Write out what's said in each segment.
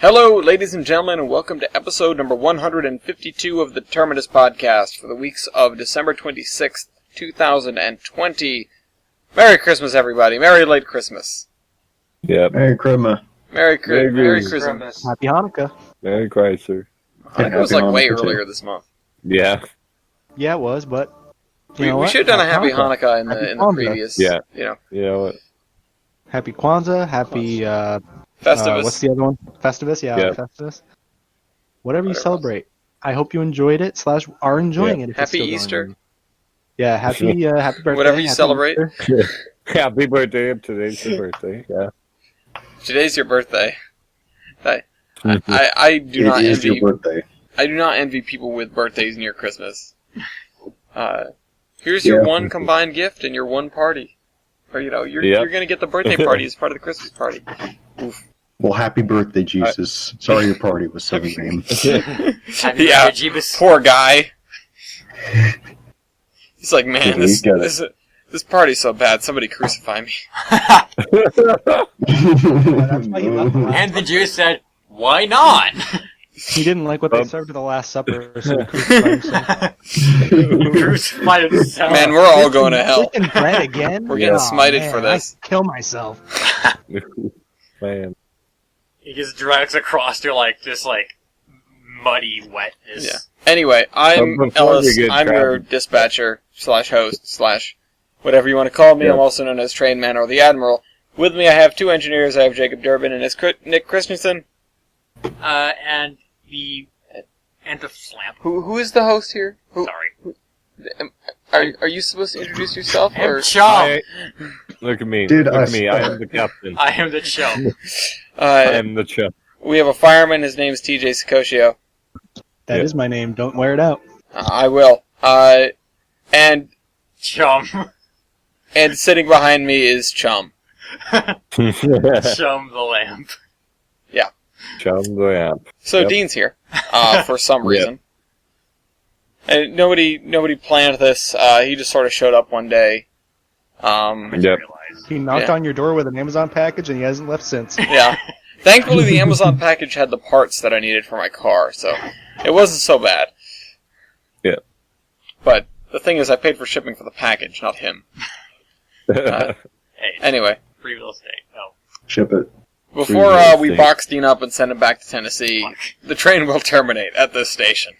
Hello, ladies and gentlemen, and welcome to episode number 152 of the Terminus podcast for the weeks of December 26th, 2020. Merry Christmas, everybody. Merry late Christmas. Yep. Merry Christmas. Merry Christmas. Happy Hanukkah. Merry Chrysler. Hanukkah was like way earlier this month. Yeah. Yeah, it was, but we should have done a Happy Hanukkah in the previous. Yeah. You know what? Happy Kwanzaa. Happy Festivus. what's the other one? Festivus. Yeah, Yep. Festivus. Whatever you celebrate. I hope you enjoyed it / are enjoying it. If Happy it's still Easter. Going. Yeah. Happy birthday. Whatever you happy celebrate. Easter. Happy birthday. Today's your birthday. Yeah. Today's your birthday. I do not It is envy. your birthday. I do not envy people with birthdays near Christmas. Here's your Yeah. one combined gift and your one party. Or, you're going to get the birthday party as part of the Christmas party. Oof. Well, happy birthday, Jesus. Sorry your party was so lame. Happy Yeah, birthday, Jeebus. poor guy. He's like, man, Yeah, he's got this party's so bad, somebody crucify me. That's why he left. And the Jew said, why not? He didn't like what they served at the Last Supper, so he crucified himself. Crucified himself. Man, we're all going to hell. Chicken bread again? We're getting Aw, smited man, for this. I'd kill myself. Man. He just drags across to just muddy wetness. Yeah. Anyway, I'm Before we Ellis. get I'm your started- dispatcher / host / whatever you want to call me. Yeah. I'm also known as Train Man or the Admiral. With me, I have two engineers. I have Jacob Durbin and Nick Christensen. And the slamp. Who is the host here? Sorry. Are you supposed to introduce yourself? I'm Or Chum. Look at me. Dude, Look I at me. I suck. am the captain. I am the Chum. I am the chum. we have a fireman. His name's TJ Sakosio. That is my name. Don't wear it out. I will. And Chum. sitting behind me is Chum. Chum the lamp. Chum the amp. So Yep. Dean's here for some Yep. reason. And nobody planned this. He just sort of showed up one day. Yep. He knocked Yeah. on your door with an Amazon package, and he hasn't left since. Yeah. Thankfully, the Amazon package had the parts that I needed for my car, so it wasn't so bad. Yeah. But the thing is, I paid for shipping for the package, not him. Hey, Anyway, free real estate. No. Ship it. before Free we estate. box Dean up and send him back to Tennessee, the train will terminate at this station.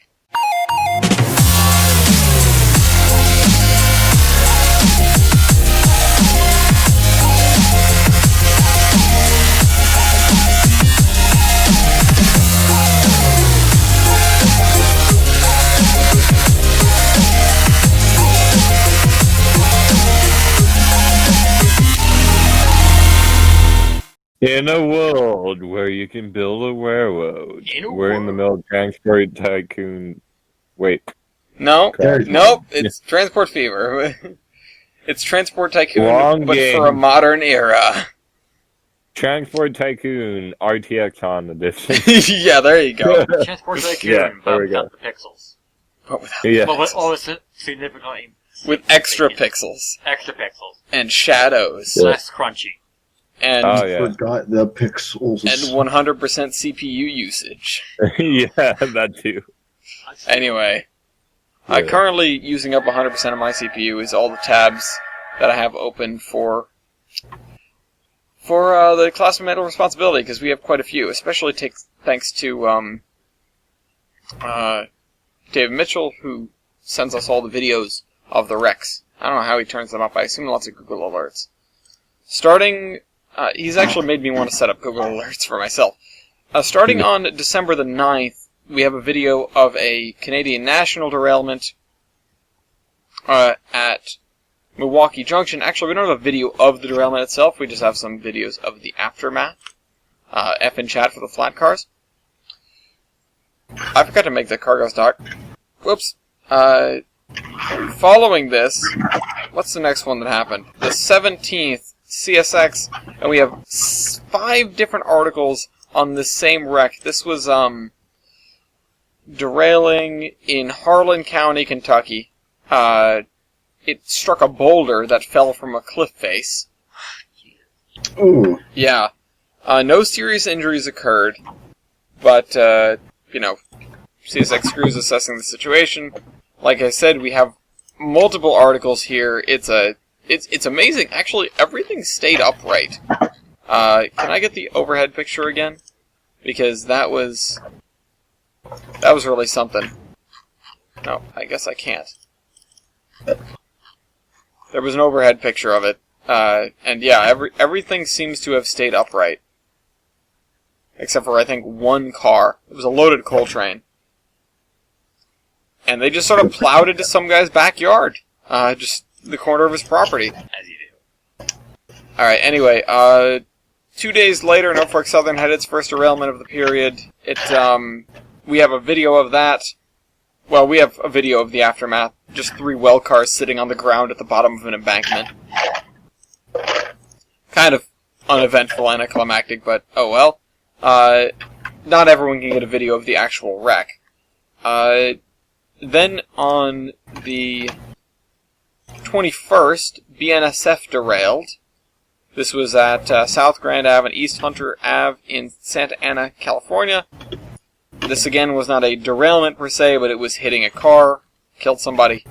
In a world where you can build a railroad, we're in the middle of Transport Tycoon. Wait. No, There's- nope, it's Transport Fever. It's Transport Tycoon, Wrong but game. for a modern era. Transport Tycoon RTX edition. Yeah, there you go. Transport Tycoon, Yeah, there but we go. without the pixels. But without- Yeah. But with all the significantly with extra pixels extra pixels. and shadows Less crunchy. and Oh, yeah. Forgot the pixels. and 100% CPU usage. Yeah, that too. Anyway, Yeah. currently using up 100% of my CPU is all the tabs that I have open for the class of mental responsibility, because we have quite a few, especially thanks to David Mitchell, who sends us all the videos of the wrecks. I don't know how he turns them up. I assume lots of Google alerts. He's actually made me want to set up Google alerts for myself. Starting on December the 9th, we have a video of a Canadian National derailment at Milwaukee Junction. Actually, we don't have a video of the derailment itself. We just have some videos of the aftermath. F in chat for the flat cars. I forgot to make the cargo stock. Whoops. Following this, what's the next one that happened? The 17th, CSX, and we have 5 different articles on the same wreck. This was derailing in Harlan County, Kentucky. It struck a boulder that fell from a cliff face. Ooh. Yeah. No serious injuries occurred. But, CSX Crew is assessing the situation. Like I said, we have multiple articles here. It's amazing. Actually, everything stayed upright. Can I get the overhead picture again? Because that was really something. No, I guess I can't. There was an overhead picture of it. And yeah, everything seems to have stayed upright. Except for, I think, one car. It was a loaded coal train. And they just sort of plowed into some guy's backyard. Just the corner of his property. As you do. Alright, anyway, 2 days later, Norfolk Southern had its first derailment of the period. We have a video of that. Well, we have a video of the aftermath. Just 3 well cars sitting on the ground at the bottom of an embankment. Kind of uneventful, anticlimactic, but oh well. Not everyone can get a video of the actual wreck. Then on the 21st, BNSF derailed. This was at South Grand Ave and East Hunter Ave in Santa Ana, California. This again was not a derailment per se, but it was hitting a car, killed somebody.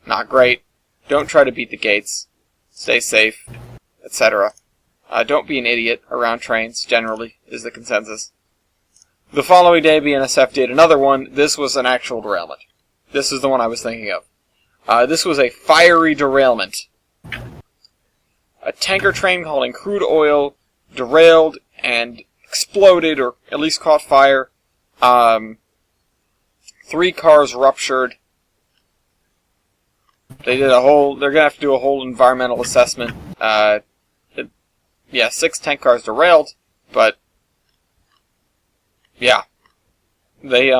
Not great. Don't try to beat the gates. Stay safe, etc. Don't be an idiot around trains, generally, is the consensus. The following day, BNSF did another one. This was an actual derailment. This is the one I was thinking of. This was a fiery derailment. A tanker train hauling crude oil derailed and exploded, or at least caught fire. 3 cars ruptured. They're gonna have to do a whole environmental assessment. 6 tank cars derailed, but yeah. They,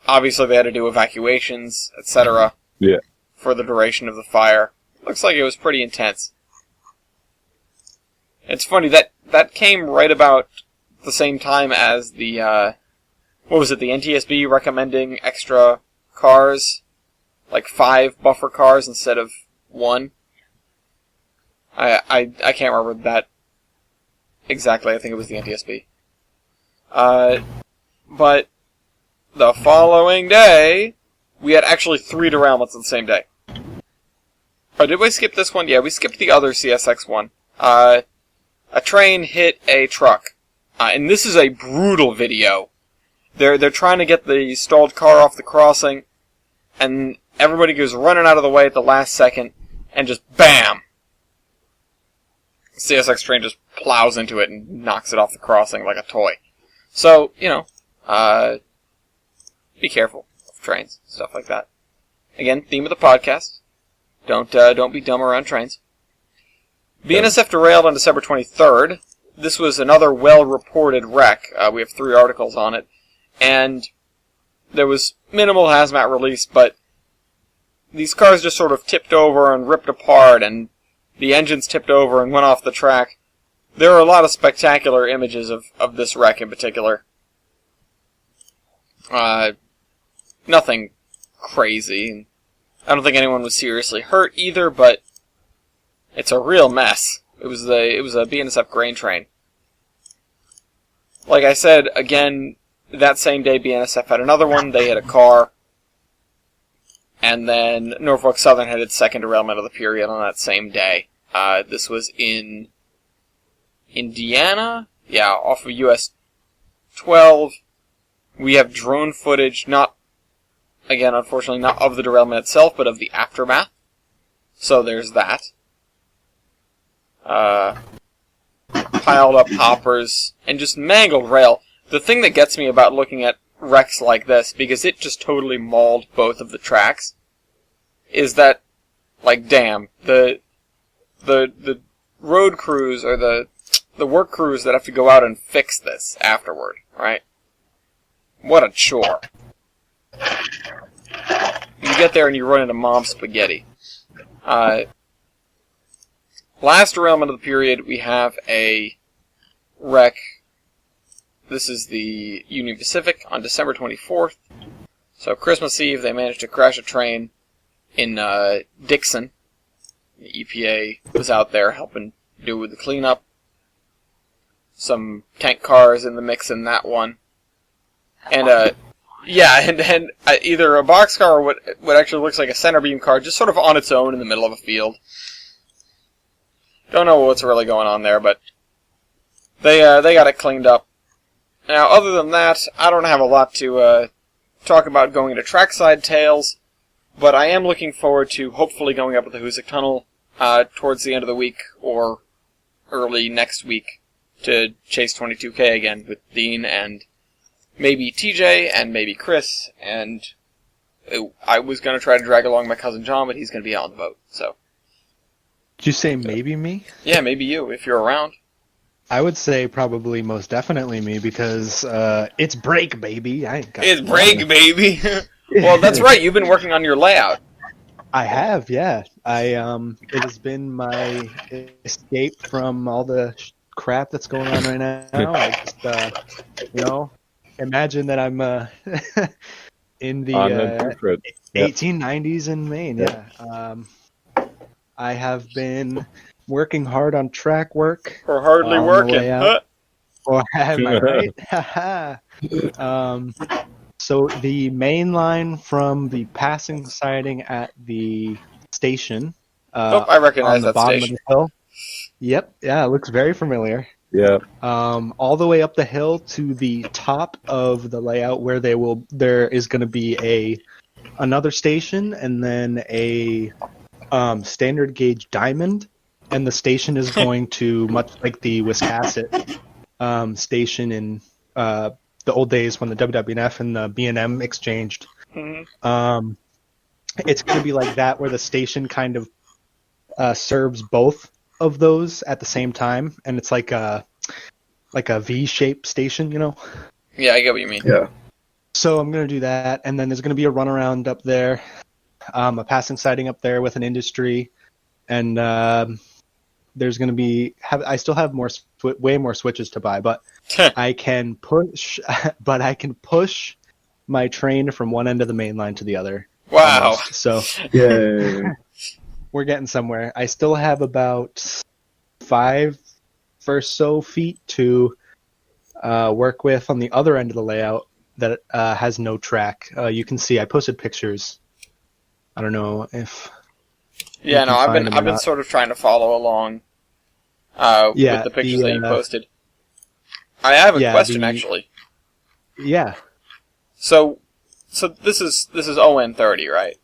obviously they had to do evacuations, etc. Yeah. For the duration of the fire. Looks like it was pretty intense. It's funny, that came right about the same time as the, the NTSB recommending extra cars? Like 5 buffer cars instead of 1? I can't remember that exactly. I think it was the NTSB. But the following day, we had actually 3 derailments on the same day. Oh, did we skip this one? Yeah, we skipped the other CSX one. A train hit a truck. And this is a brutal video. They're trying to get the stalled car off the crossing, and everybody goes running out of the way at the last second, and just BAM! CSX train just plows into it and knocks it off the crossing like a toy. So, be careful of trains, stuff like that. Again, theme of the podcast. Don't be dumb around trains. BNSF derailed on December 23rd. This was another well-reported wreck. We have 3 articles on it. And there was minimal hazmat release, but these cars just sort of tipped over and ripped apart, and the engines tipped over and went off the track. There are a lot of spectacular images of this wreck in particular. Nothing crazy. I don't think anyone was seriously hurt either, but it's a real mess. It was a BNSF grain train. Like I said, again, that same day BNSF had another one. They hit a car. And then Norfolk Southern had its second derailment of the period on that same day. This was in Indiana? Yeah, off of US 12. We have drone footage, again, unfortunately, not of the derailment itself, but of the aftermath. So there's that. Piled up hoppers, and just mangled rail. The thing that gets me about looking at wrecks like this, because it just totally mauled both of the tracks, is that, like, damn, the road crews, or the work crews that have to go out and fix this afterward, right? What a chore. You get there and you run into mom's spaghetti. Last derailment of the period, we have a wreck. This is the Union Pacific on December 24th. So Christmas Eve, they managed to crash a train in Dixon. The EPA was out there helping do with the cleanup. some tank cars in the mix in that one. And and either a boxcar or what actually looks like a center beam car, just sort of on its own in the middle of a field. Don't know what's really going on there, but they got it cleaned up. Now, other than that, I don't have a lot to talk about going into trackside tales, but I am looking forward to hopefully going up to the Hoosick Tunnel towards the end of the week or early next week to chase 22K again with Dean and maybe TJ and maybe Chris, and I was going to try to drag along my cousin John, but he's going to be on the boat, so. Did you say maybe me? Yeah, maybe you, if you're around. I would say probably most definitely me, because it's break, baby. It's break, baby! Well, that's right, you've been working on your layout. I have, yeah. It has been my escape from all the crap that's going on right now. I just, imagine that I'm in the 1890s in Maine. Yeah. I have been working hard on track work. Or hardly working. Huh? Or am I right? So the main line from the passing siding at the station. I recognize on the that bottom station. Of the hill. Yep. Yeah, it looks very familiar. Yeah. All the way up the hill to the top of the layout where there is going to be another station and then a standard gauge diamond, and the station is going to, much like the Wiscasset station in the old days when the WWF and the B&M exchanged. Mm-hmm. It's going to be like that, where the station kind of serves both of those at the same time, and it's like a V-shaped station, Yeah, I get what you mean. Yeah. So I'm going to do that, and then there's going to be a runaround up there, a passing siding up there with an industry, and there's going to be. I still have way more switches to buy, but I can push. But I can push my train from one end of the main line to the other. Wow! Almost. So Yay. we're getting somewhere. I still have about 5 or so feet to work with on the other end of the layout that has no track. You can see I posted pictures. I don't know if. Yeah, no, I've been not. sort of trying to follow along with the pictures that you posted. I have a question actually. Yeah. So this is ON30, right?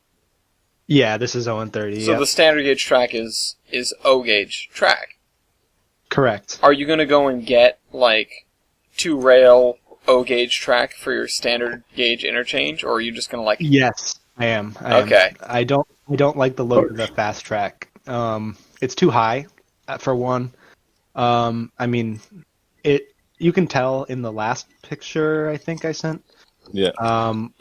Yeah, this is ON30. So the standard gauge track is O gauge track. Correct. Are you gonna go and get like 2 rail O gauge track for your standard gauge interchange, or are you just gonna like? Yes, I am. Okay. I don't like the look of the fast track. It's too high, for one. I mean, you can tell in the last picture I think I sent. Yeah.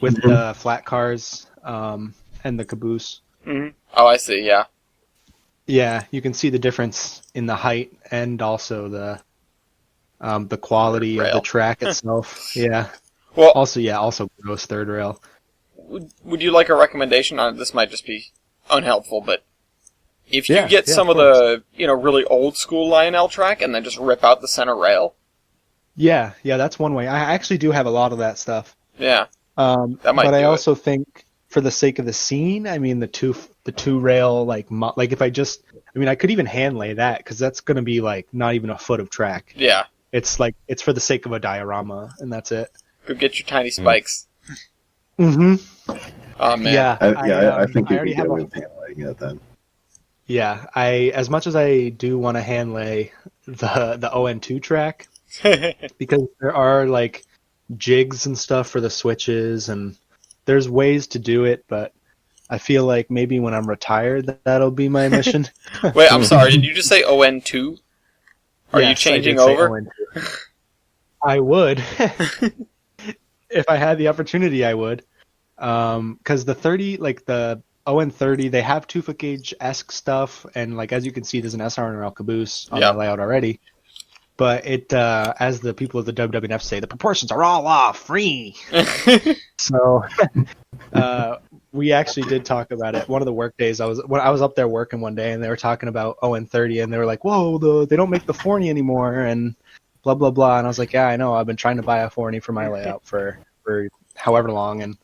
With the flat cars and the caboose. Mm-hmm. Oh, I see. Yeah. Yeah, you can see the difference in the height and also the quality of the track itself. Yeah. Well, also gross third rail. Would you like a recommendation on this? Might just be unhelpful, but if you get some of course. the really old school Lionel track and then just rip out the center rail. Yeah, that's one way. I actually do have a lot of that stuff. Yeah. That might. But I do also think, for the sake of the scene, I mean the two rail like if I could even hand lay that, because that's going to be like not even a foot of track. Yeah. It's for the sake of a diorama, and that's it. Go get your tiny spikes. Mm-hmm. Oh man. Yeah, I think I you'd already be have good with handling it then. Yeah, as much as I do want to hand lay the ON2 track, because there are like jigs and stuff for the switches, and there's ways to do it, but I feel like maybe when I'm retired, that'll be my mission. Wait, I'm sorry. Did you just say ON2? Are you Yes, changing I did say over? ON2. I would. If I had the opportunity, I would. Because the 30, like the ON30, they have 2-foot gauge-esque stuff, and like as you can see, there's an SRNL caboose on the layout already. But it, as the people of the WWF say, the proportions are all off, free. So, we actually did talk about it. One of the work days, I was up there working one day, and they were talking about ON30, and they were like, "Whoa, they don't make the Forney anymore." And blah blah blah. And I was like, yeah, I know. I've been trying to buy a 480 for my layout for however long, and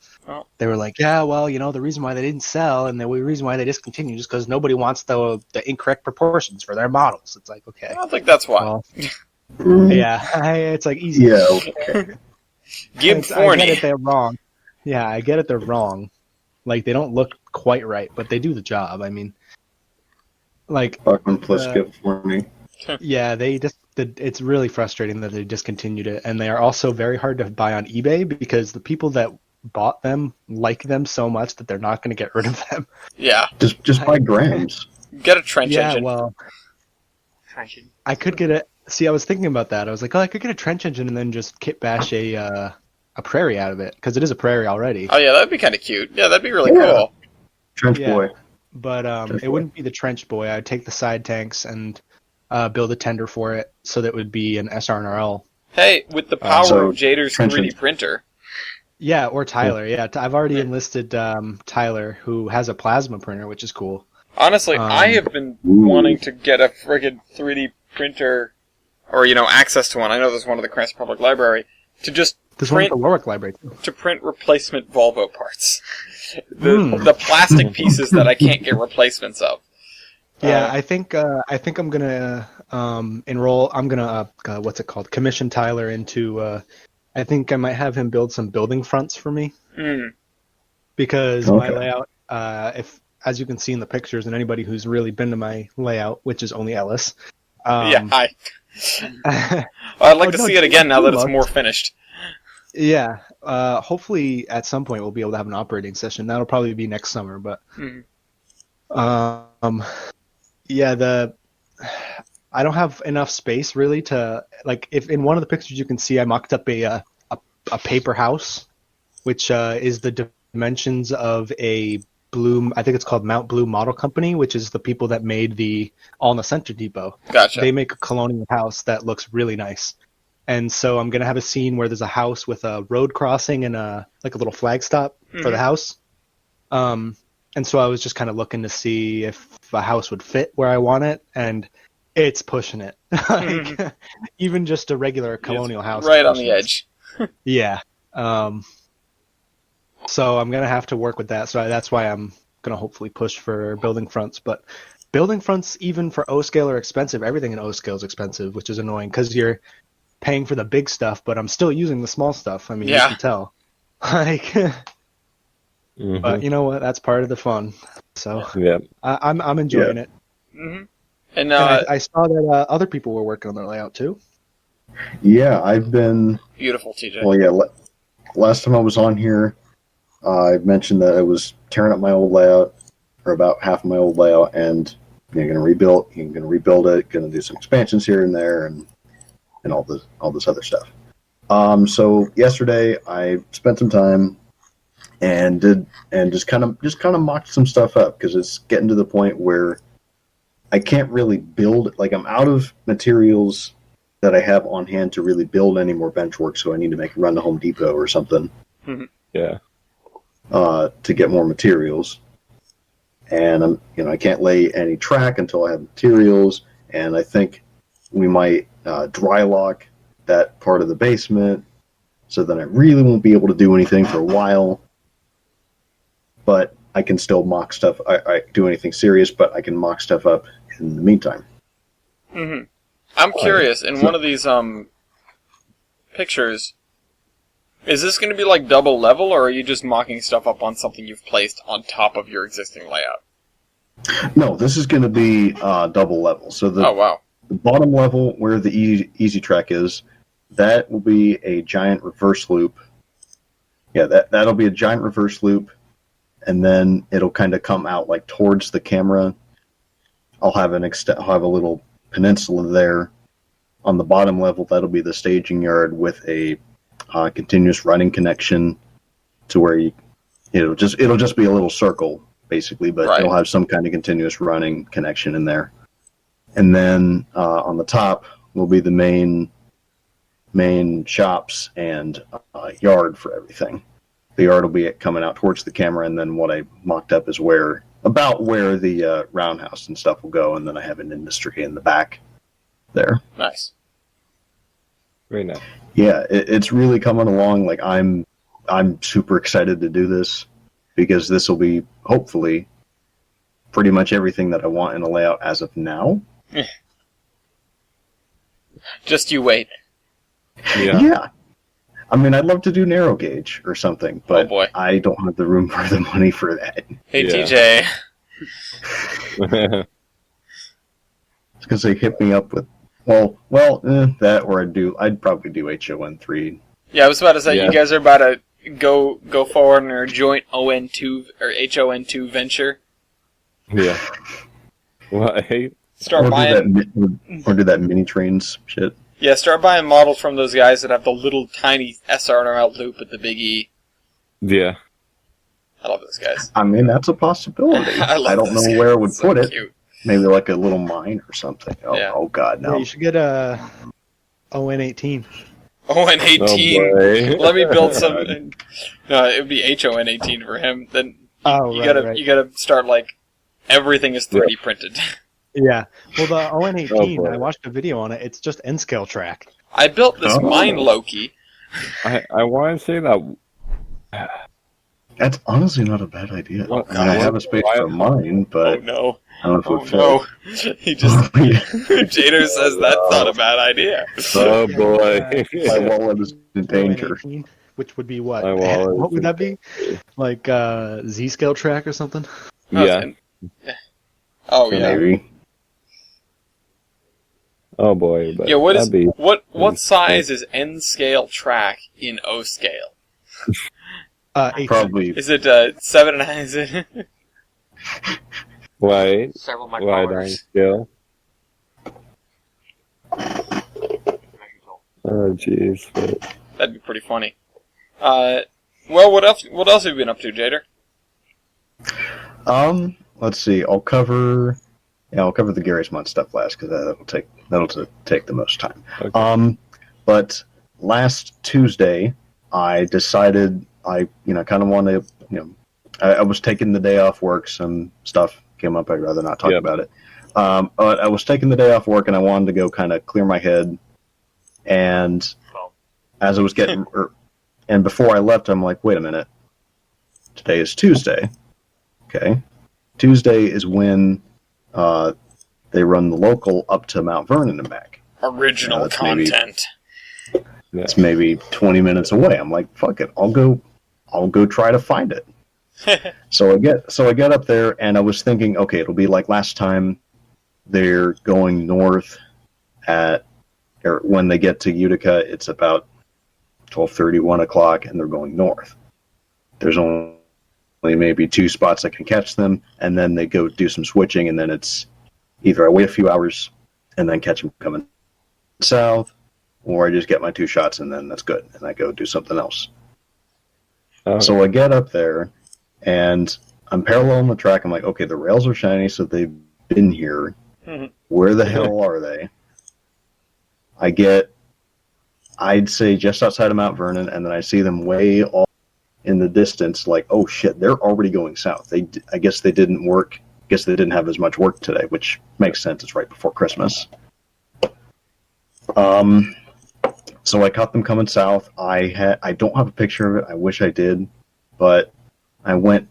they were like, yeah, well, the reason why they didn't sell and the reason why they discontinued is because nobody wants the incorrect proportions for their models. It's like, okay, I don't think that's why. well, yeah, it's like easy. Yeah, okay. Gib I Forney. get it, they're wrong. Yeah, I get it, they're wrong. Like, they don't look quite right, but they do the job. I mean, like, Buckman plus Skip for me. yeah, it's really frustrating that they discontinued it, and they are also very hard to buy on eBay because the people that bought them like them so much that they're not going to get rid of them. Yeah. Just buy grams. Get a trench Yeah, engine. well, I could get it. See, I was thinking about that. I was like, oh, I could get a trench engine and then just kit bash a prairie out of it, because it is a prairie already. Oh, yeah, that'd be kind of cute. Yeah, that'd be really Yeah. cool. Trench Yeah. boy. But Trench it boy. wouldn't be the trench boy. I'd take the side tanks and build a tender for it, so that would be an SRNRL. Hey, with the power So, of Jader's trench 3D engine. printer. Yeah, or Tyler. Yeah, I've already enlisted Tyler, who has a plasma printer, which is cool. Honestly, I have been wanting to get a friggin' 3D printer, or, access to one. I know there's one at the Cranston Public Library, to just There's one at print the Warwick Library, too. to print replacement Volvo parts. The plastic pieces that I can't get replacements of. Yeah, I think I'm gonna enroll. I'm gonna what's it called? Commission Tyler into. I think I might have him build some building fronts for me, because my Okay. layout, if as you can see in the pictures, and anybody who's really been to my layout, which is only Ellis. Yeah, I'd Oh, like to no, see it again now that it's look. more finished. Yeah, hopefully at some point we'll be able to have an operating session. That'll probably be next summer, but yeah, I don't have enough space really to, like, if in one of the pictures you can see I mocked up a paper house, which is the dimensions of a Blue, I think it's called Mount Blue Model Company, which is the people that made the All in the Center Depot. Gotcha. They make a colonial house that looks really nice. And so I'm going to have a scene where there's a house with a road crossing and a little flag stop for the house. And so I was just kind of looking to see if a house would fit where I want it, and it's pushing it. Like, even just a regular colonial house. Right is on pushing the it. edge. Yeah. So I'm going to have to work with that. So that's why I'm going to hopefully push for building fronts. But building fronts, even for O scale, are expensive. Everything in O scale is expensive, which is annoying because you're paying for the big stuff, but I'm still using the small stuff. I mean, Yeah. you can tell. Like, but you know what? That's part of the fun. So Yeah. I'm enjoying it. And And I saw that other people were working on their layout too. Yeah, I've been. beautiful, TJ. Well, yeah. Last time I was on here, I mentioned that I was tearing up my old layout, or about half of my old layout, and going to rebuild it, going to do some expansions here and there, and all this other stuff. So yesterday I spent some time and just kind of mocked some stuff up, because it's getting to the point where I can't really build. Like, I'm out of materials that I have on hand to really build any more bench work, so I need to run to Home Depot or something. Yeah. To get more materials, and I can't lay any track until I have materials, and I think we might dry lock that part of the basement, so then I really won't be able to do anything for a while, but I can still mock stuff. I do anything serious, but I can mock stuff up in the meantime. I'm curious, in one of these pictures, is this going to be like double level, or are you just mocking stuff up on something you've placed on top of your existing layout? No, this is going to be double level. So Oh, wow. the bottom level where the easy track is, that will be a giant reverse loop. Yeah, that'll be a giant reverse loop, and then it'll kind of come out like towards the camera. I'll have I'll have a little peninsula there. On the bottom level, that'll be the staging yard with a continuous running connection to where it'll just be a little circle basically, but Right. it'll have some kind of continuous running connection in there. And then on the top will be the main shops and yard for everything. The yard will be coming out towards the camera, and then what I mocked up is about where the roundhouse and stuff will go, and then I have an industry in the back there. Nice. Very nice. Yeah, it's really coming along. Like I'm super excited to do this because this will be hopefully pretty much everything that I want in a layout as of now. Just you wait. Yeah. I mean, I'd love to do narrow gauge or something, Oh but boy. I don't have the room or the money for that. Hey Yeah. TJ. Because they hit me up with, that or I'd probably do HON3. Yeah, I was about to say Yeah. you guys are about to go forward in a joint ON2 or HON2 venture. Yeah. Well, hey, Start buying Do that mini trains shit. Yeah, start buying models from those guys that have the little tiny SRNL loop with the big E. yeah. I love those guys. I mean, that's a possibility. I love I don't those know where I would guys. So put it. cute. Maybe like a little mine or something. Oh, Yeah. oh God, Yeah, no. you should get a ON18. ON18. Oh, boy. Let me build some. No, it would be HON18 for him. Then Oh, you right. gotta start like everything is 3D printed. Yeah. Well, the ON18, Oh, boy. I watched a video on it. It's just N scale track. I built this Oh. mine Loki. I want to say that. That's honestly not a bad idea. What- I have a space for mine, Oh but no! I don't know if it Oh would no! He just Jader says that's not a bad idea. Oh boy. fit. My wallet is in danger. ON18, which would be what? My wallet What is would that be? Like Z scale track or something? Yeah. Oh yeah. Maybe. Oh boy. But Yeah. What is that'd be- what size is N scale track in O scale? 8. Probably. Is it 7.5? Is it? Why? Several Why micrometers. still? Oh jeez. That'd be pretty funny. Well, what else? What else have you been up to, Jader? Let's see. I'll cover the Gary's Month stuff last because that'll take the most time. Okay. But last Tuesday, I decided I kind of want to I was taking the day off work. Some stuff came up. I'd rather not talk Yep. about it. But I was taking the day off work and I wanted to go kind of clear my head. And Well, as I was getting, and before I left, I'm like, wait a minute. Today is Tuesday. Okay. Tuesday is when they run the local up to Mount Vernon and back. Original that's maybe- content. It's maybe 20 minutes away. I'm like, fuck it. I'll go try to find it. So I get up there and I was thinking, okay, it'll be like last time. They're going north or when they get to Utica, it's about 12:30, 1 o'clock, and they're going north. There's only maybe 2 spots that can catch them, and then they go do some switching, and then it's either I wait a few hours and then catch them coming south, or I just get my 2 shots and then that's good, and I go do something else. Oh, So I get up there, and I'm paralleling the track. I'm like, okay, the rails are shiny, so they've been here. Mhm. Where the hell are they? I'd say just outside of Mount Vernon, and then I see them way off in the distance, like, oh shit, they're already going south. I guess they didn't work. I guess they didn't have as much work today, which makes sense. It's right before Christmas. So I caught them coming south. I don't have a picture of it. I wish I did, but I went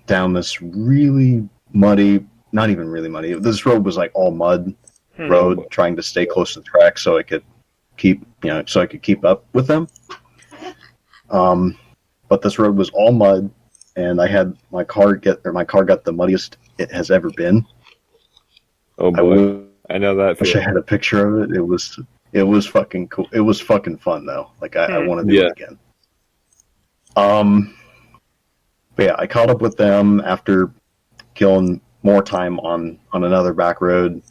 down this really muddy, not even really muddy. This road was like all mud road, trying to stay close to the track so I could keep up with them. But this road was all mud, and I had my car got the muddiest it has ever been. oh I boy. I know that wish I feeling. had a picture of it. It was fucking cool. It was fucking fun though. Like I want to do it again. But yeah, I caught up with them after killing more time on another back road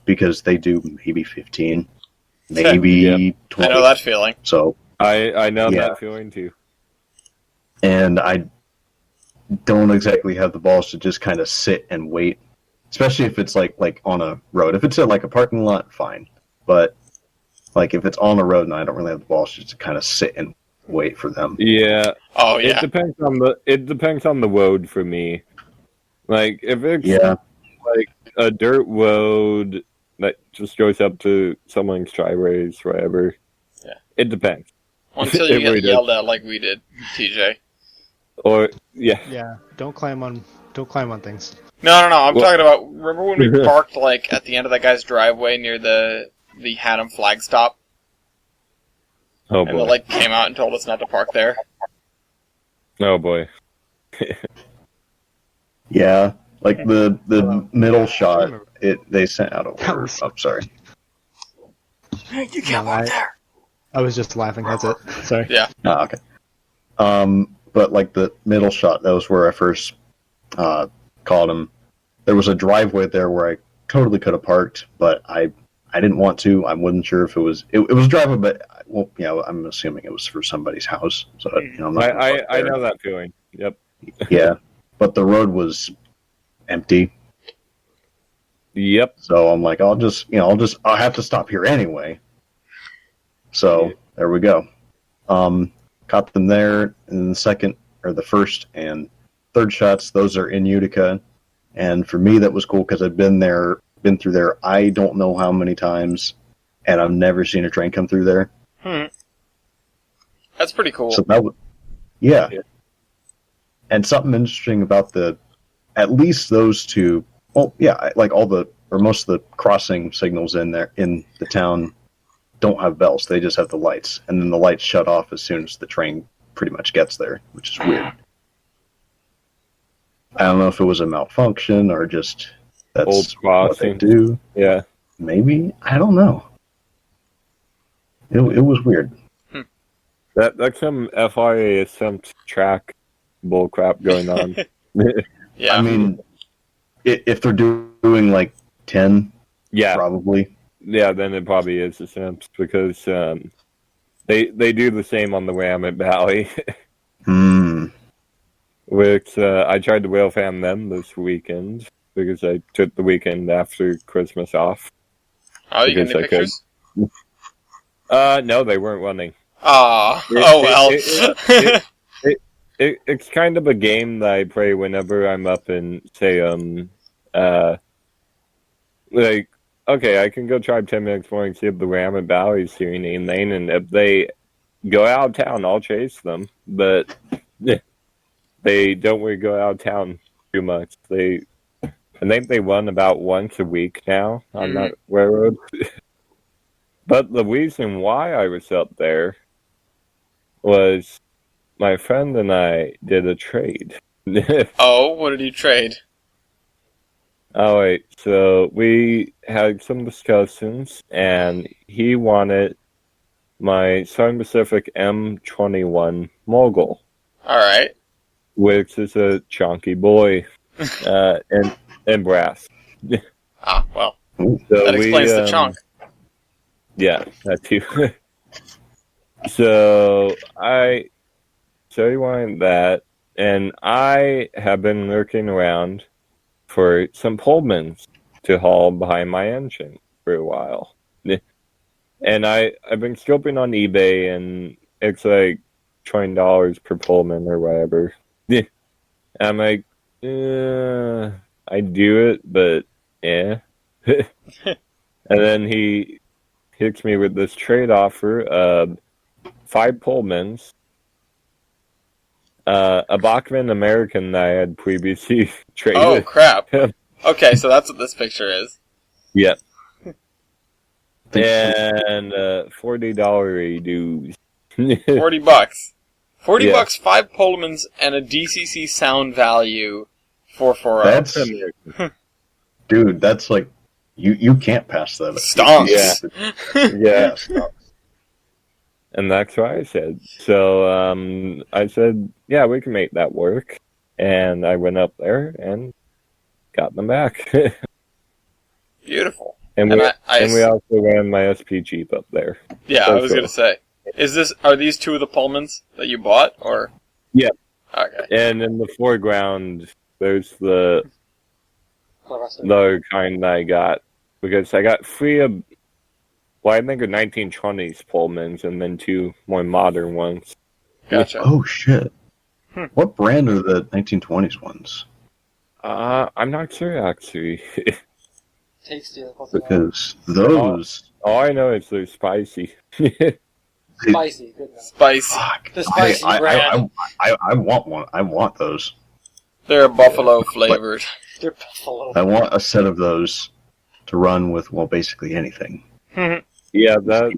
because they do maybe 15, maybe Yeah. 20. I know that feeling. So, I know Yeah. that feeling too. and I don't exactly have the balls to just kind of sit and wait, especially if it's like on a road. If it's at like a parking lot, fine. But like if it's on a road and I don't really have the balls just to kind of sit and wait for them. Yeah. Oh It yeah. depends on the road for me. Like if it's Yeah, like a dirt road that just goes up to someone's driveways, whatever. Yeah. It depends. Until you It really get does. yelled at like we did, TJ. Or yeah. Yeah, don't climb on things. No. I'm Well- talking about. Remember when we parked like at the end of that guy's driveway near the Haddam flag stop, Oh and the boy. light came out and told us not to park there. Oh boy. Yeah, like the middle shot, remember. they sent out a That order. was- Oh, sorry. You can't walk there. I was just laughing. That's it. Sorry. Yeah. Oh, okay. But like the middle shot, that was where I first caught him. There was a driveway there where I totally could have parked, but I didn't want to. I wasn't sure if it was it was a driveway, but well, I'm assuming it was for somebody's house. So I'm not gonna park I there. know that feeling. Yep. Yeah, but the road was empty, Yep. so I'm like, I'll have to stop here anyway. So there we go. Caught them there, and the first and third shots, those are in Utica, and for me that was cool because I've been through there. I don't know how many times, and I've never seen a train come through there. That's pretty cool. So that was, yeah. Yeah. And something interesting about at least those two. Well, yeah, like most of the crossing signals in the town don't have bells. They just have the lights, and then the lights shut off as soon as the train pretty much gets there, which is weird. I don't know if it was a malfunction or just that's Old what they crossing. do. Yeah. Maybe, I don't know. It was weird. That's some FIA assumpts track bullcrap going on. Yeah. I mean, if they're doing like 10, Yeah. probably. Yeah, then it probably is assumpts because they do the same on the Willamette Valley. Which I tried to whale fan them this weekend because I took the weekend after Christmas off. Oh, you got because any I could. pictures? No, they weren't running. Ah. It- Oh well. It's kind of a game that I play whenever I'm up in, say, like, okay, I can go drive 10 minutes more and see if the Willamette Valley is doing anything, and if they go out of town, I'll chase them. But they don't really go out of town too much. I think they run about once a week now on that railroad. But the reason why I was up there was my friend and I did a trade. Oh, what did you trade? Oh, wait. So we had some discussions, and he wanted my Southern Pacific M21 Mogul, All right. which is a chunky boy in brass. Ah, well, Ooh. So that explains the chunk. Yeah, that too. So he wanted that, and I have been looking around for some Pullmans to haul behind my engine for a while. And I've been scoping on eBay, and it's like $20 per Pullman or whatever. And I'm like, I'd do it, but yeah. And then he hits me with this trade offer of 5 Pullmans, a Bachmann American that I had previously traded. Oh crap. Okay, so that's what this picture is. Yeah. And $40 dues. $40. $40, Yeah. 5 Pullmans, and a DCC sound value 440. That's dude. That's like you can't pass that. Stonks. Yeah. Stonks. And that's what I said. So I said, yeah, we can make that work. And I went up there and got them back. Beautiful. and And we also ran my SP Jeep up there. Yeah, I was So- gonna say, are these two of the Pullmans that you bought, or? Yeah. Okay. And in the foreground, there's the other kind that I got. Because I got 3 of, well, I think of 1920s Pullmans and then 2 more modern ones. Gotcha. Oh shit! What brand are the 1920s ones? I'm not sure, actually. Because those. All I know is they're spicy. Spicy. Good enough. Spicy. Fuck. The spicy brand. I want one. I want those. They're buffalo flavored. They're buffalo. I want a set of those to run with, well, basically anything. Yeah, that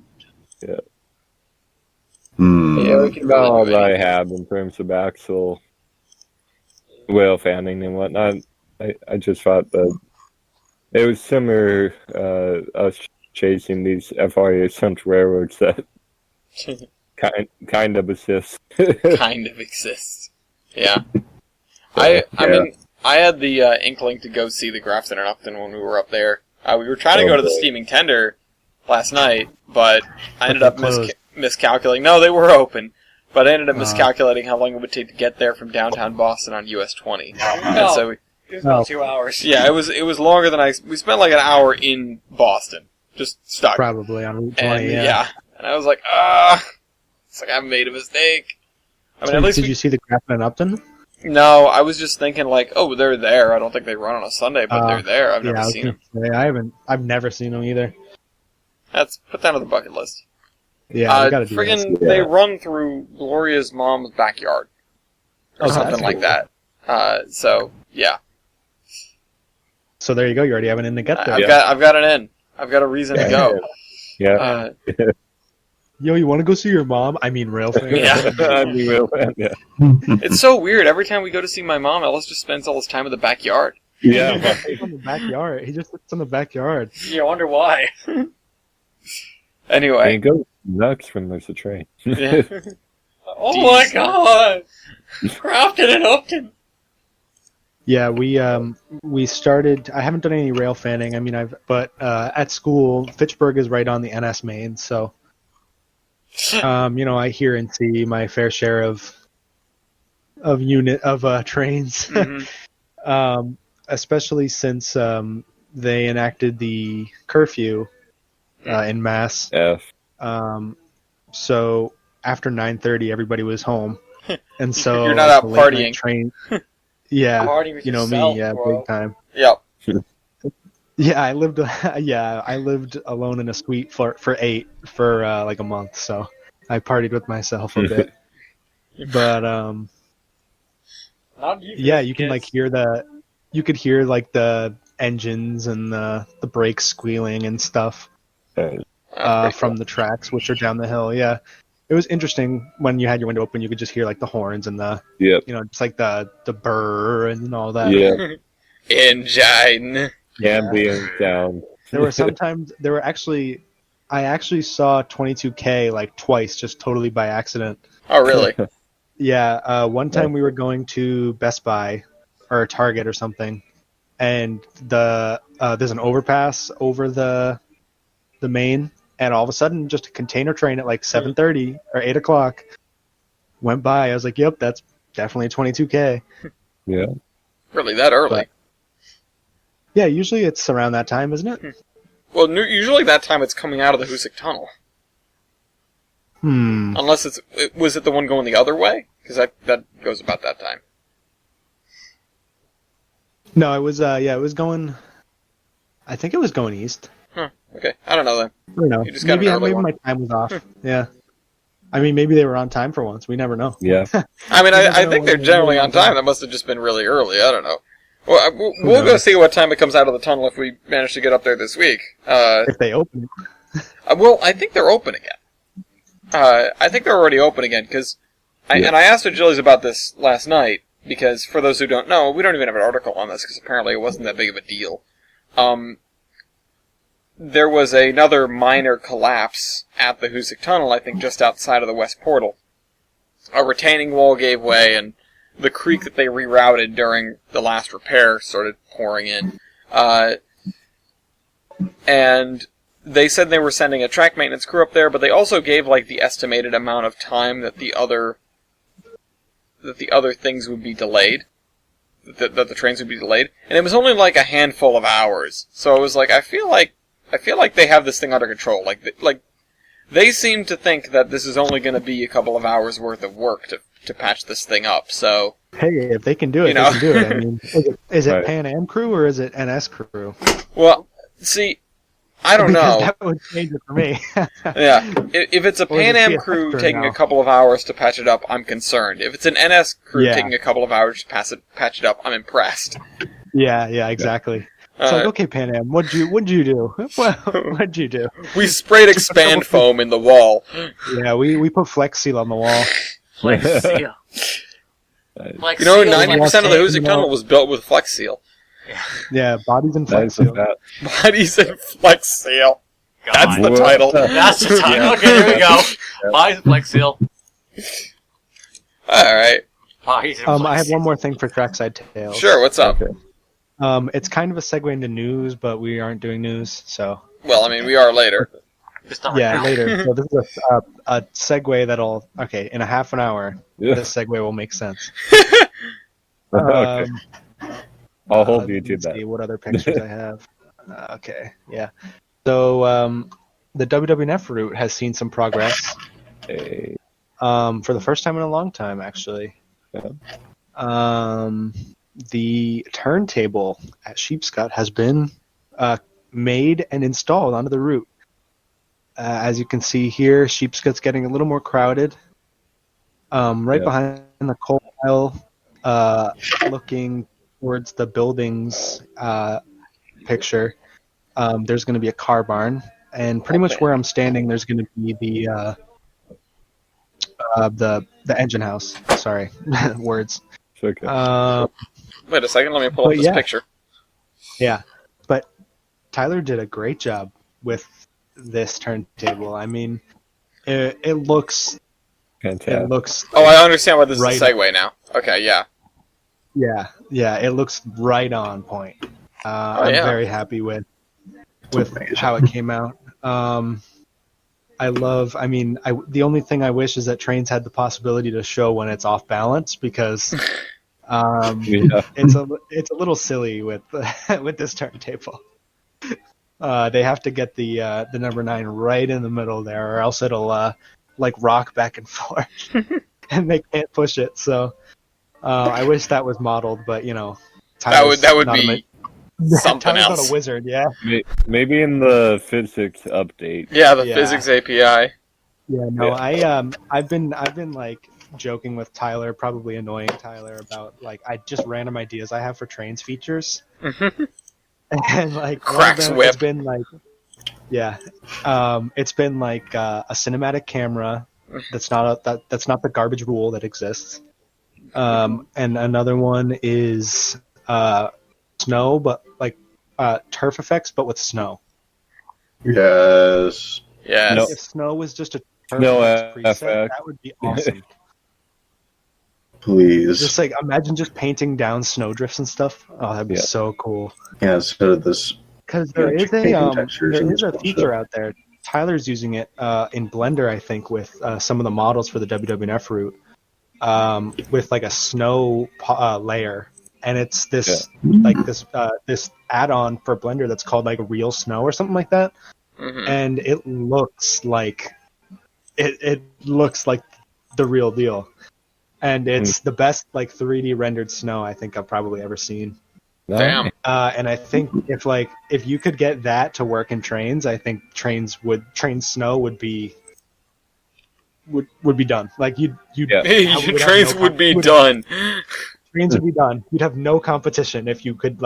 Hmm. Yeah, we can about really all do that I anything. have in terms of actual whale fanning and whatnot. I just thought that it was similar us chasing these FRA Central Railroads that kind of assist. Kind of exists. Yeah. I mean, I had the inkling to go see the Grafton and Upton when we were up there. We were trying to go to the boy. Steaming Tender last night, but I ended they're up closed. miscalculating. No, they were open, but I ended up Ah. miscalculating how long it would take to get there from downtown Boston on US 20. And No. so, It was about 2 hours. yeah, it was longer than we spent like an hour in Boston, just stuck. Probably on Route 20. And yeah. and I was like, it's like I made a mistake. I mean, So at least did you see the Grafton and Upton? No, I was just thinking like, oh, they're there. I don't think they run on a Sunday, but they're there. I've Yeah, never I was seen them. gonna say, I've never seen them either. That's put that on the bucket list. Yeah, we gotta do this. friggin' they run through Gloria's mom's backyard or Oh, that's something like cool. that. So yeah, So there you go. You already have an in to get there. I've got an in. I've got a reason to go. Yeah. Yo, you want to go see your mom? I mean, rail fan. Yeah. I mean, whale fan, yeah. It's so weird. Every time we go to see my mom, Ellis just spends all his time in the backyard. Yeah. He's on the backyard. He just sits in the backyard. You wonder why. Anyway, And go nuts when there's a train. yeah. Oh Jeez. my god! Crafted and Upton! Yeah, we started. I haven't done any rail fanning. I mean, but at school, Fitchburg is right on the NS main, so I hear and see my fair share of trains. Mhm. Especially since they enacted the curfew in Mass. F. So after 9:30, everybody was home, and so You're not out the late night partying. Train, yeah, Party with you know yourself, me, yeah, bro. big time. Yep. Yeah, I lived. I lived alone in a suite for like a month, so I partied with myself a bit. But Not you, yeah, you can kids. like hear like the engines and the brakes squealing and stuff Pretty from the tracks, which are down the hill. Yeah, it was interesting when you had your window open. You could just hear like the horns and the Yep. just like the burr and all that. Yeah. cool. Engine. Ambient sound. There were sometimes I actually saw 22K like twice, just totally by accident. Oh, really? Yeah, one time we were going to Best Buy or Target or something, and there's an overpass over the main, and all of a sudden, just a container train at like 7:30 or 8 o'clock went by. I was like, "Yep, that's definitely a 22K." Yeah. Really, that early? But- Yeah, usually it's around that time, isn't it? Well, usually that time it's coming out of the Hoosick Tunnel. Unless was it the one going the other way? Because that goes about that time. No, it was. It was going. I think it was going east. Okay, I don't know then. I don't know. You just got Maybe an early one. my time was off. Yeah. I mean, maybe they were on time for once. We never know. Yeah. I mean, You never I know think when they're they're generally really on on time. time. That must have just been really early. I don't know. Well, we'll go knows? see what time it comes out of the tunnel if we manage to get up there this week. If they open it. Well, I think they're open again. I think they're already open again because, and I asked Agilies about this last night because for those who don't know, we don't even have an article on this because apparently it wasn't that big of a deal. There was another minor collapse at the Hoosick Tunnel, I think just outside of the West Portal. A retaining wall gave way and the creek that they rerouted during the last repair started pouring in. And they said they were sending a track maintenance crew up there, but they also gave like the estimated amount of time that the other things would be delayed, that the trains would be delayed, and it was only like a handful of hours. So it was like I feel like they have this thing under control. Like they seem to think that this is only going to be a couple of hours worth of work to patch this thing up. So Hey, if they can do it, You know. they can do it. I mean, is it Right. Pan Am crew or is it NS crew? well, see. I don't because know. that would change it for me. Yeah, if it's a Or Pan just Am be a crew texture taking now. a couple of hours to patch it up, I'm concerned. If it's an NS crew Yeah. taking a couple of hours to patch it up, I'm impressed. Yeah, exactly. It's like, okay, Pan Am, what'd you do? Well, what'd you do? We sprayed Just a couple expand foam in the wall. Yeah, we put Flex Seal on the wall. Flex Seal. Flex You know, Seal is 90% of the Hoosic you know- tunnel was built with Flex Seal. Yeah, bodies and That Flex is Seal. about Bodies in Flex Seal. God. That's the What? title. That's the time. Yeah. Okay, here we go. Bodies and Flex Seal. Alright. Bodies and Flex I have Seal. one more thing for Trackside Tales. Sure, what's up? Okay. It's kind of a segue into news, but we aren't doing news, so Well, I mean, we are later. Just not right yeah, now. later. So this is a segue that'll in a half an hour. Yeah. This segue will make sense. Okay. I'll hold you to let's that. see what other pictures I have. Okay, yeah. So the WWF route has seen some progress. Hey. For the first time in a long time, actually. Yeah. The turntable at Sheepscot has been made and installed onto the route. As you can see here, Sheepscot's getting a little more crowded. Right Yeah. behind the coal pile, looking towards the buildings picture, there's going to be a car barn, and pretty much where I'm standing, there's going to be the engine house. Sorry, words. It's okay. Wait a second, let me pull up But this yeah. picture. Yeah, but Tyler did a great job with this turntable. I mean, it looks Fantastic. Oh, I understand why this is Right. a segue now. Okay, yeah. yeah, it looks right on point. I'm yeah. very happy with amazing. how it came out. The only thing I wish is that trains had the possibility to show when it's off balance, because Yeah. it's a little silly with with this turntable. They have to get the number 9 right in the middle there, or else it'll like rock back and forth, and they can't push it. So I wish that was modeled, but you know, That would Tyler's not be a, something Tyler's else. not a wizard, yeah. Maybe in the physics update. Yeah, the Yeah. physics API. Yeah, no, Yeah. I've been like joking with Tyler, probably annoying Tyler about like random ideas I have for trains features, and like one of Cracks them, whip. it's been like, yeah, it's been like a cinematic camera that's not the garbage rule that exists, and another one is snow, but like turf effects, but with snow. Yes. Yes. No. If snow was just a turf Snow effects preset, FX. that would be awesome. Please. Just like imagine just painting down snowdrifts and stuff. Oh, that'd be Yeah. so cool. Yeah, instead of this. Because there Yeah, is painting textures and this bullshit. feature out there. Tyler's using it in Blender, I think, with some of the models for the WWF route, with like a snow layer, and it's this this add-on for Blender that's called like Real Snow or something like that, Mhm. and it looks like it looks like the real deal. And it's the best like 3D rendered snow I think I've probably ever seen. Damn. And I think if you could get that to work in trains, I think train snow would be done. Like you'd Yeah. Your trains would be done. Trains would be done. You'd have no competition if you could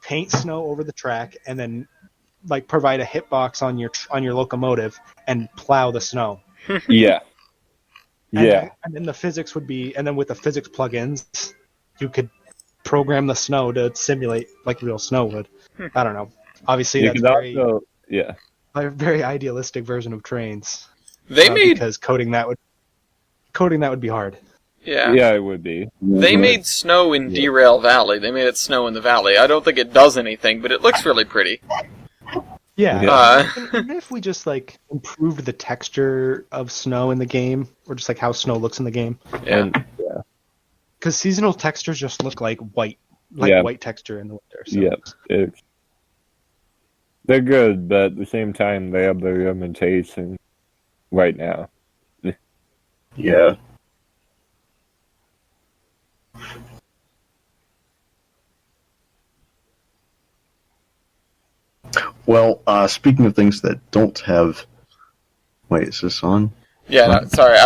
paint snow over the track and then like provide a hitbox on your locomotive and plow the snow. Yeah. Yeah. And then the physics would be, and then with the physics plugins, you could program the snow to simulate like real snow would. I don't know. Obviously, You that's could very, also, yeah. a very idealistic version of trains. They made Because coding that would be hard. yeah. Yeah, it would be. They made snow in Derail Valley. They made it snow in the valley. I don't think it does anything, but it looks really pretty. Yeah. Uh, Even if we just like improved the texture of snow in the game, or just like how snow looks in the game, yeah. And because seasonal textures just look like white, Yeah. white texture in the winter. So. yeah, they're good, but at the same time, they have their limitations right now. Yeah. Well, speaking of things that don't have... Wait, is this on? Yeah, no, sorry.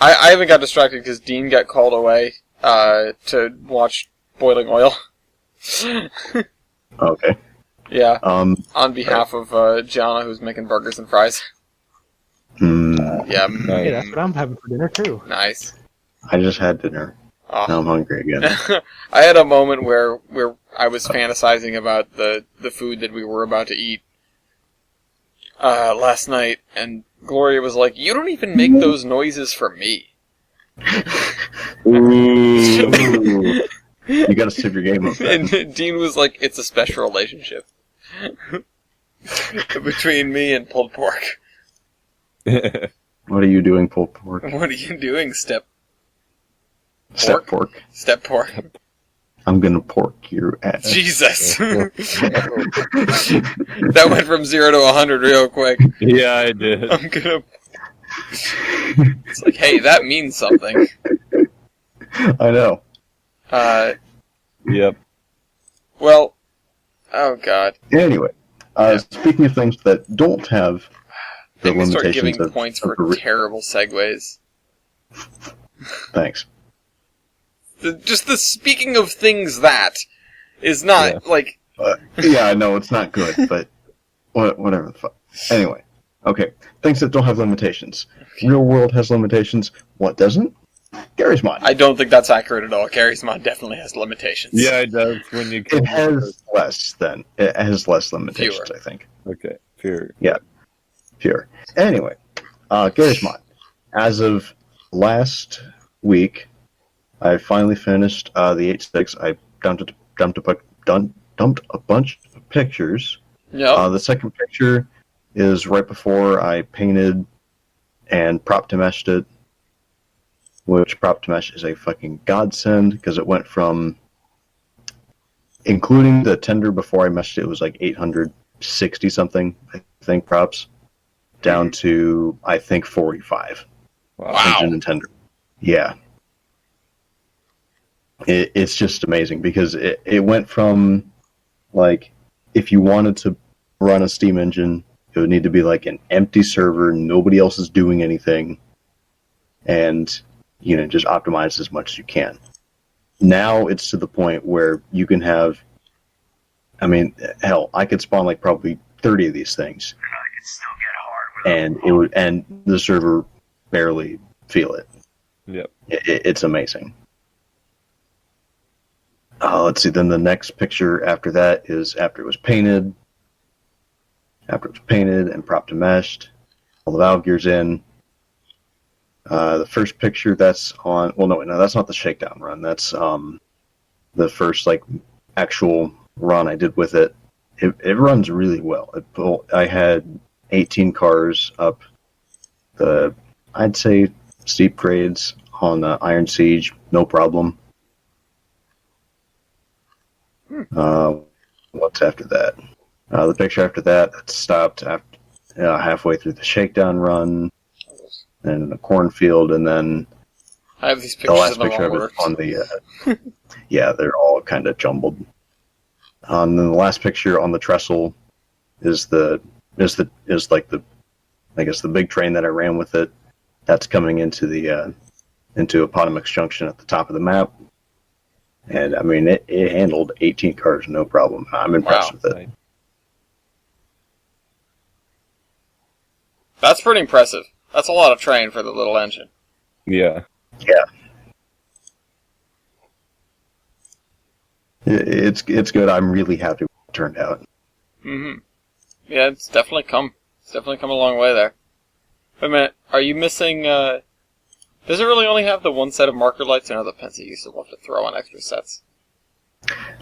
I haven't got distracted because Dean got called away to watch Boiling Oil. Okay. Yeah, Um, on behalf of Gianna, who's making burgers and fries. Yeah, Hey, that's what I'm having for dinner too. nice. I just had dinner. Oh. Now I'm hungry again. I had a moment where I was fantasizing about the food that we were about to eat last night, and Gloria was like, "You don't even make those noises for me." Ooh. You gotta step your game up. And Dean was like, "It's a special relationship between me and pulled pork." What are you doing, pulled pork? What are you doing, step Step pork. Step pork? I'm gonna pork your ass. Jesus. That went from 0 to 100 real quick. Yeah, I did. I'm gonna... It's like, hey, that means something. I know. Yep. Well, oh god. Anyway, speaking of things that don't have the I'm gonna start limitations giving of... points for terrible segues. Thanks. Just the speaking of things that is not, like... Yeah, I know, it's not good, but whatever the fuck. Anyway, okay. Things that don't have limitations. Real world has limitations. What doesn't? Gary's Mod. I don't think that's accurate at all. Gary's Mod definitely has limitations. Yeah, it does. When you It has less limitations, Fewer. I think. Okay, fear. Fewer. Anyway, Gary's Mod. As of last week, I finally finished the 8.6. I dumped a bunch of pictures. Yep. The second picture is right before I painted and prop to meshed it, which prop to mesh is a fucking godsend because it went from, including the tender before I meshed it, it was like 860 something, I think, props, down to, I think, 45. Wow. Engine and tender. Yeah. It's just amazing because it went from, like, if you wanted to run a steam engine, it would need to be like an empty server, nobody else is doing anything, and, you know, just optimize as much as you can. Now it's to the point where you can have, I mean, hell, I could spawn like probably 30 of these things. And it would, and the server barely feel it. Yep. It's amazing. Let's see. Then the next picture after that is after it was painted. After it was painted and prop to meshed, all the valve gears in. The first picture that's on. Well, no, that's not the shakedown run. That's the first like actual run I did with it. It runs really well. I had 18 cars up the, I'd say, steep grades on Iron Siege, no problem. What's after that? The picture after that, it stopped after, halfway through the shakedown run, and the cornfield, and then I have these the pictures last in the picture wrong of order. it on the, yeah, they're all kind of jumbled. And then the last picture on the trestle is like the, I guess the big train that I ran with it. That's coming into the into Eponymous Junction at the top of the map. And I mean, it handled 18 cars, no problem. I'm impressed with it. That's pretty impressive. That's a lot of train for the little engine. Yeah. Yeah. It's good. I'm really happy with it turned out. Mm-hmm. Yeah, it's definitely come a long way there. Wait a minute, are you missing, does it really only have the one set of marker lights? I know the Pensa used to love to throw on extra sets.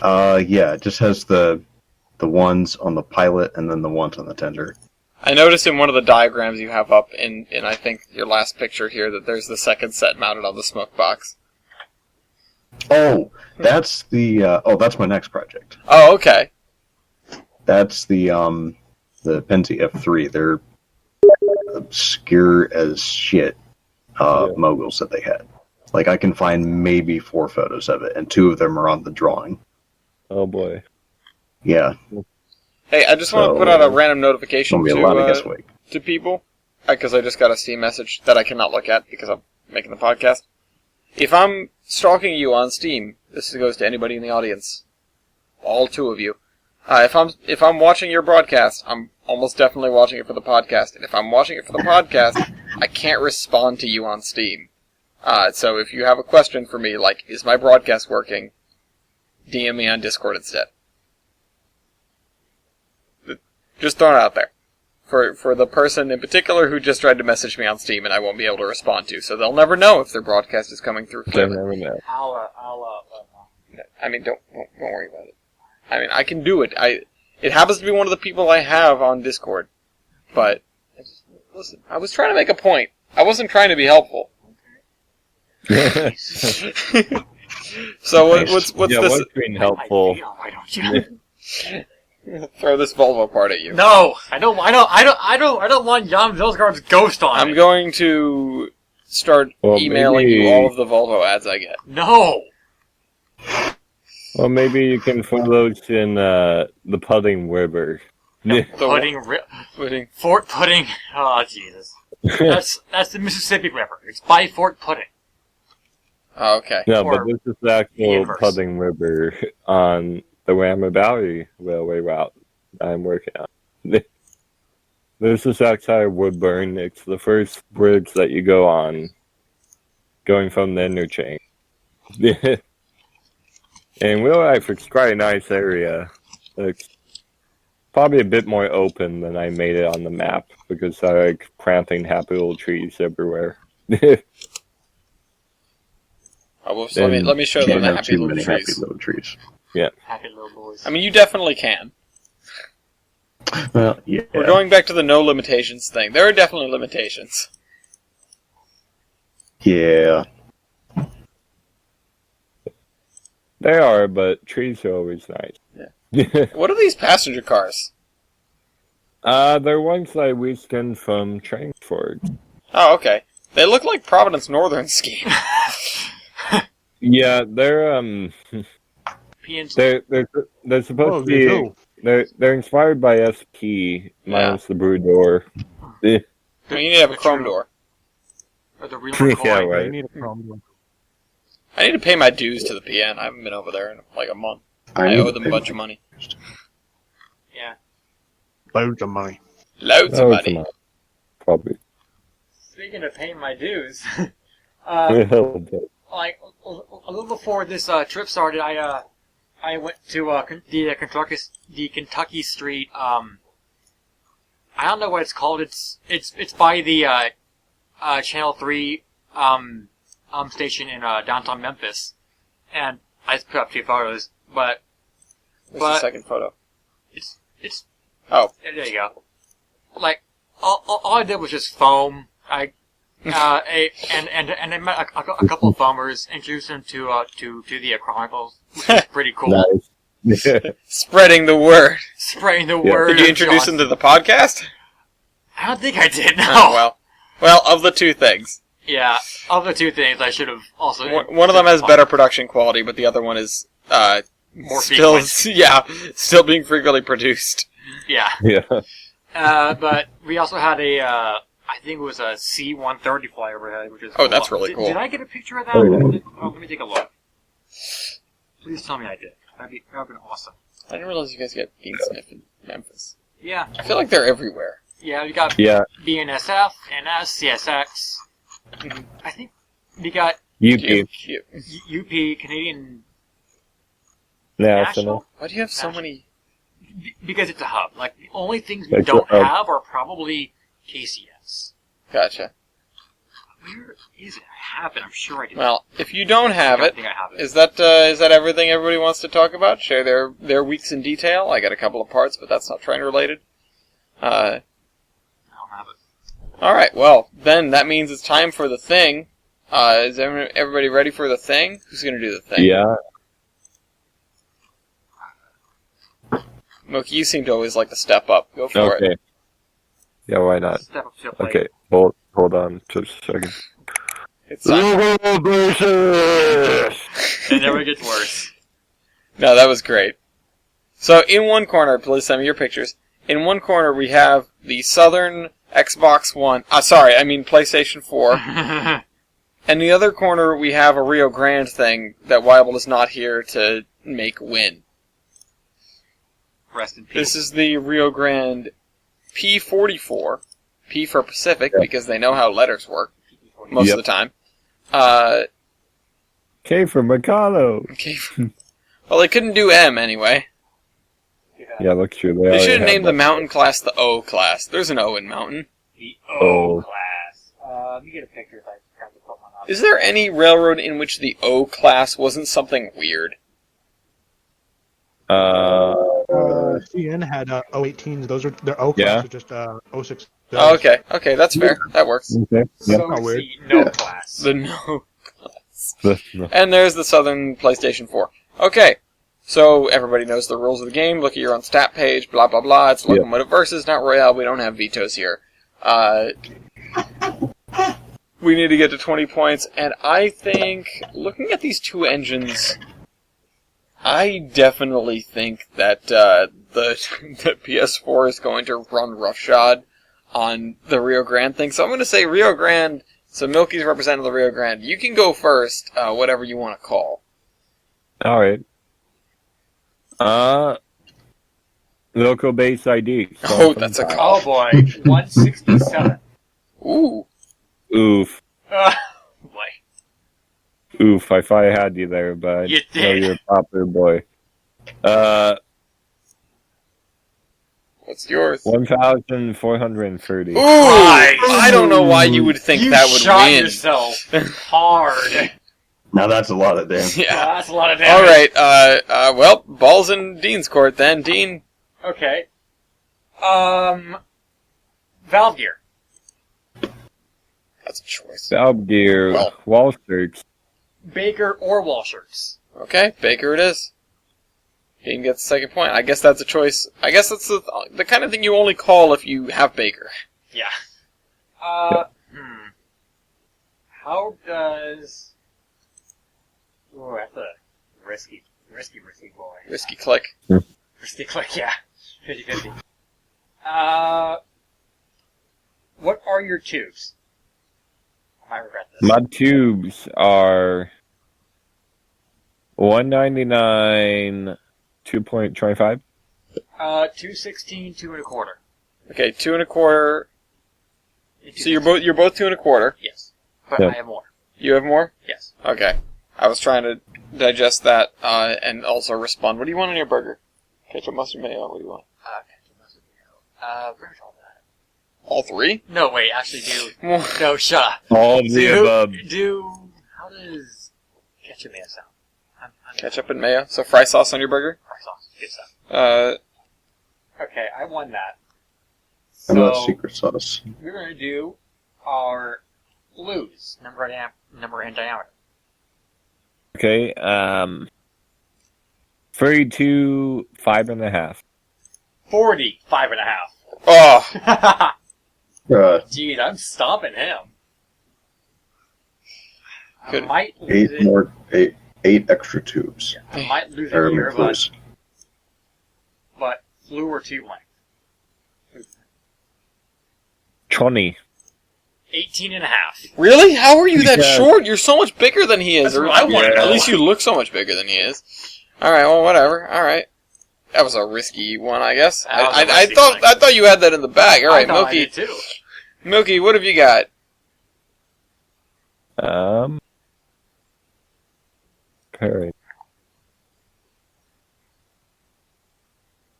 Yeah, it just has the ones on the pilot and then the ones on the tender. I noticed in one of the diagrams you have up in I think your last picture here that there's the second set mounted on the smoke box. Oh, that's the that's my next project. Oh, okay. That's the Pensa F3. They're obscure as shit moguls that they had. Like, I can find maybe 4 photos of it, and 2 of them are on the drawing. Oh boy. Yeah. Hey, I just want to put out a random It's notification gonna be a lot of guesswork. to people, because I just got a Steam message that I cannot look at because I'm making the podcast. If I'm stalking you on Steam, this goes to anybody in the audience, all two of you. If I'm watching your broadcast, I'm almost definitely watching it for the podcast. And if I'm watching it for the podcast, I can't respond to you on Steam. So if you have a question for me, like, is my broadcast working, DM me on Discord instead. Just throwing it out there. For the person in particular who just tried to message me on Steam and I won't be able to respond to, so they'll never know if their broadcast is coming through They clearly. never know. I mean, don't worry about it. I mean, I can do it. It happens to be one of the people I have on Discord, but listen, I was trying to make a point. I wasn't trying to be helpful. So what's yeah, this? what's being helpful? Why don't you? Throw this Volvo part at you. No, I don't want Jan Vilsgaard's ghost on I'm it. going to start Well, emailing maybe- you all of the Volvo ads I get. No. Well, maybe you can put those in the Pudding River. Pudding. Fort Pudding. Oh Jesus. That's the Mississippi River. It's by Fort Pudding. Oh, okay. No, Or but this is the the actual inverse. Pudding River on the Willamette Valley Railway route I'm working on. This is outside of Woodburn. It's the first bridge that you go on, going from the interchange. And real life, it's quite a nice area. It's probably a bit more open than I made it on the map, because I like planting happy little trees everywhere. Let me show them Can't the have happy too little many trees. happy little trees. Happy little boys. I mean, you definitely can. Well, yeah. We're going back to the no limitations thing. There are definitely limitations. Yeah. They are, but trees are always nice. What are these passenger cars? They're ones that I reskinned from Transport. Oh, okay. They look like Providence Northern scheme. Yeah, they're PNC. they're supposed to they be. do. They're inspired by SP minus the brew door. I mean, you need to have a chrome door. Or the real Yeah, McCoy. right. You need a problem. I need to pay my dues to the PN. I haven't been over there in like a month. I owe them a bunch of money. Yeah. Loads of money. Loads of money. Probably. Speaking of paying my dues, But- like a little before this trip started, I went to the Kentucky Street. I don't know what it's called. It's by the Channel 3 station in downtown Memphis, and I just put up 2 photos. But Where's the second photo? it's Oh. there you go. Like all I did was just foam. I met a couple of foamers, introduced them to the Chronicles, which is pretty cool. nice. Spreading the word. Spreading the Yeah. word. Did you of introduce John- them to the podcast? I don't think I did. No. Oh, well, of the two things. Yeah. Of the 2 things, I should have also. One of them has better production quality, but the other one is More still, frequent. still being frequently produced. Yeah. Yeah. But we also had I think it was a C-130 fly overhead, which is Oh, that's really Did- cool. Did I get a picture of that? Oh, yeah. Let me take a look. Please tell me I did. That'd have been awesome. I didn't realize you guys get Bean Sniff in Memphis. Yeah. I feel like they're everywhere. Yeah, we got Yeah. BNSF, NS, CSX. Mhm. I think we got UP. Cute. UP, Canadian National. Why do you have so many? Because it's a hub. Like, the only things we It's a don't hub. have are probably KCS. Gotcha. Where is it? I have it. I'm sure I did. Well, if you don't have I it, don't think I have it. is that everything everybody wants to talk about? Share their weeks in detail. I got a couple of parts, but that's not train related. I don't have it. All right. Well, then that means it's time for the thing. Is everybody ready for the thing? Who's gonna do the thing? Yeah. Mookie, you seem to always like to step up. Go for it. Okay. Yeah, why not? Step up to the plate. Okay, hold on just a second. It's time. Celebration! It never gets worse. No, that was great. So in one corner, please send me your pictures. In one corner we have the Southern Xbox One. PlayStation 4. And the other corner we have a Rio Grande thing that Weibel is not here to make win. Rest in peace. This is the Rio Grande P44. P for Pacific, because they know how letters work most of the time. K for Mikado. Okay. Well, they couldn't do M anyway. Yeah, looks true. They should have named the Mountain class the O class. There's an O in Mountain. The O class. Let me get a picture if I forgot to put one up. Is there any railroad in which the O class wasn't something weird? CN had 018s. Those are their O class. Yeah. Is just 06. Oh, okay. Okay, that's fair. That works. Okay. So Not weird. the no class. The No class. Yep. And there's the Southern PlayStation 4. Okay. So everybody knows the rules of the game. Look at your own stat page. Blah blah blah. It's locomotive versus, not royale. We don't have vetoes here. We need to get to 20 points, and I think, looking at these two engines, I definitely think that the PS4 is going to run roughshod on the Rio Grande thing. So I'm going to say Rio Grande. So Milky's representing the Rio Grande. You can go first, whatever you want to call. All right. Local base ID. Oh, that's a call. Oh boy, 167. Ooh. Oof. Boy. Oof. I thought I had you there, but You no, did. you're a popular boy. What's yours? 1,430. Ooh! Nice. I don't know why you would think You that would shot win. yourself hard. Now that's a lot of damage. Yeah. That's a lot of All damage. right. Well, ball's in Dean's court then. Dean. Okay. Valve gear. That's a choice. Valve gear. Well. Wall shirts. Baker or wall shirts. Okay, Baker it is. Dean gets the second point. I guess that's a choice. I guess that's the kind of thing you only call if you have Baker. Yeah. How does... Oh, that's a risky boy. Risky click. Risky click, yeah. 50-50. What are your tubes? I might regret this. My tubes are 199, 2.25. 216, 2 1/4. Okay, 2 1/4. So you're both 2 1/4. Yes. But Yep. I have more. You have more? Yes. Okay. I was trying to digest that and also respond. What do you want on your burger? Ketchup, mustard, mayo. What do you want? Where's all that? All three? No, wait, actually do... No, shut up. All of the above. How does ketchup mayo sound? I'm Ketchup and mayo. So fry sauce on your burger? fry sauce. Good stuff. Okay, I won that. I'm not So, secret sauce. we're going to do our blues, number and diameter. Okay, 32, 5.5. 40, 5.5. Oh! Dude, I'm stomping him. Good. I might lose eight extra tubes. I might lose Or it here, flues. but flue or tube length. 20. 18 and a half. Really? How are you that Yeah. short? You're so much bigger than he is. That's what I wanna At know. least you look so much bigger than he is. Alright, well, whatever. Alright. That was a risky one, I guess. That was a I risky thought one. I thought you had that in the bag. Alright, I thought I Milky. did too. Milky, what have you got? Perry.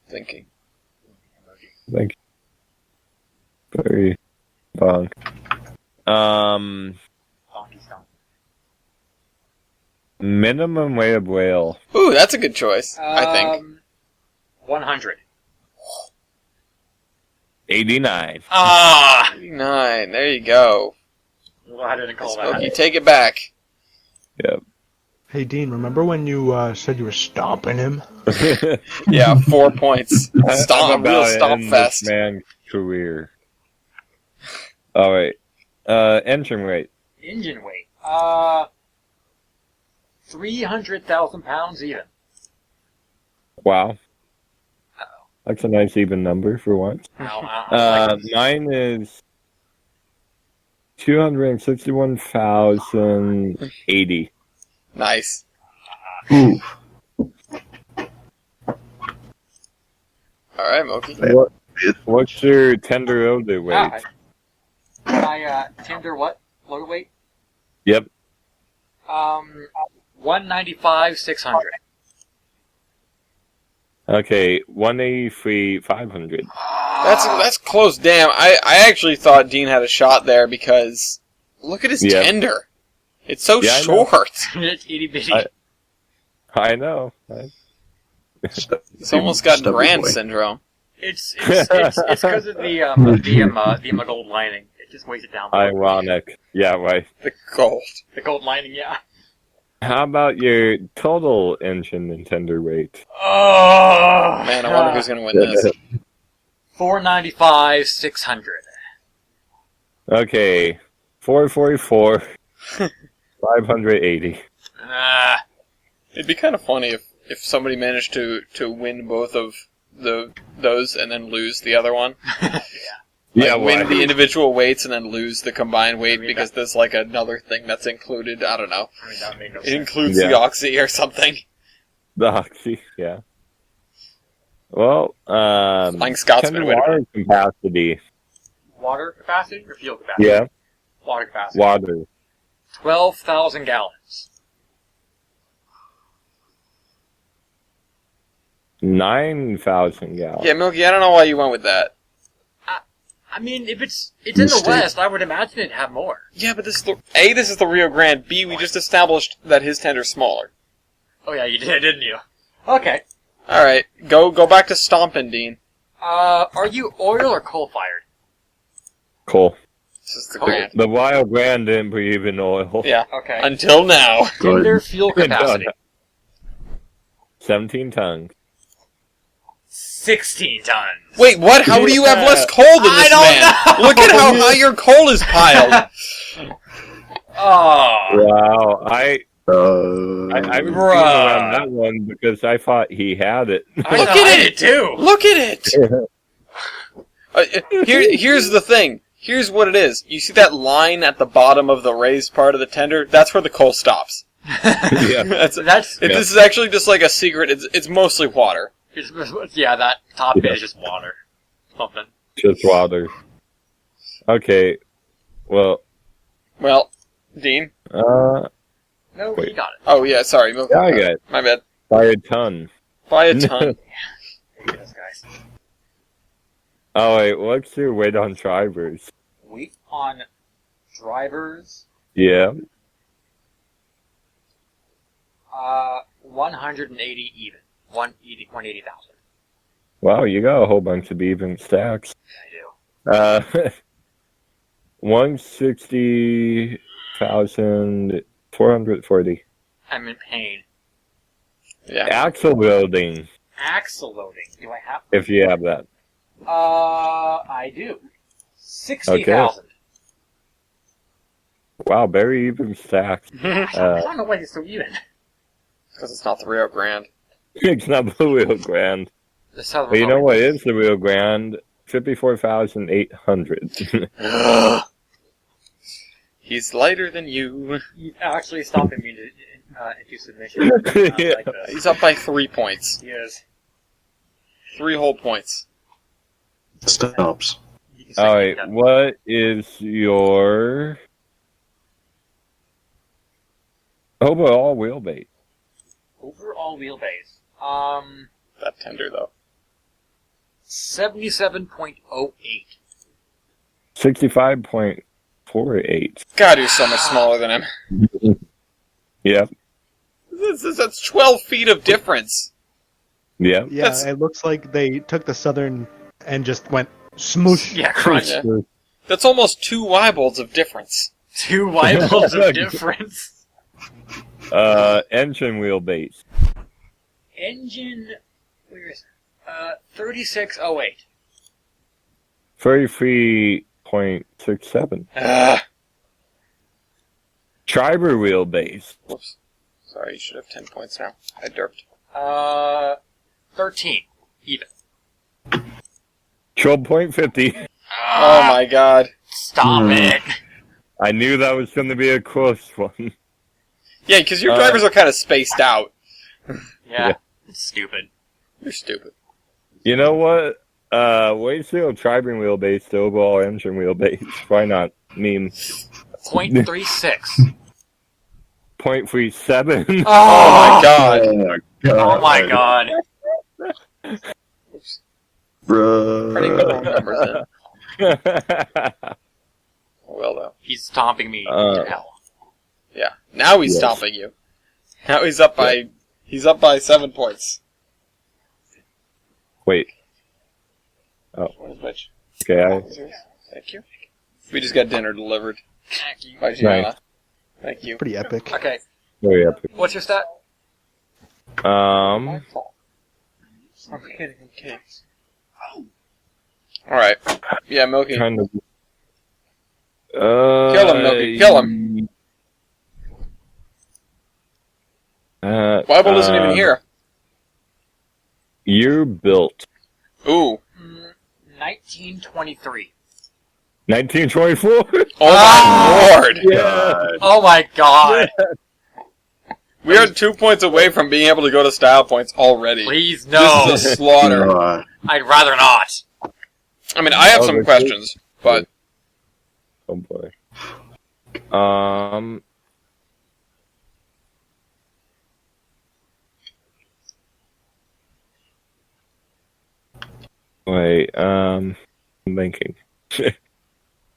Thinking. Thank you. Very bonk. Donkey stomp. Minimum weight of whale. Ooh, that's a good choice, I think. 100. 89. Ah! 89. There you go. Well, I didn't call Milky, that. take it back. Yep. Hey Dean, remember when you said you were stomping him? Yeah, 4 points. I'm Stomp, real about to stomp end fest. This man's career. All right. Engine weight. Engine weight. 300,000 pounds even. Wow. That's a nice even number for once. Mine is 261,080. Nice. Ooh. All right, Moki. What's your tender odor weight? My tender what? Load weight? Yep. 195, 600. Okay, 183, 500. That's close. Damn, I actually thought Dean had a shot there because look at his tender. It's so short. It's itty bitty. I know. He's almost got Stubby Grand boy. syndrome. It's because of the gold lining. It just weighs it down. Ironic. Yeah, right. The gold. The gold lining, yeah. How about your total engine and tender weight? Oh Man, I wonder who's going to win this. 495, 600. Okay, 444, 580. It'd be kind of funny if somebody managed to win both of those and then lose the other one. Yeah, win the individual weights and then lose the combined weight because there's like another thing that's included. I don't know. I mean, that would make no It sense. includes the oxy or something. The oxy, yeah. Well, Flying Scotsman tender would have water capacity. Water capacity or fuel capacity? Yeah, Water capacity. water. 12,000 gallons. 9,000 gallons. Yeah, Milky, I don't know why you went with that. I mean, if it's in the Mistake. West, I would imagine it'd have more. Yeah, but this is this is the Rio Grande. B, we just established that his tender's smaller. Oh yeah, you did, didn't you? Okay. Alright, go back to stomping, Dean. Are you oil or coal fired? Cool. This is the Cool. Grand. The Wild Grand didn't breathe in oil. Yeah. Okay. Until now. Tender fuel Good capacity. done. 17 tons. 16 tons. Wait, what? How do you have less coal than this man? Look at how high your coal is piled. Oh. Wow, I was Bruh. around that one because I thought he had it. I Look thought at I it. did too. Look at it! Here's the thing. Here's what it is. You see that line at the bottom of the raised part of the tender? That's where the coal stops. Yeah. This is actually just like a secret. It's mostly water. Yeah, that top bit is just water. Something. Just water. Okay, well, Well, Dean. No, Wait. you got it. Oh yeah, sorry. yeah, I got it. My bad. By a ton. By a ton. Yes, guys. Oh wait, what's your weight on drivers? Weight on drivers. Yeah. 180 even. 180,000. Wow, you got a whole bunch of even stacks. I do. 160,440. I'm in pain. Yeah. Axle loading, Axle loading. Do I have? if you have that. I do. 60,000. Wow, very even stacks. I don't know why it's so even. Because it's not the Rio Grande. It's not the Rio Grande. The Southern But you know Republic. what is the Rio Grande? 54,800. He's lighter than you. He's actually stopping me into submission. Yeah. Like this. He's up by 3 points. He is. 3 whole points. Stumps. You can say Alright, that. what is your overall wheelbase? Overall wheelbase. That tender, though. 77.08. 65.48. God, you're so much smaller than him. Yep, That's 12 feet of difference. yep. Yeah, That's- it looks like they took the southern and just went smoosh. Yeah, crunch. Yeah. That's almost 2 Weibolds of difference. 2 Weibolds of difference. Engine wheelbase. Engine. Where is it? 3608. 33.67. Triber wheelbase. Whoops. Sorry, you should have 10 points now. I derped. 13. Even. 12.50. Oh my god. Stop it. I knew that was going to be a close one. Yeah, because your drivers are kind of spaced out. Yeah. It's stupid. You're stupid. You know what? Wait till driving wheelbase to overall engine wheelbase. Why not? Meme. 0.36. 0.37. Oh my god. Oh my god. Oh my god. Printing the wrong Bruh. numbers in. Well, though. He's stomping me Uh, to hell. Yeah. Now he's Yes. stomping you. Now he's up by... He's up by 7 points. Wait. Where's Mitch? Okay. Thank you. We just got dinner delivered Thank you. by Gianna. Nice. Thank you. Pretty epic. Okay. Very epic. What's your stat? My fault. Okay. Alright. Yeah, Milky. Kind of. Kill him, Milky. Kill him. Bible isn't even here. Year built. Ooh. 1923. 1924? Oh my lord! Yeah. Oh my god. We are 2 points away from being able to go to style points already. Please, no. This is a slaughter. God. I'd rather not. I mean, I have Oh, some there's- questions, but... Oh boy. Wait, I'm thinking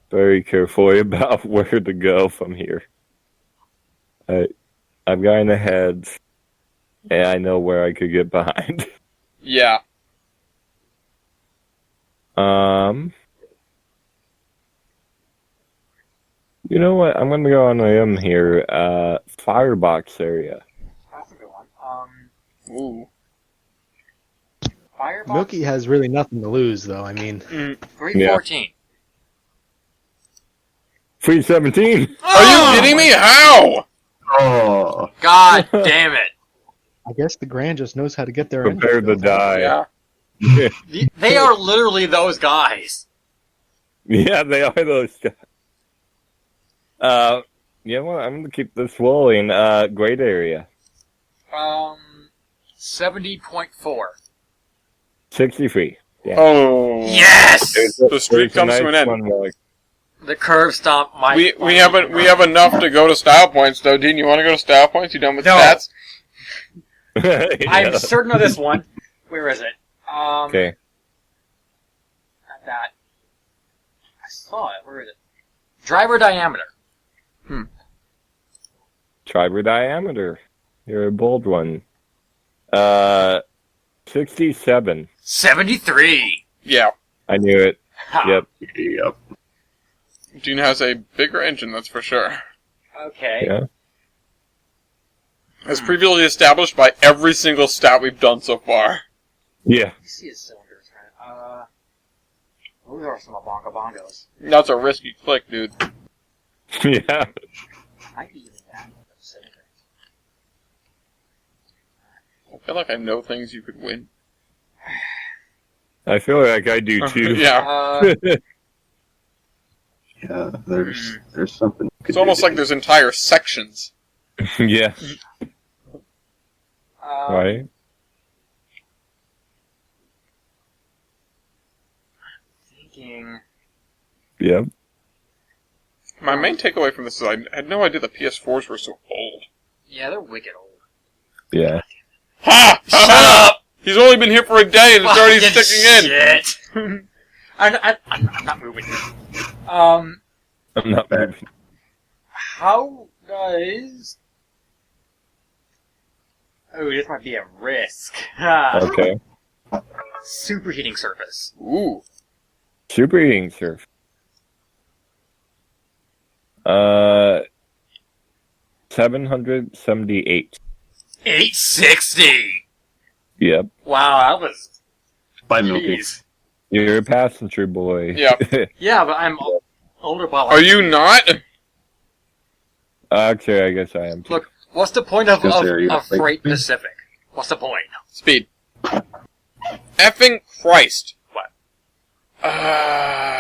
very carefully about where to go from here. I've gotten ahead, and I know where I could get behind. Yeah. You know what? I'm gonna go on a limb here. Firebox area. That's a good one. Ooh. Firebox? Milky has really nothing to lose, though. I mean, 314. 317. Are you kidding me? How? Oh. God damn it. I guess the Grand just knows how to get their Prepare to engine die. Yeah. They are literally those guys. Yeah, they are those guys. You know what? I'm gonna keep this rolling. Great area. 70.4. 63. Yeah. Oh. Yes! The streak There's a comes to an end. one where, like, The curve stomp might... We have enough to go to style points, though. Dean, you want to go to style points? You done with No. stats? I'm yeah. certain of this one. Where is it? Okay. Not that. I saw it. Where is it? Driver diameter. Driver diameter. You're a bold one. 67. 73. Yeah. I knew it. Ha. Yep. Yep. Dean has a bigger engine, that's for sure. Okay. Yeah. As previously established by every single stat we've done so far. Yeah. Let me see his cylinders. Those are some bongo bongos. That's a risky click, dude. Yeah. Might be even that. Cylinders. I feel like I know things you could win. I feel like I do too. Yeah. Yeah, there's something. you could It's almost do like there's entire sections. Yeah. Right. Thinking. Yep. My main takeaway from this is I had no idea the PS4s were so old. Yeah, they're wicked old. Yeah. Ha! Shut up! He's only been here for a day and it's already Fucking sticking in. shit. I'm not moving. I'm not Bad. moving. How does... Oh, this might be a risk. Okay. Superheating surface. Ooh. Superheating surf. 778. 860! Yep. Wow, that was... Bye, Milky. Jeez. You're a passenger boy. Yeah. Yeah, but I'm older by like... Are you not? Actually, I guess I am too. Look, what's the point of Because they're, you know, Freight Pacific? What's the point? Speed. Effing Christ. What?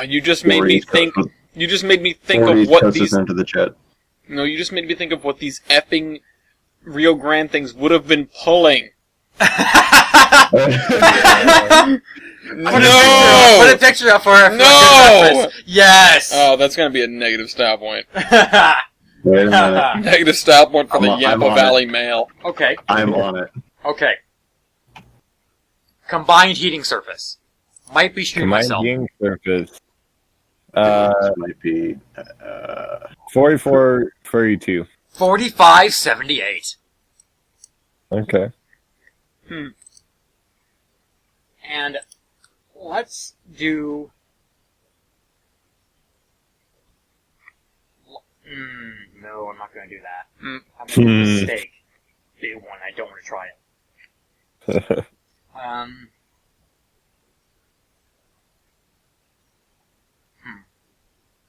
You just made me think. You just made me think of what these. Into the chat. No, you just made me think of what these effing Rio Grande things would have been pulling. No! Put a picture up for her. No! Yes! Oh, that's gonna be a negative style point. Wait a minute. Negative style point for the I'm Yampa on Valley Mail. Okay. I'm on it. Okay. Combined heating surface. Might be shooting Combined myself. heating surface. This might be 4432. 4578. Okay. And let's do. No, I'm not going to do that. I'm going to do a mistake. Big one. I don't want to try it.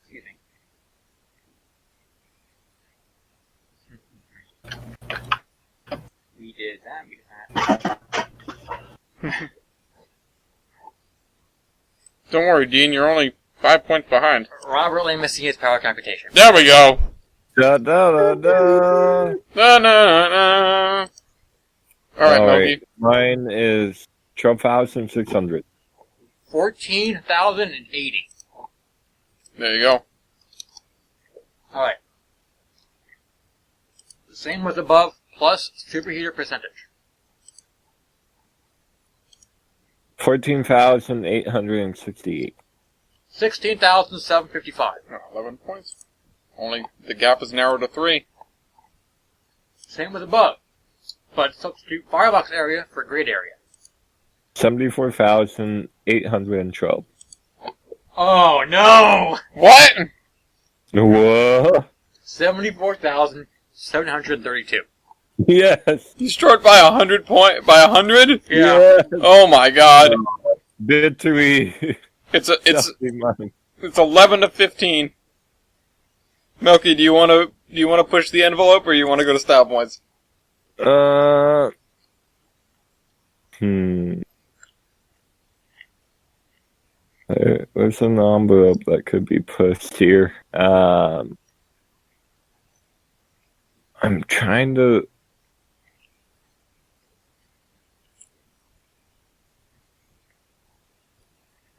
Excuse me. We did that. We did that. Don't worry, Dean, you're only 5 points behind. Robert Lane missing his power computation. There we go! Da da da da. Na na na. Alright, Mogi. Mine is 12,600. 14,080. There you go. Alright. Same with above, plus superheater percentage. 14,868. 16,755. 11 points. Only the gap is narrowed to 3. Same with above, but substitute firebox area for grid area. 74,812. Oh no! What? Whoa! 74,732. Yes! You short by 100 point by 100? Yeah. Yes. Oh my god. Victory! It's 11. 11 to 15. Milky, do you want to push the envelope or you want to go to style points? There's an envelope that could be pushed here. I'm trying to.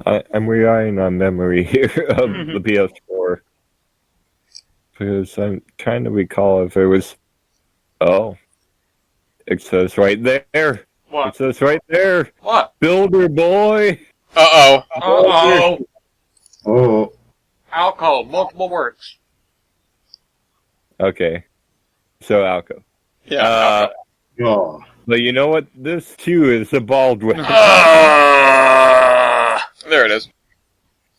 I'm relying on memory here of the PS4 because I'm trying to recall if there was. Oh, it says right there. What? It says right there. What? Builder boy. Uh-oh. Uh-oh. Oh, Alcohol, multiple words. Okay, so Alco. Yeah. oh. But you know what? This too is a Baldwin. There it is.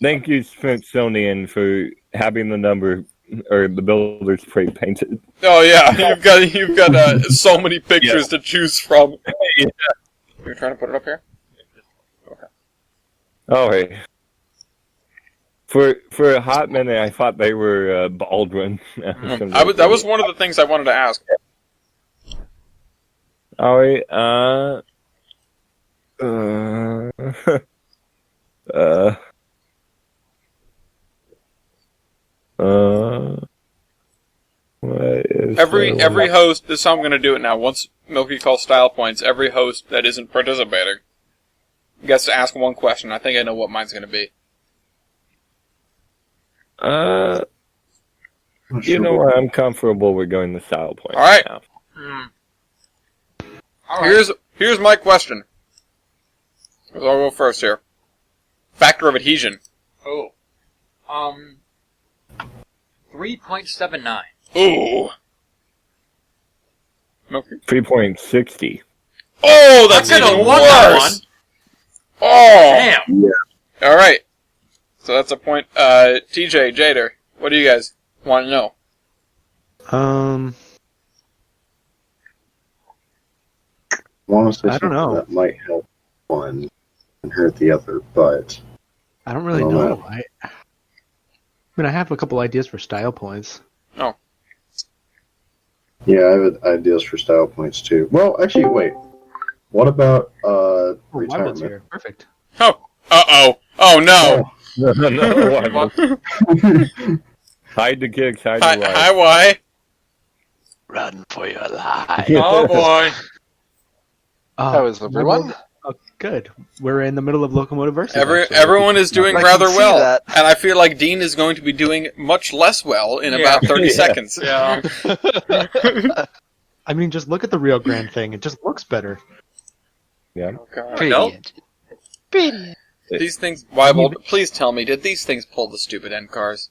Thank you, Smithsonian, for having the number or the builder's plate painted. Oh yeah, you've got so many pictures to choose from. Yeah. You're trying to put it up here? Okay. All right. For a hot minute, I thought they were Baldwin. That was one of the things I wanted to ask. All right. What is Every host, this is how I'm going to do it now. Once Milky calls style points, every host that isn't participating gets to ask one question. I think I know what mine's going to be. You know what? I'm comfortable with going the style points. All right. Now. All right. Here's my question. I'll go first here. Factor of adhesion. Oh. 3.79. Ooh. Milky? 3.60. Oh, that's I could've even won that worse. Oh. Damn. All right. So that's a point. TJ, Jader, what do you guys want to know? Want to say I don't something know. that might help one and hurt the other, but I don't really I don't know. know. I mean, I have a couple ideas for style points. Oh. yeah, I have ideas for style points too. Well, actually, wait. What about Oh, Wyville's retirement? here. Perfect. Oh. Uh-oh. Oh no! No. Hide the kicks, hide Hi, the life. hi, why? Run for your life. Oh boy. How is everyone? Oh, good. We're in the middle of Locomotive Versus. Everyone is doing I can rather see well, that. and I feel like Dean is going to be doing much less well in about 30 Yeah. seconds. Yeah. I mean, just look at the Rio Grande thing. It just looks better. Yeah. Oh, God. Brilliant. Brilliant. These things, Wybold, please tell me, did these things pull the stupid end cars?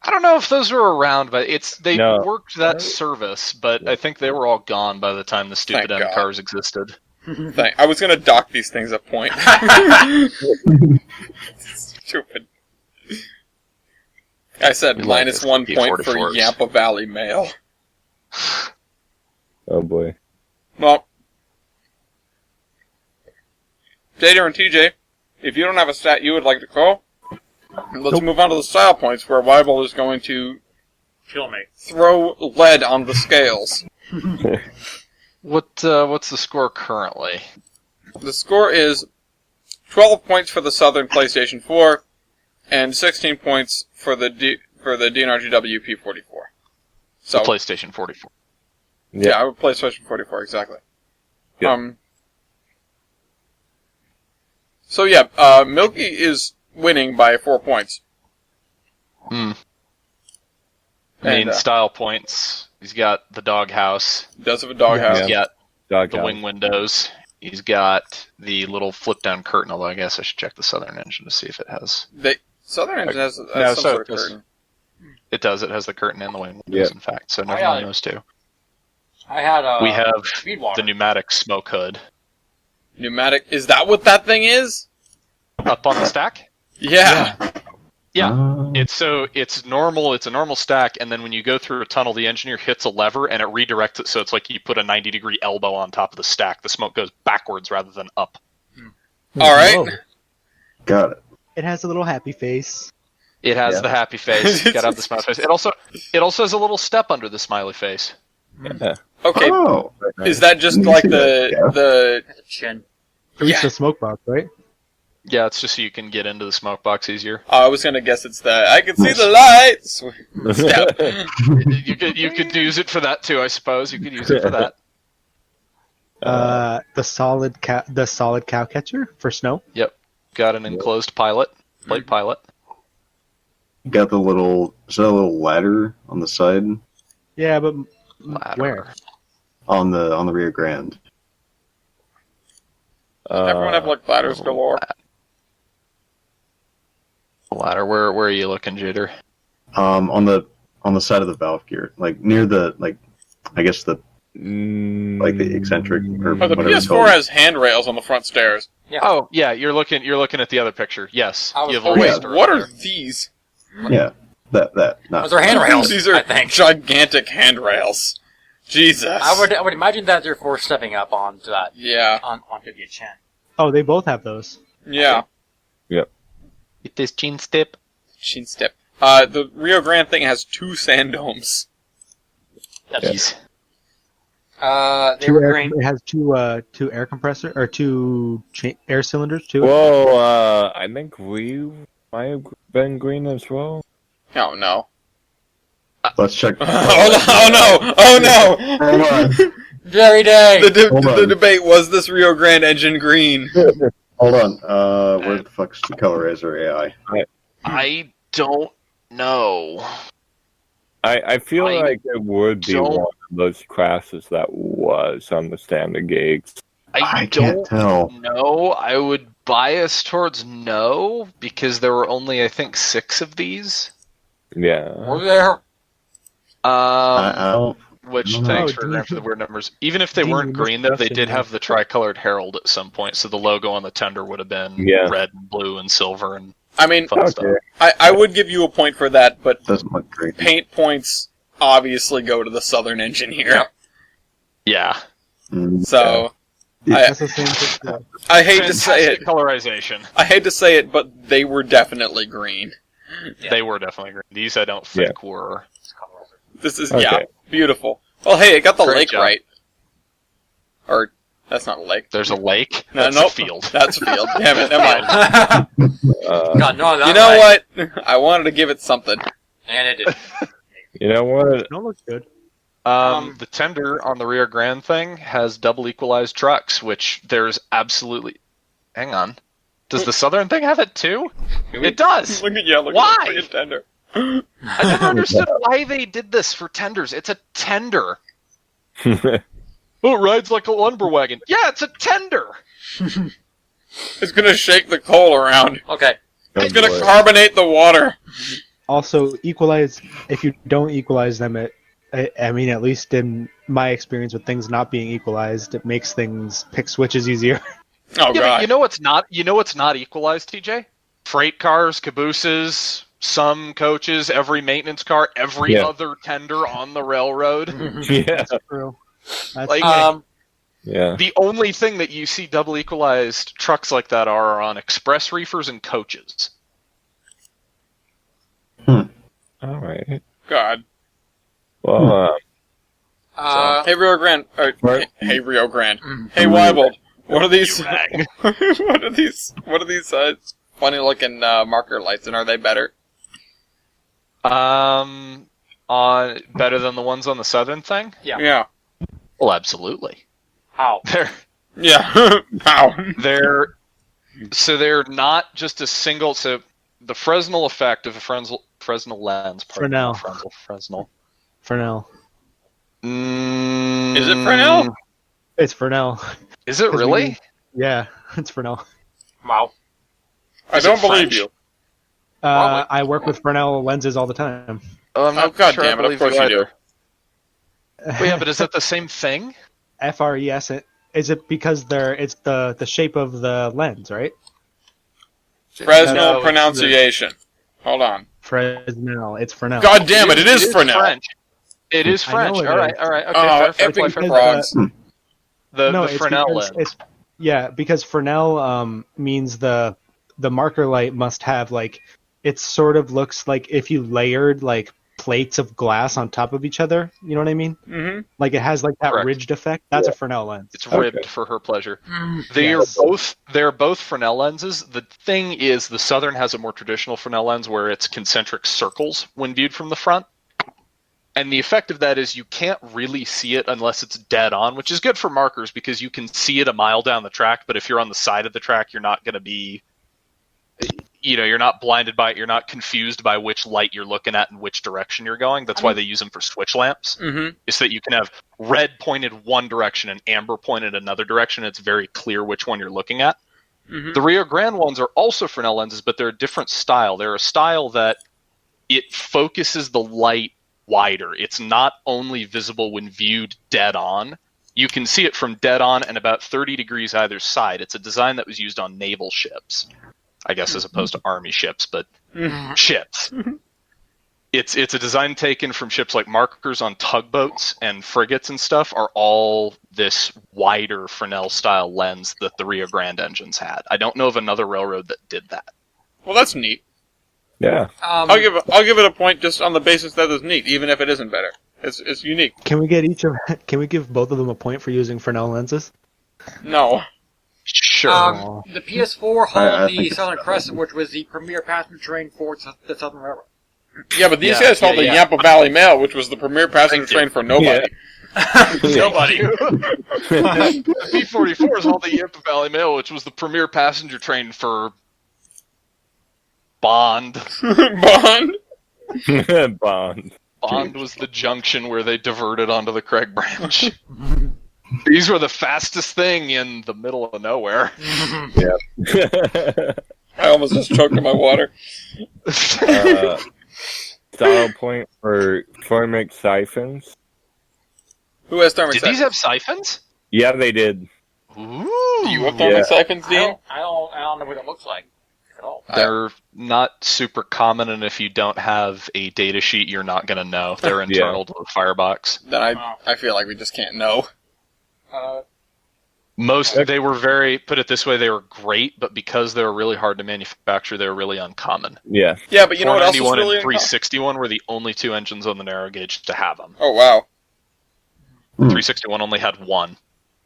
I don't know if those were around, but they No. worked that service, but I think they were all gone by the time the stupid Thank end God. cars existed. I was going to dock these things a point. Stupid. I said We like minus this 1 point for P44s. Yampa Valley Mail. Oh boy. Well, Jader and TJ, if you don't have a stat you would like to call, let's move on to the style points, where Wybold is going to Kill me. throw lead on the scales. What's the score currently? The score is 12 points for the Southern PlayStation 4, and 16 points for the DNRGW P44. So, The PlayStation 44. yeah, I would PlayStation 44, exactly. Yeah. So yeah, Milky is winning by 4 points. I And, mean, style points. He's got the doghouse. Does have a doghouse. He's got Dog the house. wing windows. He's got the little flip-down curtain, although I guess I should check the Southern engine to see if it has. Southern Engine has No, some so sort of it does. curtain. It does. It has the curtain and the wing windows, Yeah. in fact. So never yeah. mind those two. I had We have speed water. the pneumatic smoke hood Pneumatic. Is that what that thing is? up on the stack. Yeah. Yeah. It's normal. It's a normal stack, and then when you go through a tunnel, the engineer hits a lever and it redirects it. So it's like you put a 90-degree elbow on top of the stack. The smoke goes backwards rather than up. All right. Whoa. Got it. It has a little happy face. It has Yeah. the happy face. You gotta have the smiley face. It also has a little step under the smiley face. Yeah. Okay. Oh, Is that just Let me like see that, yeah. the That's a chin. To reach Yeah. the smoke box, right? Yeah, it's just so you can get into the smoke box easier. I was gonna guess it's the I can see the lights. Step. You could use it for that too, I suppose. You could use it for that. The solid cow catcher for snow. Got an enclosed plate pilot. got the little. Is that a little ladder on the side Yeah, but Ladder. where? on the Rio Grande? Everyone have like ladders galore. Ladder. Where are you looking, Jitter? On the side of the valve gear, like near the I guess the eccentric or Oh, the whatever it's PS4 called. has handrails on the front stairs. Yeah. Oh, yeah, you're looking at the other picture. Yes. I was You have a Oh hoping- wait, raised what around are there. these? Yeah, that. Not, Those are handrails. These are I think. gigantic handrails. Jesus. I would imagine that they're for stepping up onto that Yeah. onto the chin. Oh, they both have those. Yeah. With this chin step. Chin step. The Rio Grande thing has 2 sand domes. Jeez. They were green. It has two air compressor or two air cylinders too. Well, I think we might have been green as well. Oh no. Let's check. Oh no! Hold on. Very day. Hold The on. debate was this Rio Grande engine green. Hold on. Where the fuck's the colorizer AI? I don't know. I feel I like it would be don't- one of those classes that was on the standard gigs. I don't can't tell. know. I would bias towards no because there were only, I think, 6 of these. Yeah. Were there? I don't. Which, No. thanks Oh, for Dean- agreeing for the weird numbers. Even if they Dean, weren't you green, missed though, they Justin did there. have the tricolored herald at some point, so the logo on the tender would have been Yeah. red and blue and silver and I mean, fun Okay. stuff. I would give you a point for that, but Doesn't look great. paint points obviously go to the Southern engine here. Yeah. So That's the same thing. I hate to say it. Fantastic colorization. I hate to say it, but they were definitely green. Yeah. They were definitely green. These I don't think were. This is Okay. beautiful. Well, hey, it got the Great lake job. right. Or That's not a lake. There's a lake. No, That's nope. a field. That's a field. Damn it, never mind. God, no, You know what? I wanted to give it something. And it did. You know what? No, looks good. The tender on the Rio Grande thing has double equalized trucks, which there's absolutely. Hang on. Does the Southern thing have it too? It does. Look at Why? Look at tender. I never understood why they did this for tenders. It's a tender. Oh, it rides like a lumber wagon. Yeah, it's a tender. It's gonna shake the coal around. Okay. It's gonna carbonate the water. Also, equalize. If you don't equalize them, I mean, at least in my experience with things not being equalized, it makes things pick switches easier. Oh Yeah, god. but you know what's not? You know what's not equalized, TJ? Freight cars, cabooses, some coaches, every maintenance car, every other tender on the railroad. Yeah. True. That's Like, Yeah. the only thing that you see double equalized trucks like that are on express reefers and coaches. All right. God. Well, Hey Rio Grande. Right. Hey Rio Grande. Hey Weibold. What are these? Rag. What are these? What are these funny looking marker lights, and are they better? On better than the ones on the Southern thing? Yeah. Well, absolutely. How? Yeah. How? They're not just a single. So the Fresnel effect of a Fresnel lens. Fresnel. Fresnel. Fresnel. Is it Fresnel? It's Fresnel. Is it really? Yeah, it's Fresnel. Wow. I don't believe you. I work with Fresnel lenses all the time. Oh, I'm not God sure damn I it! Of believe course you do. either. Well, yeah, but is that the same thing? FRES. Is it because it's the shape of the lens, right? Fresnel No, it's pronunciation. Hold on. Fresnel. It's Fresnel. God damn it! It is Fresnel. French. It is I know French. it All right, is. all right. Okay, Oh, fair epic play. frogs. The it's Fresnel because lens. because Fresnel means the marker light must have like it sort of looks like if you layered like plates of glass on top of each other. You know what I mean? Mm-hmm. Like it has like that Correct. ridged effect. That's a Fresnel lens. It's ribbed for her pleasure. Yes. They're both Fresnel lenses. The thing is, the Southern has a more traditional Fresnel lens where it's concentric circles when viewed from the front. And the effect of that is you can't really see it unless it's dead on, which is good for markers because you can see it a mile down the track, but if you're on the side of the track, you're not going to be, you're not blinded by it, you're not confused by which light you're looking at and which direction you're going. That's why they use them for switch lamps, is that you can have red pointed one direction and amber pointed another direction. It's very clear which one you're looking at. The Rio Grande ones are also Fresnel lenses, but they're a different style. They're a style that it focuses the light wider. It's not only visible when viewed dead on. You can see it from dead on and about 30 degrees either side. It's a design that was used on naval ships, I guess, as opposed to army ships, but ships. It's a design taken from ships like markers on tugboats and frigates and stuff are all this wider Fresnel style lens that the Rio Grande engines had. I don't know of another railroad that did that. Well, that's neat. yeah. I'll give it a point just on the basis that it's neat, even if it isn't better. It's unique. Can we give both of them a point for using Fresnel lenses? No. Sure. The PS4 I hauled think the it's Southern better. Crescent, which was the premier passenger train for the Southern Railroad. Yeah, but these Yeah, guys hauled the yeah. Yampa Valley Mail, which was the premier passenger Thank you. train for nobody. Nobody. The P-44 is all the Yampa Valley Mail, which was the premier passenger train for Bond. Bond? Bond. Bond was the junction where they diverted onto the Craig Branch. These were the fastest thing in the middle of nowhere. I almost just choked on my water. Style point for Formic siphons. Who has thermic Did these siphons? have siphons? Yeah, they did. Ooh. Do you have thermic Yeah. siphons, Dean? I don't know what it looks like at all. They're not super common, and if you don't have a data sheet, you're not going to know. They're internal to the firebox. Then I feel like we just can't know. They were put it this way, they were great, but because they were really hard to manufacture, they were really uncommon. Yeah. Yeah, but you know what else is 491 really and 361 were the only two engines on the narrow gauge to have them. Oh, wow. 361 only had one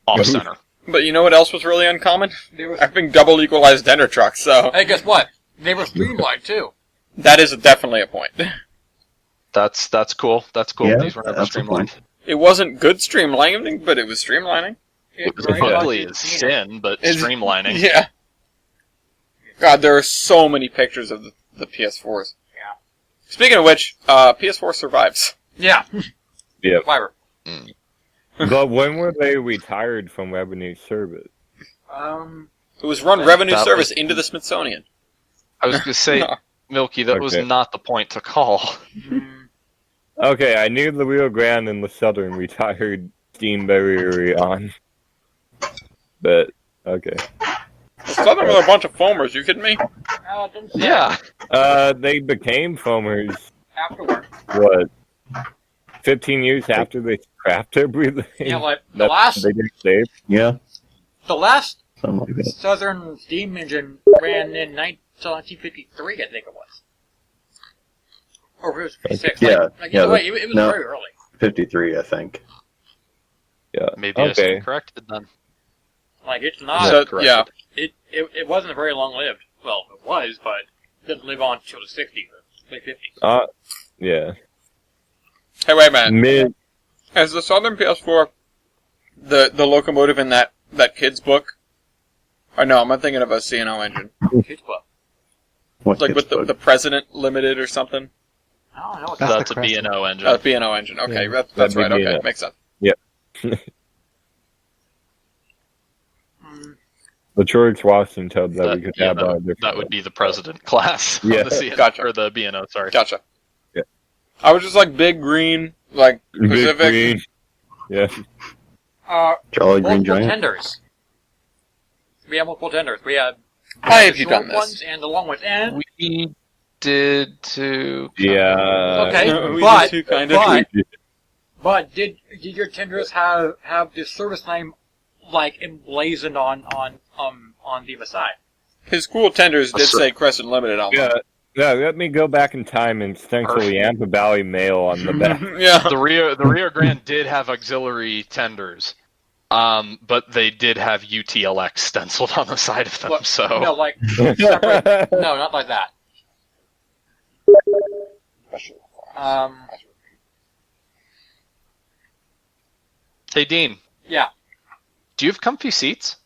off center. But you know what else was really uncommon? They were, Having double equalized tender trucks, so hey, guess what? They were streamlined too. that is definitely a point. That's cool. That's cool. Yeah, These were never that's a streamlined. point. It wasn't good streamlining, but it was streamlining. It Ugly very is much sin, but It's- streamlining. Yeah. God, there are so many pictures of the PS4s. Yeah. Speaking of which, PS4 survives. Yeah. Yep. Fiber. But when were they retired from revenue service? It was run revenue That service was- into the Smithsonian. I was going to say, Milky, that was Okay. not the point to call. Okay, I knew the Rio Grande and the Southern retired steam very on. But, okay. Southern with a bunch of foamers, you kidding me? Didn't say Yeah. They became foamers, afterward. what, 15 years after they scrapped everything? Yeah, like the That last they didn't save? Yeah, the last something like that. Southern steam engine ran in 1953, I think it was. Or it was 56. Yeah, Like yeah, either way, it was no. very early. 53, I think. Yeah. Maybe I Okay. stand corrected then. Like it's not. So, correct. yeah. It wasn't very long lived. Well, it was, but it didn't live on until the 60s or late 50s. Yeah. Hey, wait a minute. Mid. As the Southern PS4, the locomotive in that kid's book? Or no, am I thinking of a C&O engine? Kids Club. What Like with kids' book? the President Limited or something? I don't know. That's That's the a B&O engine. B&O engine. Okay, Yeah. that's That'd right. be Okay, B&O. makes sense. The George Washington that we could have on a different that would be the president class. Yeah. Of the C&O, Gotcha. Or the B&O, sorry. Gotcha. Yeah. I was just like big green, like Big Pacific. green. Yeah. Jolly Green Multiple Giant. tenders. We had multiple tenders. We had Why have the you short done this? ones and the long ones. And We did too. Yeah. Okay. We but- did too, kind but- of. but did your tenders have the service name like emblazoned on the side? His cool tenders did That's say Crescent Limited on them. Yeah, let me go back in time and stencil the Yampa Valley Mail on the back. Yeah. The Rio Grande did have auxiliary tenders, but they did have UTLX stenciled on the side of them. What? So No, like separate. No, not like that. Hey Dean, Yeah, do you have comfy seats?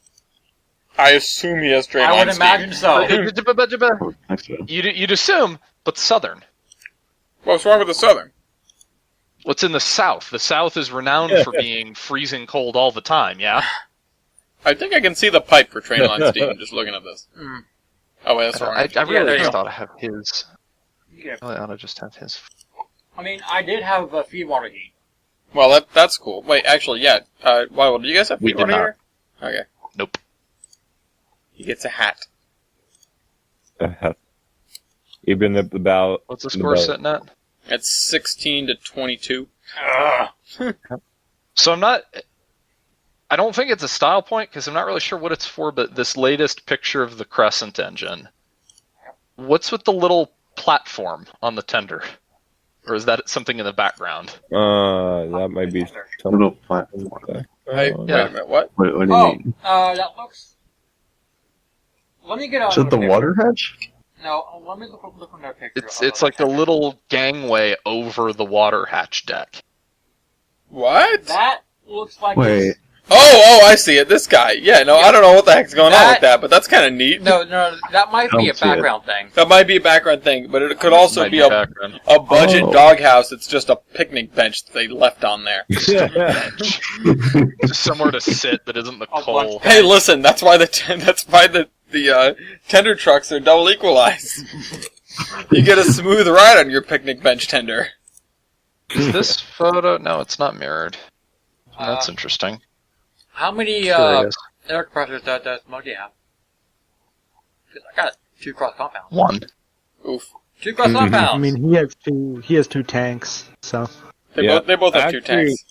I assume he has straight I on would steam. imagine so. Thanks, man. You'd assume, but Southern. What's wrong with the Southern? What's in the South? The South is renowned for being freezing cold all the time. Yeah. I think I can see the pipe for train line steam just looking at this. Mm. Oh wait, that's wrong. I there really you just go. ought to have his. Yeah. I ought to just have his. I mean, I did have a feed water heat. Well, that's cool. Wait, actually, yeah. Well, do you guys have We feet did on not. here? Okay. Nope. He gets a hat. Even at about What's the score about- sitting at? It's 16 to 22. So I'm not. I don't think it's a style point because I'm not really sure what it's for. But this latest picture of the Crescent engine, what's with the little platform on the tender, or is that something in the background? that might be something. Little platform. Hey, Oh, wait yeah. a minute, what? What do you Oh, mean? that looks. Let me get out. Is it the water hatch? No, let me look on that picture. It's like the little gangway over the water hatch deck. What? That looks like. Wait. Oh, I see it. This guy. Yeah, no, I don't know what the heck's going on That- with that, but that's kind of neat. No, that might be a Don't see it. background thing. That might be a background thing, but it could also Might be a background. budget Oh. doghouse. It's just a picnic bench that they left on there. Just somewhere to sit that isn't the Oh, coal. Hey, listen, that's why the tender trucks are double equalized. You get a smooth ride on your picnic bench tender. Is this photo? No, it's not mirrored. Uh, That's interesting. How many Curious. air compressors does Muggy have? 'Cause I got 2 cross compounds. One. Oof. 2 cross Mhm. compounds. I mean, he has two tanks, so They both have two Actually- tanks.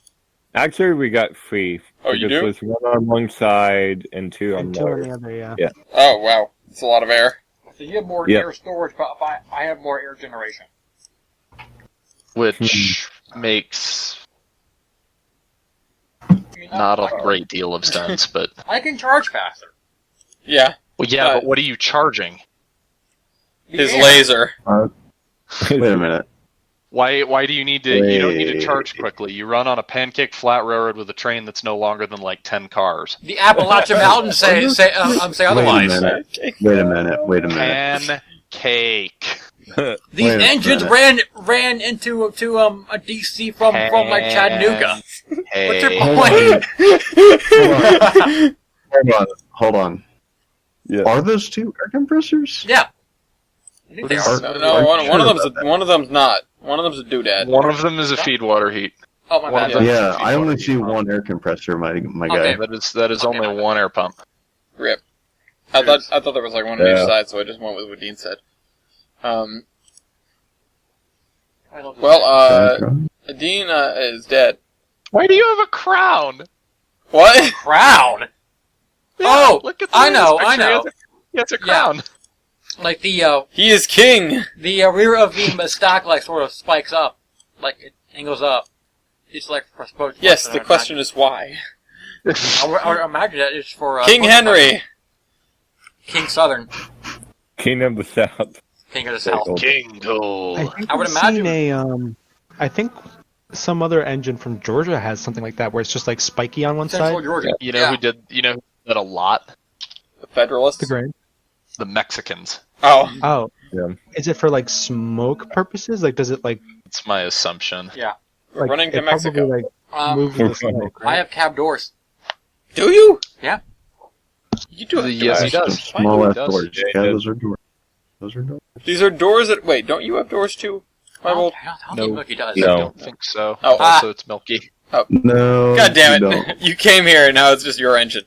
Actually, we got three. Oh, you because do? There's one on one side and two on and the two on other. the other, yeah. Oh, wow. That's a lot of air. So you have more Yep. air storage, but I have more air generation. Which makes Not a great deal of sense, but I can charge faster. Yeah, well, yeah. But what are you charging? his Yeah. laser. Wait a minute. Why do you need to? You don't need to Wait. charge quickly. You run on a pancake flat railroad with a train that's no longer than like 10 cars. The Appalachian Mountains say otherwise. Wait a minute. Pancake. These Wait a engines minute. ran into a DC from like Chattanooga. What's your Hey. point? Hold on. Yeah. Are those two air compressors? Yeah. I think they are. No, one of them's not. One of them's a doodad. One of them is a feed water heat. Oh my One bad. of them- Yeah, I only see one air compressor, my guy. Okay. That is Okay, only my bad. one air pump. Rip. I thought there was like one on Yeah. each side, so I just went with what Dean said. I don't know. Well, Dean is dead. Why do you have a crown? What? Crown. Yeah, Oh, look at I know, this picture. I know. It's a crown. Like the He is king. rear of the stack like sort of spikes up, like it angles up. It's like for supposed. Yes, the question is why. I would imagine that it's for King Henry. King Southern, King of the South. King of the South. Kingo. I think I would I've imagine- seen I think some other engine from Georgia has something like that, where it's just like spiky on one Central side. Georgia. You know Yeah. who did? You know who did a lot? The Federalists. The grain. The Mexicans. Oh, Oh, Yeah. is it for like smoke purposes? Like, does it like It's my assumption. we're like running to it probably, Mexico. like moves the smoke? I Right? have cab doors. Do you? Yeah. You do have Yes, he doors. does. Small ass He does. doors. Yeah, Yeah, he those are doors. Those are doors. These are doors that. Wait, don't you have doors too? I Michael? don't No. think Milky does. I No. don't think so. Oh. Also, it's milky. No. God damn you it! don't. You came here, and now it's just your engine.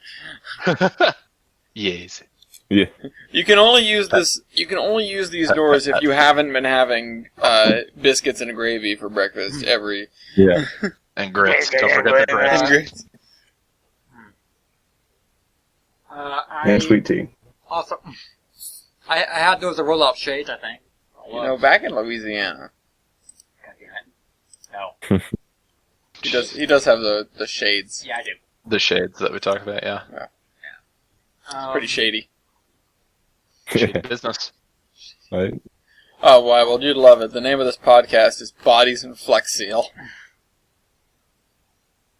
Yes. You can only use this. You can only use these doors if you haven't been having biscuits and gravy for breakfast every. Yeah. And grits. Don't forget the grits. And sweet tea. Also, I had those roll-up shades. I think. You know, back in Louisiana, No. he does have the shades. Yeah, I do. The shades that we talked about, yeah. Pretty shady. Shady business. Right. Oh, why? Well, you'd love it. The name of this podcast is Bodies and Flex Seal.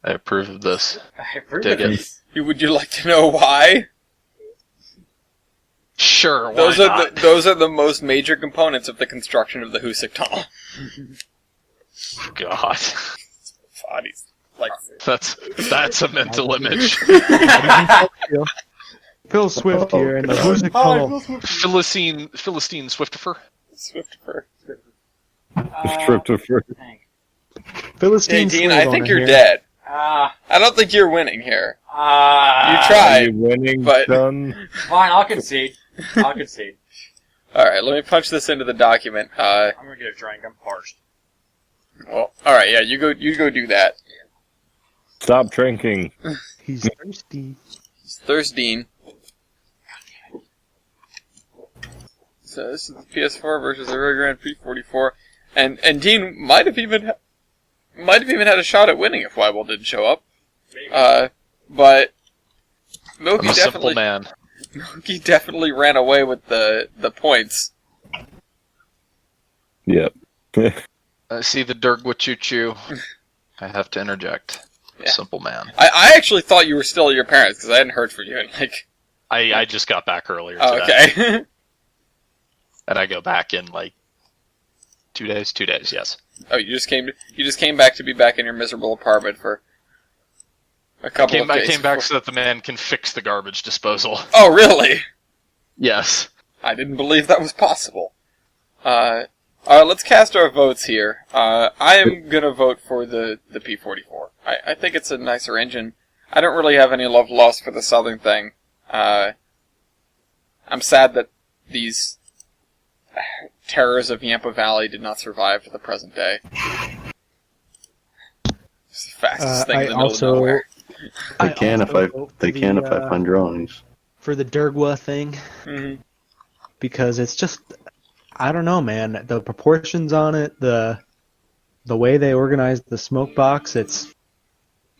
I approve of this. I approve Dig of it. this. Would you like to know why? Sure, why Those not? are the most major components of the construction of the Hoosick Tunnel. God. Bodies. Like, That's a mental image. Phil Swift here, and the Hoosick Tunnel. Philistine Swiftifer. Swiftifer. Christopher. Philistine. Hey, Dean, slave I think owner you're here. dead. I don't think you're winning here. You Are tried. you winning, but- son? Fine, I'll concede. I'll concede. Alright, let me punch this into the document. I'm gonna get a drink. I'm parched. Well, alright, yeah, you go do that. Stop drinking. He's thirsty. It's Thursdeen. So this is the PS4 versus the Rio Grande P44, and Dean might have even had a shot at winning if Weibel didn't show up. But Milky I'm a simple man. Milky definitely ran away with the points. Yep. I see the Dergwa Choo Choo. I have to interject. Yeah. Simple man. I actually thought you were still at your parents because I hadn't heard from you in like. I just got back earlier Oh, today. okay. And I go back in like 2 days. 2 days, yes. Oh, you just came back to be back in your miserable apartment for a couple of I days. came back before- so that the man can fix the garbage disposal. Oh, really? Yes. I didn't believe that was possible. Let's cast our votes here. I am gonna vote for the P44. I think it's a nicer engine. I don't really have any love lost for the Southern thing. I'm sad that these terrors of Yampa Valley did not survive to the present day. It's the fastest thing in the middle of nowhere. They can if I find drawings. For the Dergwa thing, Mm-hmm. because it's just, I don't know, man. The proportions on it, the way they organized the smoke box, it's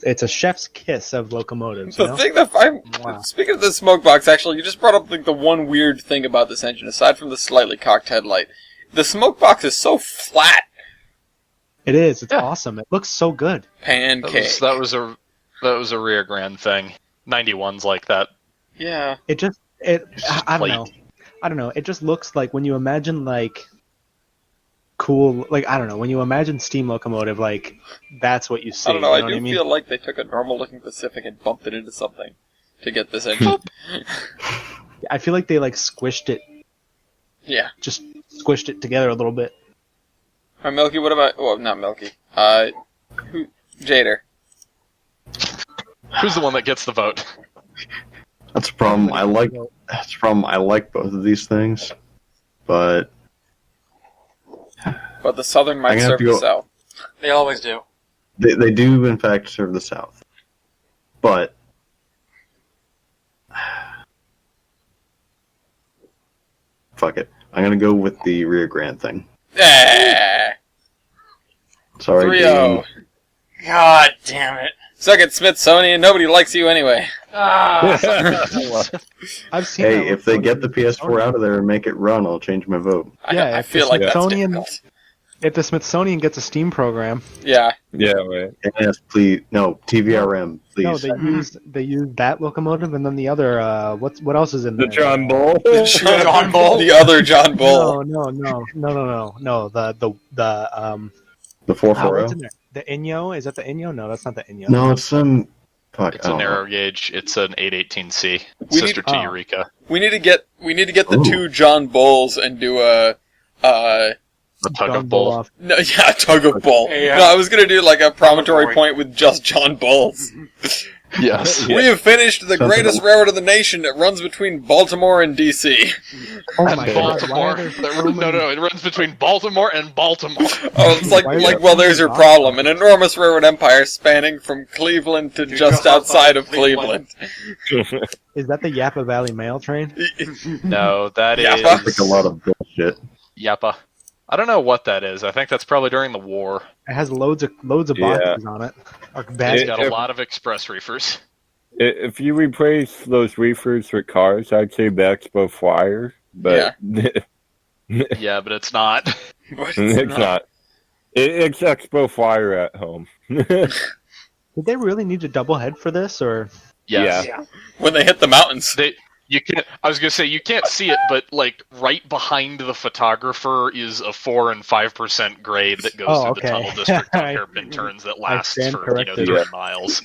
It's a chef's kiss of locomotives. The thing that I'm Wow. speaking of the smoke box, actually, you just brought up like the one weird thing about this engine, aside from the slightly cocked headlight. The smoke box is so flat. It is. It's Yeah. awesome. It looks so good. Pancake. That was a rear grand thing. 91's like that. Yeah. It just I don't plate. know. I don't know. It just looks like when you imagine like cool, like I don't know, when you imagine steam locomotive, like that's what you see. I don't know. You I what do I mean? feel like they took a normal-looking Pacific and bumped it into something to get this engine. I feel like they like squished it, Yeah. just squished it together a little bit. Alright, Milky, what about... Well, not Milky. Jader. Who's the one that gets the vote? That's a problem. I like both of these things, but But the Southern might I'm gonna have serve to the go- South. They always do. they do in fact serve the South. But fuck it, I'm gonna go with the rear grand thing. Eh. Sorry, 3-0. Dean. God damn it. Suck it, Smithsonian. Nobody likes you anyway. Ah. I've seen. Hey, that if they locomotive get the PS4 out of there and make it run, I'll change my vote. Yeah, I if feel the like that's Smithsonian- difficult. If the Smithsonian gets a steam program, Yeah. Yeah, right. Yes, please. No, TVRM, please. no, they use that locomotive and then the other. What else is in The there? John Bull. John Bull? The other John Bull. No. The The what's 440. in there? The Inyo? Is that the Inyo? No, that's not the Inyo. No, it's some. Fuck. It's I a don't know. narrow gauge. It's an 818C, We sister need- to oh. Eureka. We need to get the Ooh. two John Bulls and do a The tug John of bull. off. no, yeah, tug of bull. Yeah. No, I was gonna do like a promontory Boy. point with just John Bulls. Yes. We have finished the Something greatest like- railroad of the nation that runs between Baltimore and DC. Oh my god! Baltimore. Why are there so No, many- it runs between Baltimore and Baltimore. Oh, it's like Why are there well, so there's many your problem. An enormous railroad empire spanning from Cleveland to just outside of Cleveland. Is that the Yappa Valley Mail Train? No, that is Yeah. Like a lot of bullshit. Yappa. I don't know what that is. I think that's probably during the war. It has loads of Yeah. boxes on it. Or It's bags. got a lot of express reefers. If you replace those reefers with cars, I'd say the Expo Flyer, but Yeah, but it's not. But it's not. It's Expo Flyer at home. Did they really need to double head for this, or Yes. Yeah. when they hit the mountains. You can't. I was gonna say you can't see it, but like right behind the photographer is a 4 and 5% grade that goes Oh, through okay. the tunnel district on hairpin turns that lasts stand for corrected. 3 miles.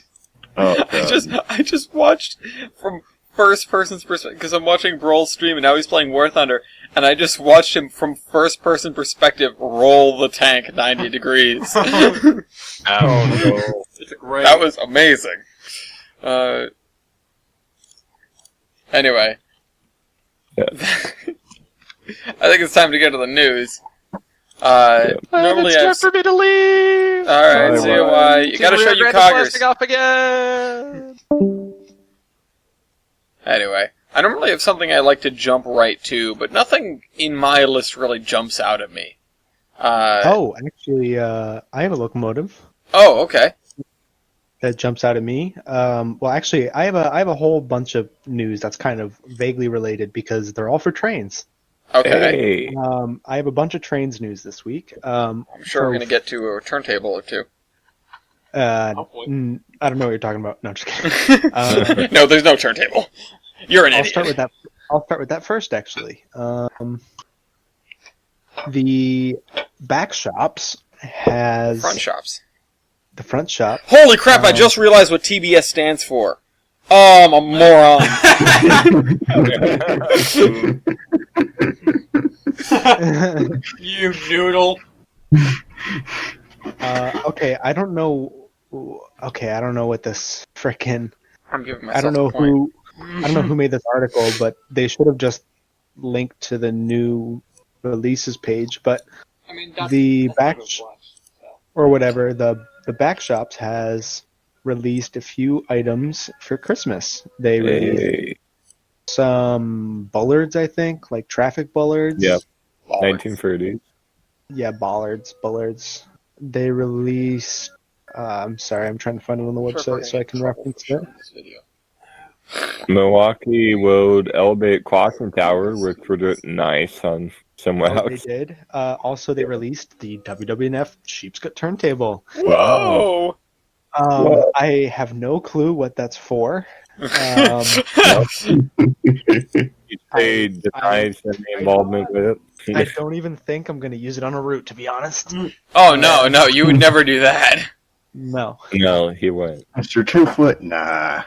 Oh, I God. just watched from first person's perspective because I'm watching Broll's stream and now he's playing War Thunder, and I just watched him from first person perspective roll the tank 90 degrees. Oh no. It's a great. That was amazing. Anyway. Yeah. I think it's time to get to the news. Normally it's I time for me to leave. Alright, Bye, see you bye. why. You gotta show your coggers. Blasting off again. Anyway, I normally have something I like to jump right to, but nothing in my list really jumps out at me. actually, I have a locomotive Oh, okay. that jumps out at me. Well, actually, I have a whole bunch of news that's kind of vaguely related because they're all for trains. Okay. Hey. I have a bunch of trains news this week. I'm sure we're gonna get to a turntable or two. Hopefully. I don't know what you're talking about. No, I'm just kidding. No, there's no turntable. You're an I'll idiot. start with that. I'll start with that first, actually. The back shops has Front shops. the front shop. Holy crap, I just realized what TBS stands for. I'm a moron. You noodle. Okay, I don't know. Okay, I don't know what this frickin'. I'm giving myself I don't know a point. who. I don't know who made this article, but they should have just linked to the new releases page. But I mean, that's, The that's back what it sh- was, so. or whatever, the back shops has released a few items for Christmas. They released Hey. some bullards, I think, like traffic bullards. Yep. Baller. 1930s. Yeah, bullards. They released I'm sorry, I'm trying to find it on the website so I can reference it. This video. Milwaukee Road Elevate Clocking Tower, which would look nice on somewhere Oh, they else. did. Also, they released the WWNF Sheepscut turntable. Whoa! I have no clue what that's for. You say denies any involvement with it. I don't even think I'm going to use it on a route, to be honest. Oh no, you would never do that. No. No, he won't. Mr. 2 Foot, nah.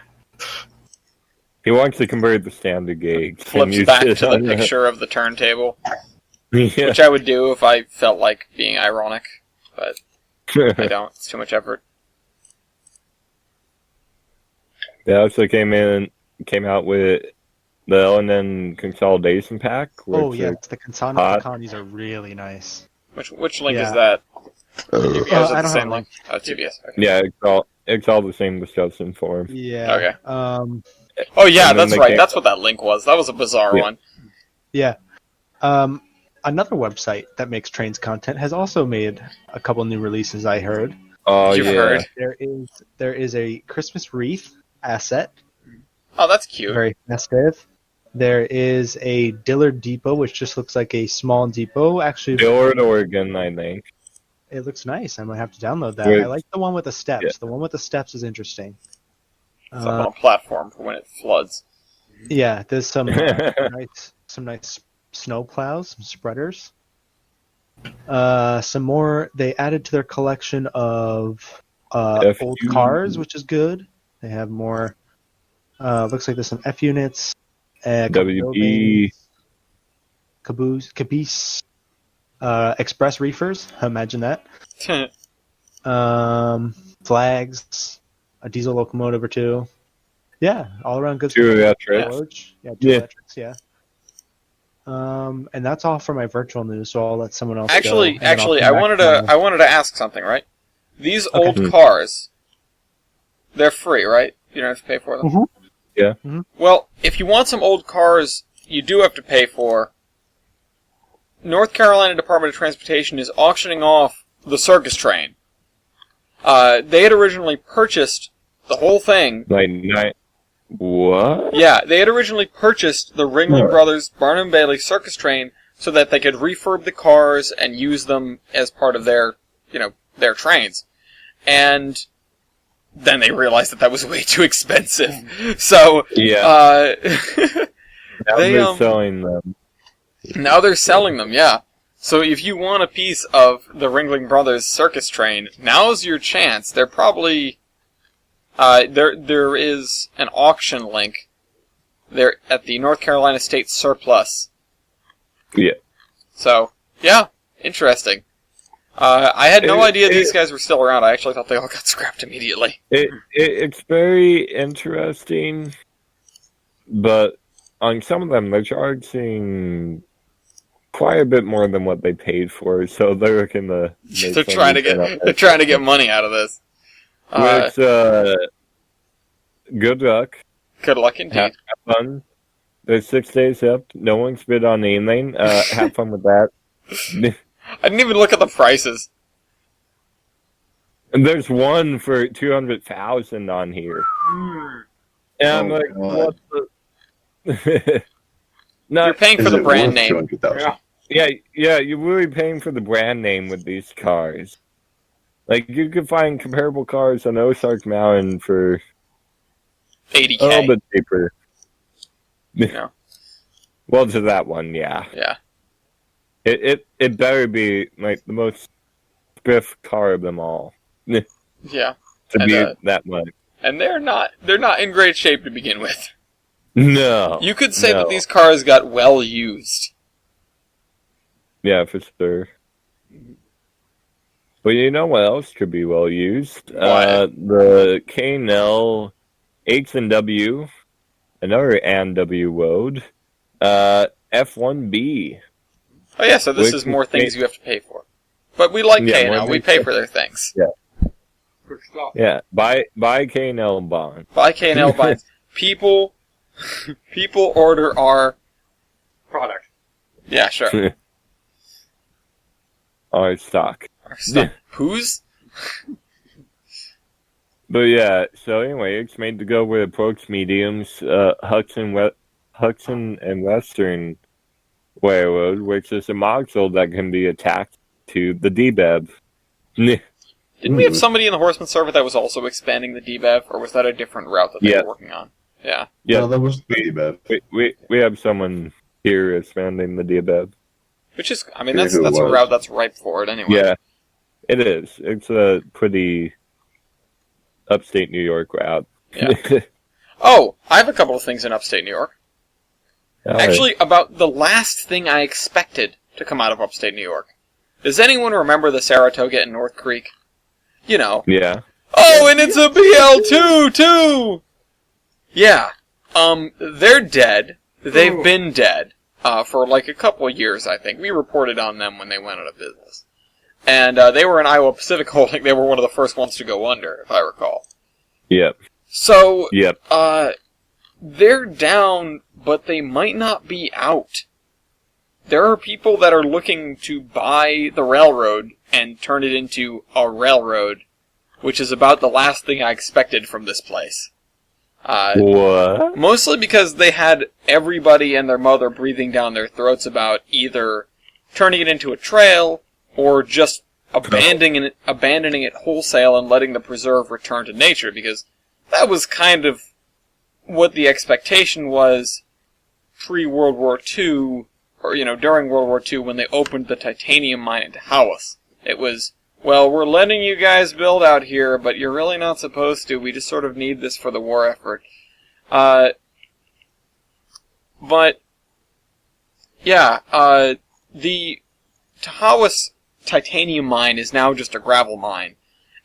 He wants to convert the standard gauge. and Flips use back it to the on picture of the turntable, Yeah. which I would do if I felt like being ironic, but I don't. It's too much effort. They also came out with the L&N consolidation pack. Oh, which yes, is the hot. Consonis are really nice. Which link Yeah. is that? Oh, is it I the don't have same a link? Oh, TBS. Okay. Yeah, it's all the same discussion form. Yeah. Okay. And Oh yeah, then that's they right. came- That's what that link was. That was a bizarre Yeah. one. Yeah. Another website that makes trains content has also made a couple new releases, I heard. Oh You've yeah. heard. There is a Christmas wreath asset, Oh, that's cute. very festive. There is a Dillard Depot, which just looks like a small depot. Actually, Dillard, Oregon, I think. it looks nice. I might have to download that. Right. I like the one with the steps. Yeah. The one with the steps is interesting. It's up on a platform for when it floods. Yeah, there's some nice snow plows, some spreaders. Some more. They added to their collection of old FU. cars, which is good. They have more. Looks like there's some F units. WB. Caboose. Express reefers. Imagine that. Flags. A diesel locomotive or two. Yeah, all around good Two stuff. electric. Forge. Yeah, Yeah. electrics, yeah. And that's all for my virtual news, so I'll let someone else Actually, go. and then I'll actually, come I back wanted to to I wanted to ask something. Right? These Okay. old cars, they're free, right? You don't have to pay for them. Mhm. Yeah. Mhm. Well, if you want some old cars, you do have to pay for. North Carolina Department of Transportation is auctioning off the circus train. They had originally purchased the whole thing. What? Yeah, they had originally purchased the Ringling Right. Brothers Barnum Bailey circus train so that they could refurb the cars and use them as part of their, their trains. And then they realized that was way too expensive. So, Yeah. Now they, they're selling them. now they're selling them, yeah. So if you want a piece of the Ringling Brothers circus train, now's your chance. They're probably... there is an auction link there at the North Carolina State Surplus. Yeah. So, yeah, interesting. I had no idea these guys were still around. I actually thought they all got scrapped immediately. It's very interesting, but on some of them, they're charging quite a bit more than what they paid for, so they're looking to. They're trying to get money out of this. Which, good luck. Good luck indeed. Have fun. There's 6 days up. No one's bid on anything. Have fun with that. I didn't even look at the prices. And there's one for 200,000 on here. And I'm Oh, like, God. what the? No, You're paying for Is the it brand worth name. 200,000? yeah, you're really paying for the brand name with these cars. Like, you could find comparable cars on Ozark Mountain for 80K. a little bit cheaper. Yeah. Well, to that one, yeah. Yeah. It better be, like, the most spiff car of them all. Yeah. To And, be that much. And they're not in great shape to begin with. No. You could say no. that these cars got well used. Yeah, for sure. But you know what else could be well used? The K&L H&W, another A&W road, F1B. Oh yeah, so this Which is more is things you have to pay for. But we like Yeah, K&L. more We things pay that- for their things. Good stuff. Yeah, buy K&L bond. Buy K&L binds. People order our... Product. Yeah, sure. Our stock. Our stuff. Whose? But yeah, so anyway, it's made to go with approach mediums, Hudson and Western Railroad, which is a module that can be attached to the DBEV. Didn't we have somebody in the Horseman server that was also expanding the DBEV, or was that a different route that they were working on? Yeah. Yeah, No, that was the bad. we have someone here expanding the DBEV. Which is, I mean, that's a route that's ripe for it anyway. Yeah, it is. It's a pretty upstate New York route. Yeah. Oh, I have a couple of things in upstate New York. Actually, about the last thing I expected to come out of upstate New York. Does anyone remember the Saratoga and North Creek? You know. Yeah. Oh, and it's a BL2 too! Yeah. They're dead. They've been dead for like a couple of years, I think. We reported on them when they went out of business. And they were an Iowa Pacific holding. They were one of the first ones to go under, if I recall. Yep. So, Yep. they're down, but they might not be out. There are people that are looking to buy the railroad and turn it into a railroad, which is about the last thing I expected from this place. What? Mostly because they had everybody and their mother breathing down their throats about either turning it into a trail or just abandoning it wholesale and letting the preserve return to nature, because that was kind of what the expectation was pre-World War II, or, during World War II when they opened the titanium mine into Howes. It was, well, we're letting you guys build out here, but you're really not supposed to. We just sort of need this for the war effort. But, yeah, the Tahawas titanium mine is now just a gravel mine,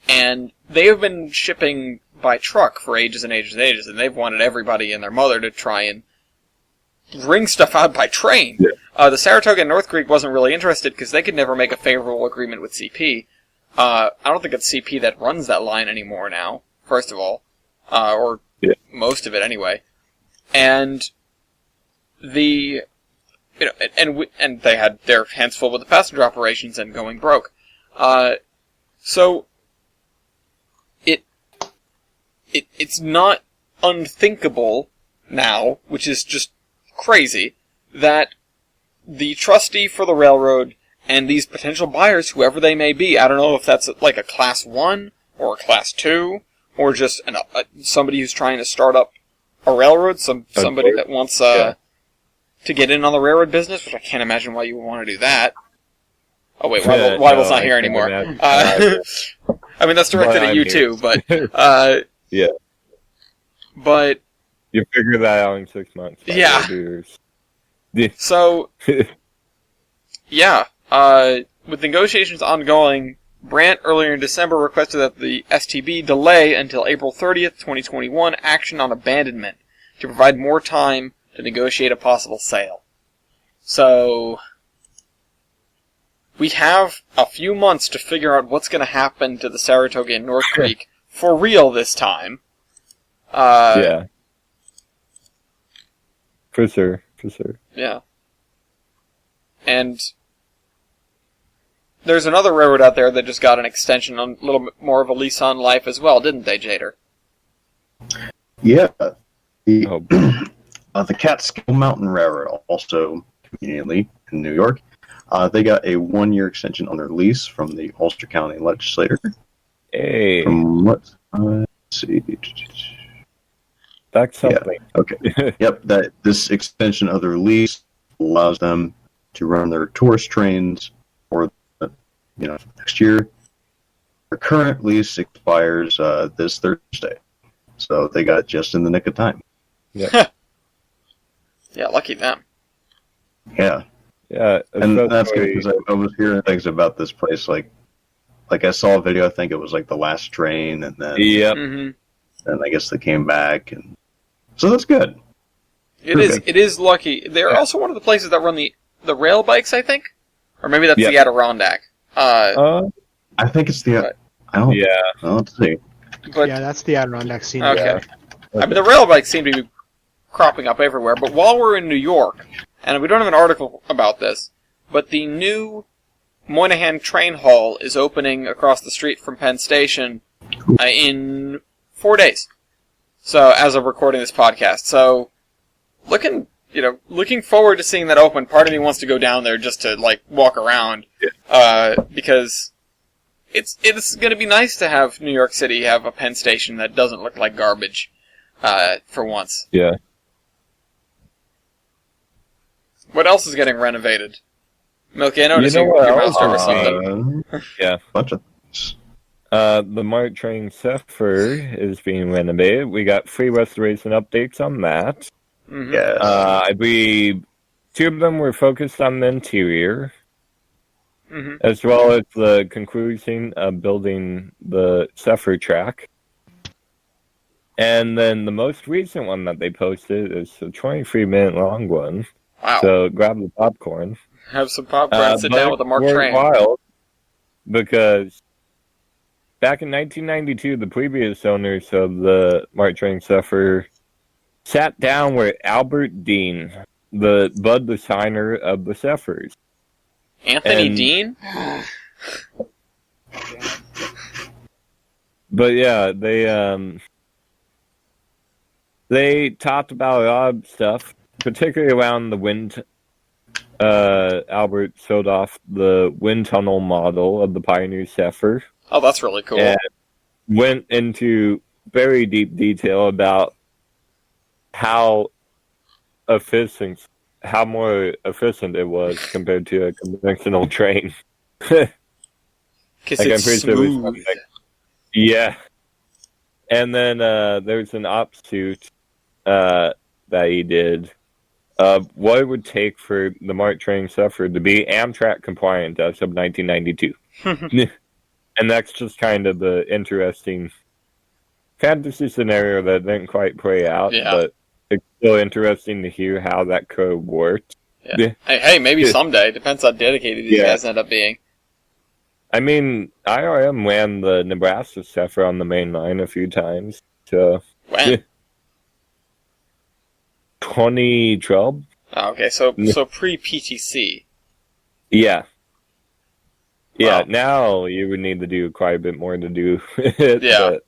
and they have been shipping by truck for ages and ages and ages, and they've wanted everybody and their mother to try and bring stuff out by train. Yeah. The Saratoga and North Creek wasn't really interested because they could never make a favorable agreement with CP. I don't think it's CP that runs that line anymore now, first of all. Or most of it anyway. And and they had their hands full with the passenger operations and going broke. So it's not unthinkable now, which is just crazy, that the trustee for the railroad and these potential buyers, whoever they may be, I don't know if that's like a Class 1 or a Class 2 or just somebody who's trying to start up a railroad, somebody that wants to get in on the railroad business, which I can't imagine why you would want to do that. Oh wait, Weibel's not here anymore. I mean, that's directed at you too, but yeah. But you figure that out in 6 months. Yeah. So, yeah. With negotiations ongoing, Brandt earlier in December requested that the STB delay until April 30th, 2021 action on abandonment to provide more time to negotiate a possible sale. So, we have a few months to figure out what's going to happen to the Saratoga and North Creek for real this time. Yeah. For sure. Yeah. And there's another railroad out there that just got an extension on a little bit more of a lease on life as well, didn't they, Jader? Yeah. The Catskill Mountain Railroad, also conveniently in New York, they got a 1-year extension on their lease from the Ulster County legislature. Hey. Let's see. That's something. Yeah. Okay. Yep. This extension of their lease allows them to run their tourist trains for next year. Their current lease expires this Thursday, so they got just in the nick of time. Yeah. Yeah, lucky them. Yeah. Yeah. And that's good because I was hearing things about this place like I saw a video. I think it was like the last train, and then Yep. and I guess they came back, and so that's good. It is lucky. They're also one of the places that run the rail bikes, I think, or maybe that's the Adirondack. I think it's the. I don't. Yeah. Let's see. But, yeah, that's the Adirondack scene. Okay. I mean, the rail bikes seem to be cropping up everywhere. But while we're in New York, and we don't have an article about this, but the new Moynihan Train Hall is opening across the street from Penn Station in 4 days. So, as of recording this podcast. So, looking forward to seeing that open. Part of me wants to go down there just to, like, walk around. Because it's going to be nice to have New York City have a Penn Station that doesn't look like garbage, for once. Yeah. What else is getting renovated? Milky, I noticed You know your what mouse else over is something. Yeah. Bunch of things. The Mart Train Zephyr is being renovated. We got free restoration updates on that. Mm-hmm. Yes. I believe 2 of them were focused on the interior, Mm-hmm. as well as the conclusion of building the Zephyr track. And then the most recent one that they posted is a 23-minute long one. Wow. So grab the popcorn. Have some popcorn and sit down with a Mark Train. Wild because back in 1992, the previous owners of the Mart Train Zephyr sat down with Albert Dean, the bud designer of the Zephyrs. Anthony And- Dean? But yeah, they talked about a lot of stuff, particularly around the wind. Albert showed off the wind tunnel model of the Pioneer Zephyr. Oh, that's really cool. And went into very deep detail about how more efficient it was compared to a conventional train. Because Like, it's I'm pretty sure it was smooth. something like- Yeah. And then there's an opsuit that he did of what it would take for the Mart Train Zephyr to be Amtrak compliant as of 1992. And that's just kind of the interesting fantasy scenario that didn't quite play out, Yeah. but it's still interesting to hear how that could have worked. Yeah. Hey, maybe someday. Depends how dedicated these Yeah. guys end up being. I mean, IRM ran the Nebraska Zephyr on the main line a few times, so When? 2012? Oh, okay, so pre-PTC. Yeah. Yeah, Wow. now you would need to do quite a bit more to do it. Yeah. But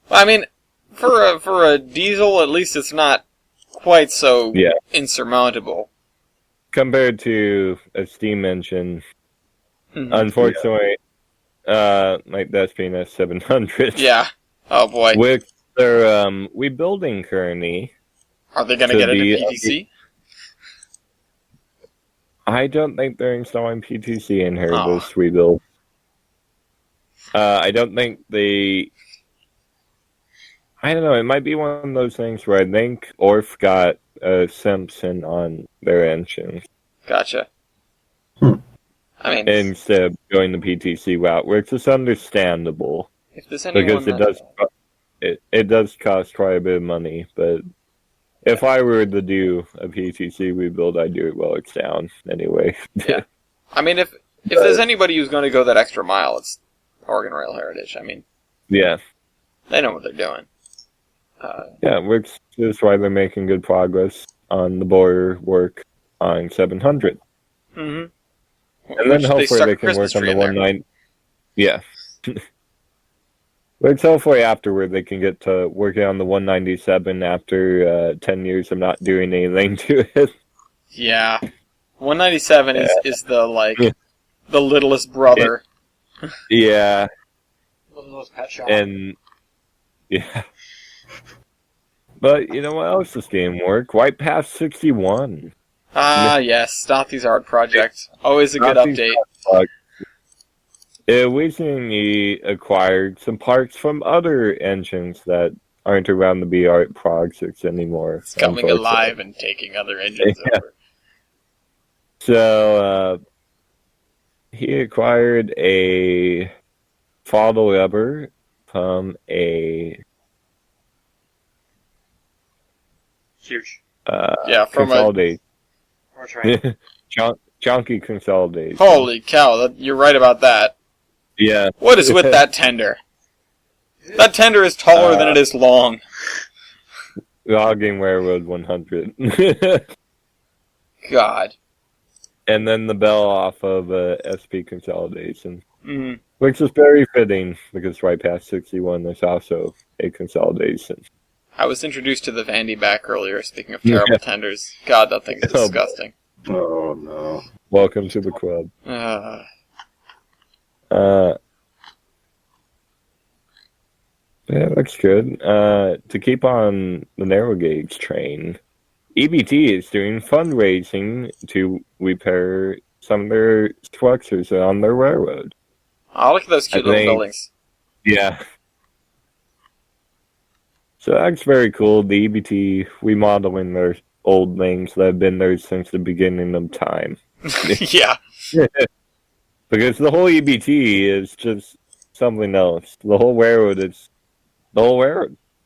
Well, I mean, for a diesel, at least it's not quite so Yeah. insurmountable. compared to a steam engine, Mhm. unfortunately, like that's being a 700. Yeah. Oh boy. Which they're rebuilding currently. Are they going to to get it be- in PTC? I don't think they're installing PTC in here Oh. this rebuild. I don't think I don't know. It might be one of those things where I think Orf got Simpson on their engine Gotcha. Hmm. I mean, instead of going the PTC route, which is understandable if there's anyone because it does cost quite a bit of money. But if I were to do a PTC rebuild, I'd do it while it's down anyway. Yeah. I mean, if there's anybody who's going to go that extra mile, it's Oregon Rail Heritage. I mean, Yeah. they know what they're doing. Yeah, which is why they're making good progress on the border work on 700. Mm-hmm. And then hopefully they can work on the 19. Yeah. Which hopefully afterward they can get to working on the 197 after 10 years of not doing anything to it. Yeah. 197 is the, like, Yeah. the littlest brother. Yeah, Little pet shop. and yeah. But you know what else is getting work? White Pass 61. Ah, yes. Stothy's art project. Always a good Stothy's update. It recently acquired some parts from other engines that aren't around the B-Art projects anymore. It's coming unfortunately. alive and taking other engines Yeah. over. So, he acquired a throttle lever from a Huge. Yeah, from a... consolidate. Or train. Chunky consolidate. Holy cow, you're right about that. Yeah. What is with that tender? That tender is taller than it is long. Logging Railroad 100. God. And then the bell off of SP consolidation. Mm. Which is very fitting, because right past 61 there's also a consolidation. I was introduced to the Vandy back earlier, speaking of terrible tenders. God, that thing is disgusting. Oh, no. Welcome to the club. Yeah, that's good. To keep on the narrow gauge train, EBT is doing fundraising to repair some of their structures on their railroad. Oh, look at those cute little buildings. Yeah. So that's very cool. The EBT remodeling their old things that have been there since the beginning of time. Yeah. Because the whole EBT is just something else. The whole railroad.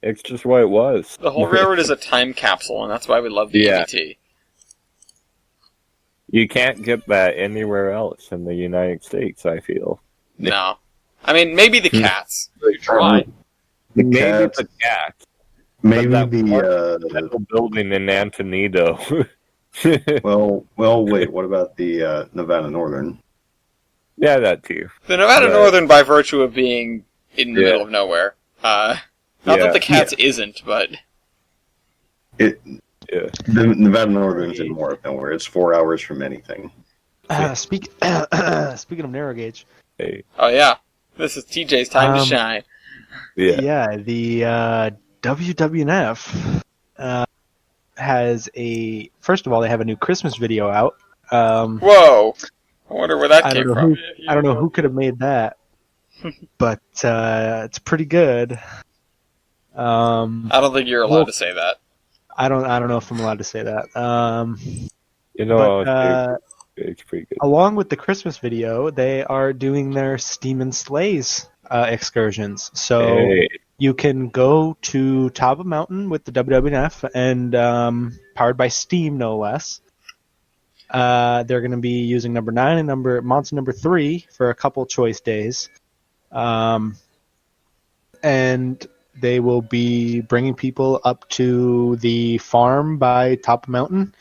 It's just what it was. The whole railroad is a time capsule, and that's why we love the EBT. You can't get that anywhere else in the United States, I feel. No. I mean, maybe the cats. Try. Maybe the cats. Maybe But the metal building in Antonito. well, wait. What about the Nevada Northern? Yeah, that too. The Nevada Northern, by virtue of being in the middle of nowhere. Not that the cats isn't, but The Nevada Northern is in more of nowhere. It's 4 hours from anything. Speaking of narrow gauge. Hey. Oh yeah, this is TJ's time to shine. Yeah, the WWNF has first of all, they have a new Christmas video out. Whoa! I wonder where that came from. I don't know who could have made that, but it's pretty good. I don't think you're allowed to say that. I don't know if I'm allowed to say that. It's pretty good. Along with the Christmas video, they are doing their Steam and Sleighs excursions. So you can go to top of mountain with the WWF and powered by Steam, no less. They're going to be using number 9 and Monster number 3 for a couple choice days. And they will be bringing people up to the farm by top of mountain.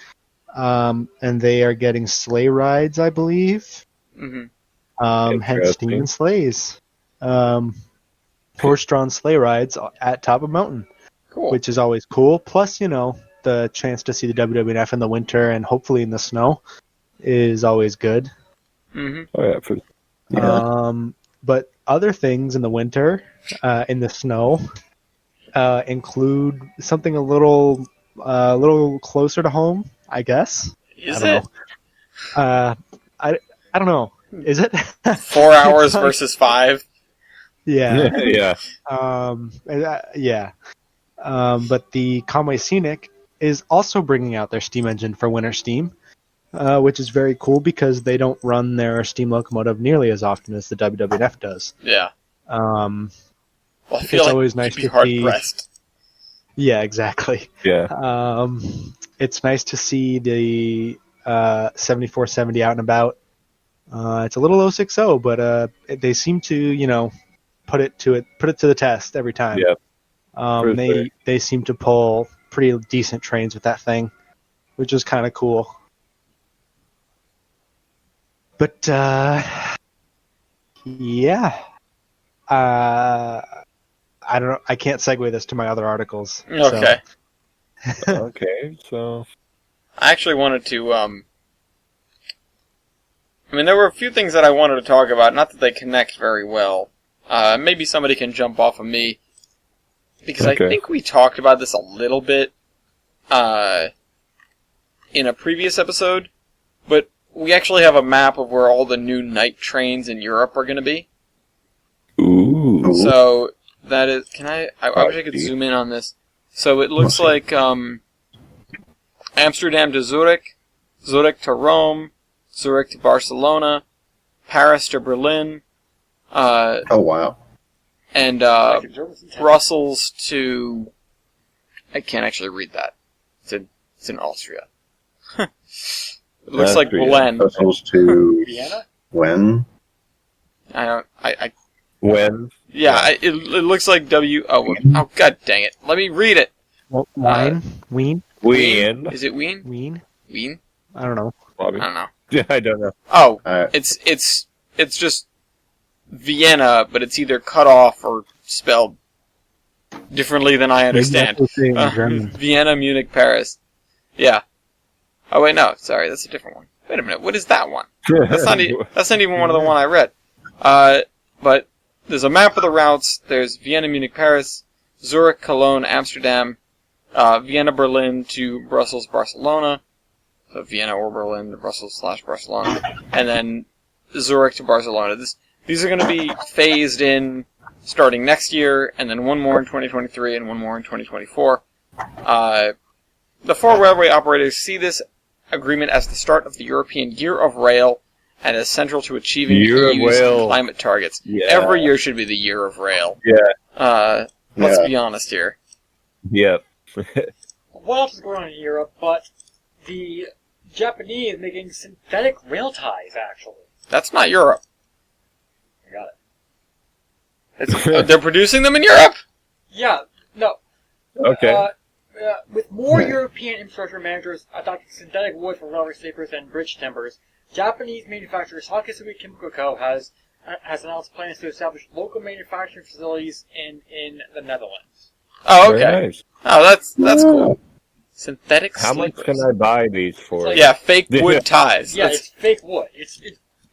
And they are getting sleigh rides, I believe. Mm-hmm. Hence Steam and Sleighs. Horse-drawn sleigh rides at top of mountain. Cool. Which is always cool. Plus, the chance to see the WWF in the winter and hopefully in the snow is always good. Mm-hmm. Oh yeah. But other things in the winter, in the snow, include something a little closer to home, I guess. Is it? I don't know. Is it 4 hours versus 5? Yeah. Yeah. Yeah. But the Conway Scenic is also bringing out their steam engine for winter steam, which is very cool because they don't run their steam locomotive nearly as often as the WWF does. Yeah. Well, I feel it's like always nice you'd be to hard see. pressed. Yeah, exactly. Yeah. It's nice to see the 7470 out and about. It's a little 060, but they seem to, put it to the test every time. Yeah. They seem to pull pretty decent trains with that thing, which is kind of cool. But yeah, I don't know. I can't segue this to my other articles. Okay. Okay, so I actually wanted to, there were a few things that I wanted to talk about, not that they connect very well. Maybe somebody can jump off of me, because I think we talked about this a little bit, in a previous episode, but we actually have a map of where all the new night trains in Europe are going to be. ooh. So, that is, I wish I could zoom in on this. So it looks like, Amsterdam to Zurich, Zurich to Rome, Zurich to Barcelona, Paris to Berlin, Oh, wow. and Brussels to... I can't actually read that. It's in Austria. It looks like Berlin. Brussels to Vienna? when? When? Yeah, it looks like oh, god dang it. Let me read it. Ween? When? Is it Wien? Ween? Wien? I don't know. I don't know. Yeah, I don't know. Oh, Uh, it's just Vienna, but it's either cut off or spelled differently than I understand. Vienna, Munich, Paris. Yeah. Oh wait, no, sorry, that's a different one. Wait a minute, what is that one? That's not even one of the one I read. But there's a map of the routes. There's Vienna, Munich, Paris, Zurich, Cologne, Amsterdam, Vienna, Berlin to Brussels, Barcelona. So Vienna or Berlin to Brussels/Barcelona, and then Zurich to Barcelona. These are going to be phased in starting next year, and then one more in 2023 and one more in 2024. The four railway operators see this agreement as the start of the European Year of Rail and as central to achieving EU's climate targets. Yeah. Every year should be the Year of Rail. Yeah. Let's be honest here. Yep. What else is going on in Europe, but the Japanese making synthetic rail ties, actually. That's not Europe. I got it. They're producing them in Europe? Yeah, no. Okay. With more European infrastructure managers adopting synthetic wood for railway sleepers and bridge timbers, Japanese manufacturer Sakisui Chemical Co. has announced plans to establish local manufacturing facilities in the Netherlands. Oh, okay. Very nice. Oh, that's cool. Synthetic How sleepers. much can I buy these for? Yeah, fake wood ties. Yeah, it's fake wood.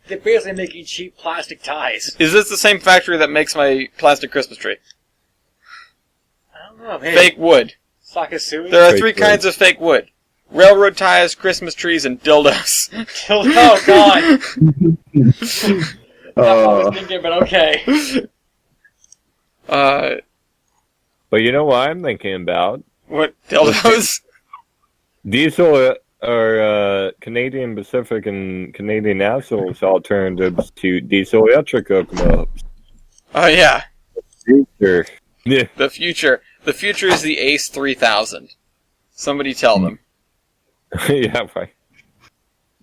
They're basically making cheap plastic ties. Is this the same factory that makes my plastic Christmas tree? I don't know. Hey, Fake wood. Sakisui? There are Fake three wood. kinds of fake wood. Railroad ties, Christmas trees, and dildos. Oh, God. That's what I was thinking, but okay. But you know what I'm thinking about? What, dildos? Diesel or Canadian Pacific and Canadian National's alternatives to diesel electric locomotives. Oh, yeah. Future. Yeah. The future. The future is the Ace 3000. Somebody tell them. Yeah, right.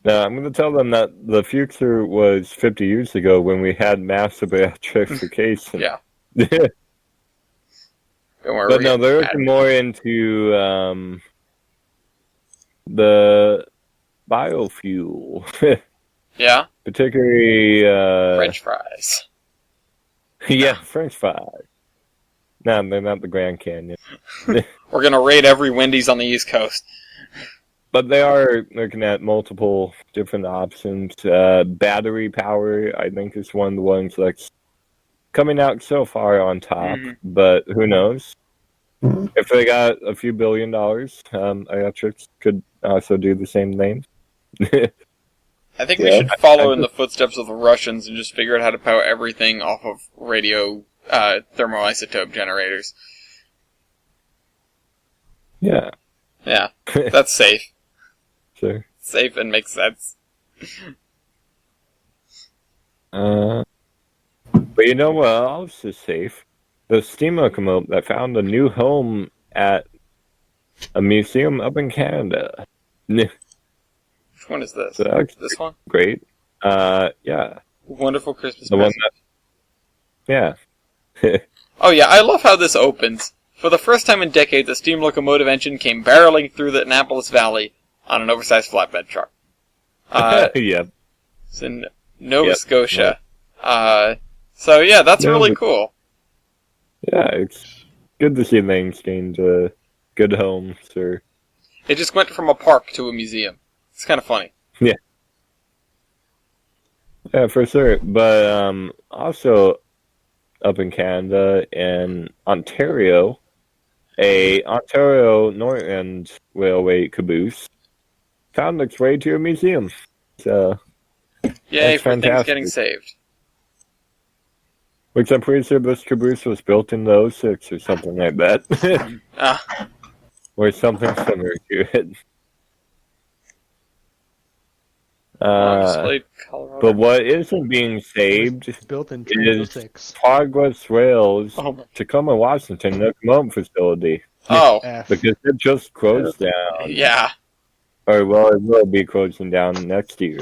Now, I'm going to tell them that the future was 50 years ago when we had massive electrification. Yeah. But Don't worry. no, they're looking more into the biofuel. Yeah? Particularly... French fries. Yeah, French fries. No, they're not the Grand Canyon. We're gonna raid every Wendy's on the East Coast. But they are looking at multiple different options. Battery power, I think, is one of the ones that's coming out so far on top. Mhm. But who knows? If they got a few $1 billion, electrics could also do the same thing. I think we should follow in the footsteps of the Russians and just figure out how to power everything off of radio thermoisotope generators. Yeah. Yeah, that's safe. Sure. Safe and makes sense. But you know what else is safe? The steam locomotive that found a new home at a museum up in Canada. Which one is this? So that's This one? great. Yeah. Wonderful Christmas The one present. that, yeah. Oh yeah, I love how this opens. For the first time in decades, a steam locomotive engine came barreling through the Annapolis Valley on an oversized flatbed truck. Yeah. It's in Nova Scotia. So yeah, that's really cool. Yeah, it's good to see things gain good homes. Or It just went from a park to a museum. It's kind of funny. yeah, for sure. But also up in Canada and Ontario, a Ontario Northern Railway caboose found its way to a museum. So Yay that's for things fantastic. getting saved. Which I'm pretty sure this caboose was built in the 06 or something like that. Or something similar to it. Displayed Colorado. But what isn't being saved Built in is 2006. Progress Rail's Oh my- Tacoma, Washington locomotive facility. Oh, Because it just closed down. yeah. Or, well, it will be closing down next year.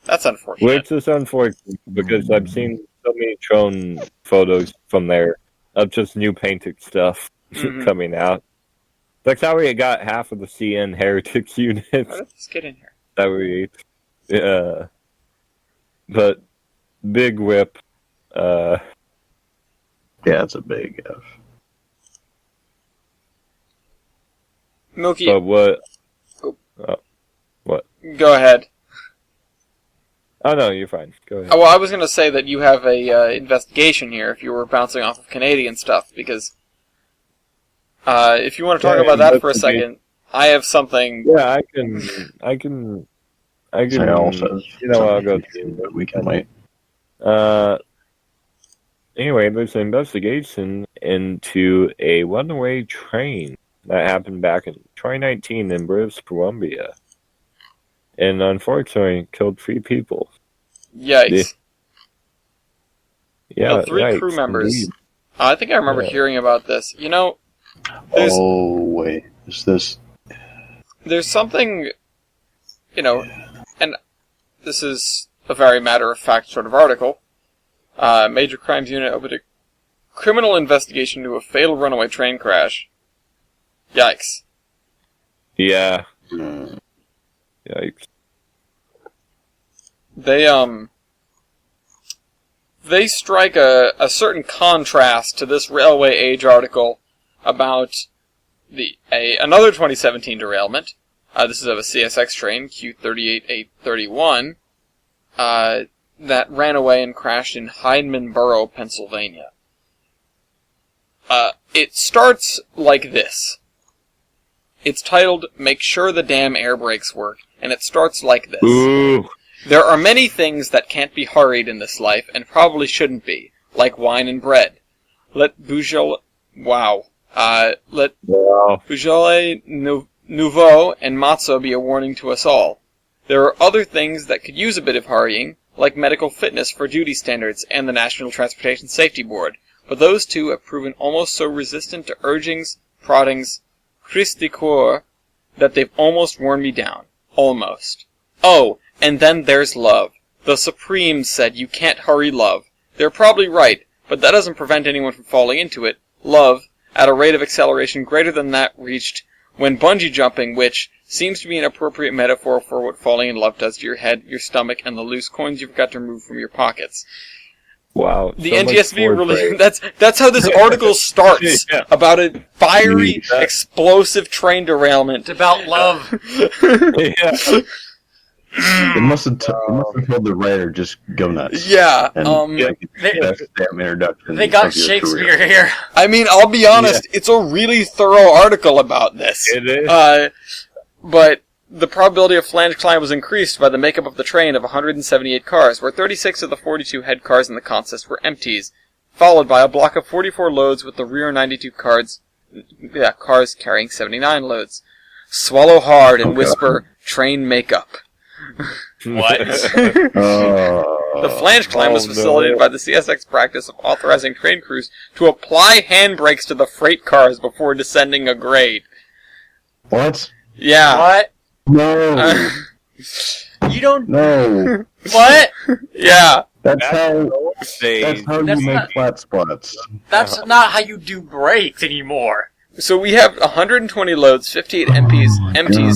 That's unfortunate. Which is unfortunate because I've seen so many drone photos from there of just new painted stuff Mhm. coming out. That's how we got half of the CN Heritage units Let's get in here. that we but big whip Uh, Yeah, it's a big F. Milky, but what? go ahead. Oh no, you're fine. Go ahead. Oh, well, I was going to say that you have a investigation here if you were bouncing off of Canadian stuff, because if you want to talk Yeah, about that for a investigate. second, I have something. Yeah, I can. Say also, You know, I'll go something, through. but we can wait. Anyway, there's an investigation into a runaway train that happened back in 2019 in British Columbia, and unfortunately killed 3 people. Yikes. Yeah, 3 yikes, crew members. indeed. I think I remember Yeah. hearing about this. You know, there's Oh, wait. Is this... there's something, you know, and this is a very matter-of-fact sort of article. Major Crimes Unit opened a criminal investigation into a fatal runaway train crash. Yikes. Yeah, Hmm. yikes. They strike a certain contrast to this Railway Age article about another 2017 derailment. This is of a CSX train, Q38831, that ran away and crashed in Hyndman Borough, Pennsylvania. It starts like this. It's titled, "Make Sure the Damn Air Brakes Work," and it starts like this. Ooh. There are many things that can't be hurried in this life, and probably shouldn't be, like wine and bread. Let Beaujolais Wow. Nouveau and Matzo be a warning to us all. There are other things that could use a bit of hurrying, like medical fitness for duty standards and the National Transportation Safety Board, but those two have proven almost so resistant to urgings, proddings, cris de coeur, that they've almost worn me down. Almost. Oh, and then there's love. The Supremes said you can't hurry love. They're probably right, but that doesn't prevent anyone from falling into it. Love, at a rate of acceleration greater than that reached when bungee jumping, which seems to be an appropriate metaphor for what falling in love does to your head, your stomach, and the loose coins you've got to remove from your pockets. Wow. The so much NTSB really, foreplay. that's how this article starts, Yeah. about a fiery, Yeah. explosive train derailment. It's about love. Yeah. It must have told the writer just go nuts. Yeah, And yeah. that's the damn introduction. They got of your Shakespeare career. here. I mean, I'll be honest, it's a really thorough article about this. It is. But the probability of flange climb was increased by the makeup of the train of 178 cars, where 36 of the 42 head cars in the consist were empties, followed by a block of 44 loads with the rear 92 cars carrying 79 loads. Swallow hard and whisper, train makeup. What? The flange climb was facilitated by the CSX practice of authorizing train crews to apply handbrakes to the freight cars before descending a grade. What? Yeah. What? No. You don't. No. What? Yeah. That's how They- you That's make not- flat spots. That's not how you do brakes anymore. So we have 120 loads, 58 empties,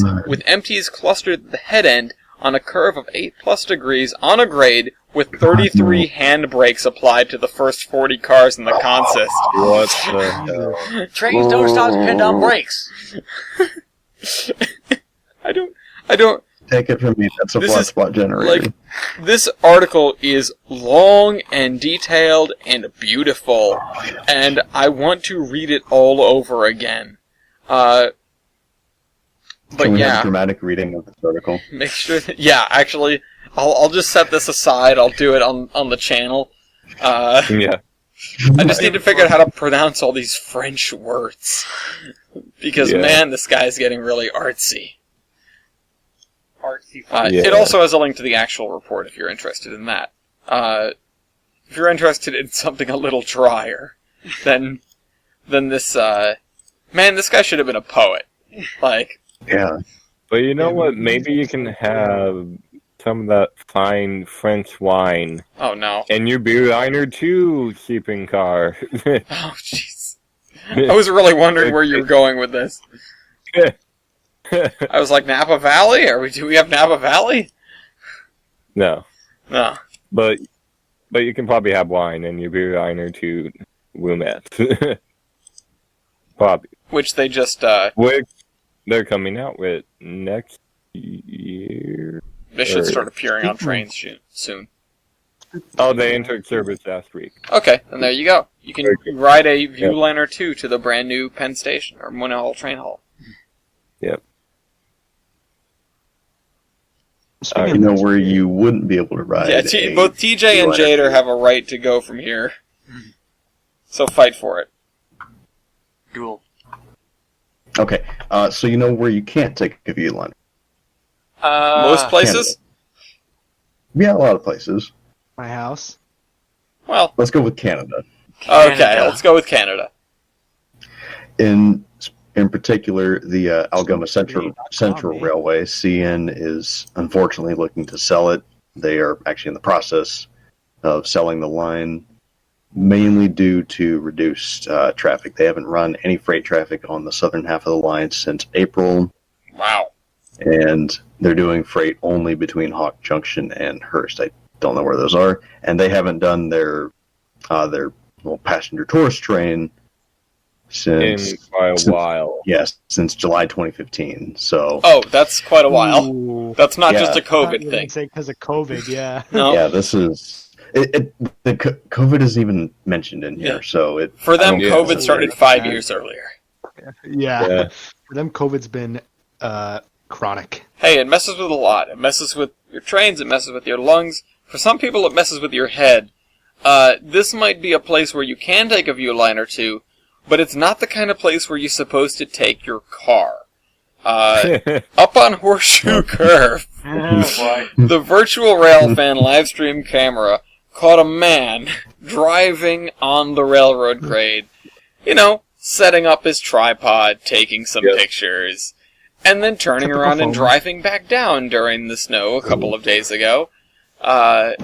God. with empties clustered at the head end on a curve of 8+ degrees on a grade with 33 handbrakes applied to the first 40 cars in the consist. What the hell? Trains don't stop depend on brakes. I don't, Take it from me. That's a This flat is, spot generator. like, this article is long and detailed and beautiful, and I want to read it all over again. But Can we have yeah, a dramatic reading of this article? make sure that, yeah, actually, I'll just set this aside, I'll do it on the channel. Yeah. I just need to figure out how to pronounce all these French words. Because, Yeah. man, this guy's getting really artsy. Artsy. Yeah. It also has a link to the actual report if you're interested in that. If you're interested in something a little drier, then this, man, this guy should have been a poet. Like, Yeah. But you know what? Maybe you can have some of that fine French wine oh no. and your beer too, keeping car. Oh, jeez. I was really wondering where you were going with this. I was like, Napa Valley? Do we have Napa Valley? No. No. But but you can probably have wine in your beer liner to Wilmette. Probably. Which they just Which they're coming out with next year. they should start appearing on trains soon. Oh, they entered service last week. Okay, and there you go. You can ride a Viewliner 2 to the brand new Penn Station or Monohall train hall. Yep. You know where you wouldn't be able to ride. Yeah, both TJ and Jader have a right to go from here. So fight for it. Duel. Okay, so you know where you can't take a Viewliner. Most places? Yeah, a lot of places. My house. Well, Let's go with Canada. okay, Canada. let's go with Canada. In particular, the Algoma Central Railway, CN is unfortunately looking to sell it. They are actually in the process of selling the line, mainly due to reduced traffic. They haven't run any freight traffic on the southern half of the line since April. Wow. And they're doing freight only between Hawk Junction and Hearst. I don't know where those are, and they haven't done their passenger tourist train since a while. Yes, since July 2015. So that's quite a while. Ooh. That's not Yeah. just a COVID thing. Say because of COVID, yeah. No. yeah, this is COVID isn't even mentioned in here. Yeah. So For them, Yeah. COVID started 5 years earlier. Yeah. For them, COVID's been chronic. Hey, it messes with a lot. It messes with your trains, it messes with your lungs. For some people, it messes with your head. This might be a place where you can take a Viewliner to, but it's not the kind of place where you're supposed to take your car. Up on Horseshoe Curve, the virtual rail fan livestream camera caught a man driving on the railroad grade, setting up his tripod, taking some pictures, and then turning Typical around and FOMO. driving back down during the snow a couple of days ago. I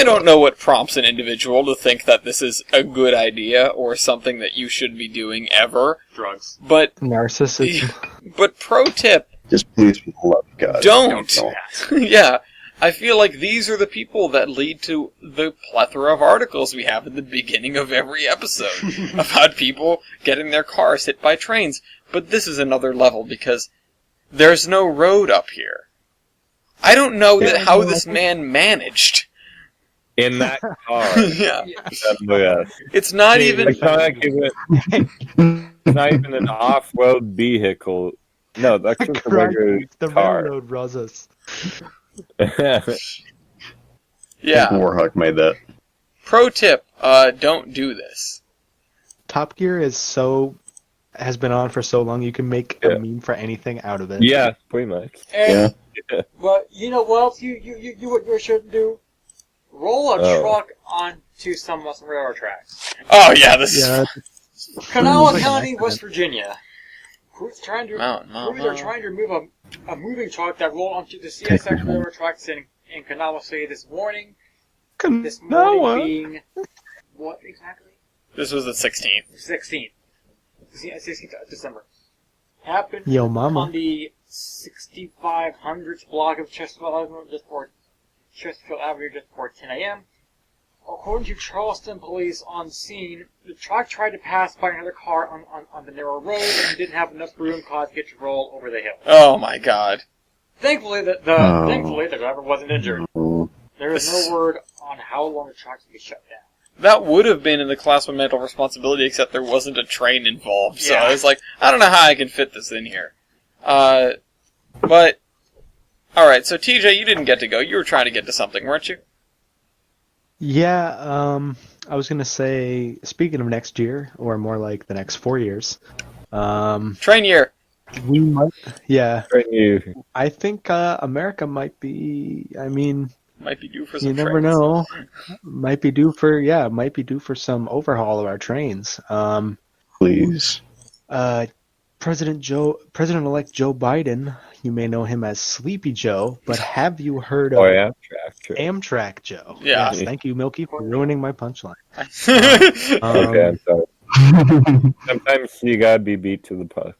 don't know what prompts an individual to think that this is a good idea or something that you should be doing ever. Drugs. But Narcissism. pro tip, just please, for the love of God, don't. don't. Yeah, I feel like these are the people that lead to the plethora of articles we have at the beginning of every episode about people getting their cars hit by trains. But this is another level because there's no road up here. I don't know how this man managed. In that car. Yeah. It's It's not even... not even an off-road vehicle. No, that's just a regular the car. railroad runs us. Yeah. Warhawk made that. Pro tip, don't do this. Top Gear has been on for so long you can make a meme for anything out of it. Yeah, pretty much. And, well, you know what else you shouldn't do? Roll a truck onto some railroad tracks. Oh, yeah, this Yeah. is... Kanawha County, West Virginia. Crews are trying to remove a moving truck that rolled onto the CSX railroad tracks in Kanawha City this morning. This morning being... What exactly? This was the 16th. 16th. 16th of December. Happened Yo, mama. on the 6500th block of Chesterfield Avenue just before 10 a.m. According to Charleston police on scene, the truck tried to pass by another car on the narrow road and didn't have enough room caused it to roll over the hill. Oh, my God. Thankfully, the driver wasn't injured. Oh. There is no word on how long the truck will be shut down. That would have been in the class of mental responsibility, except there wasn't a train involved. So Yeah. I was like, I don't know how I can fit this in here. But... Alright, so TJ, you didn't get to go. You were trying to get to something, weren't you? Yeah, I was gonna say, speaking of next year, or more like the next 4 years, Train year. we might, yeah, You. I think America might be, Might be due for some you never trains. know, might be due for some overhaul of our trains. Please. President-elect Joe Biden, you may know him as Sleepy Joe, but have you heard of Oh, yeah. Amtrak Joe? Yeah. Yes, thank you, Milky, for ruining my punchline. Okay, I'm sorry. Sometimes you gotta be beat to the punch.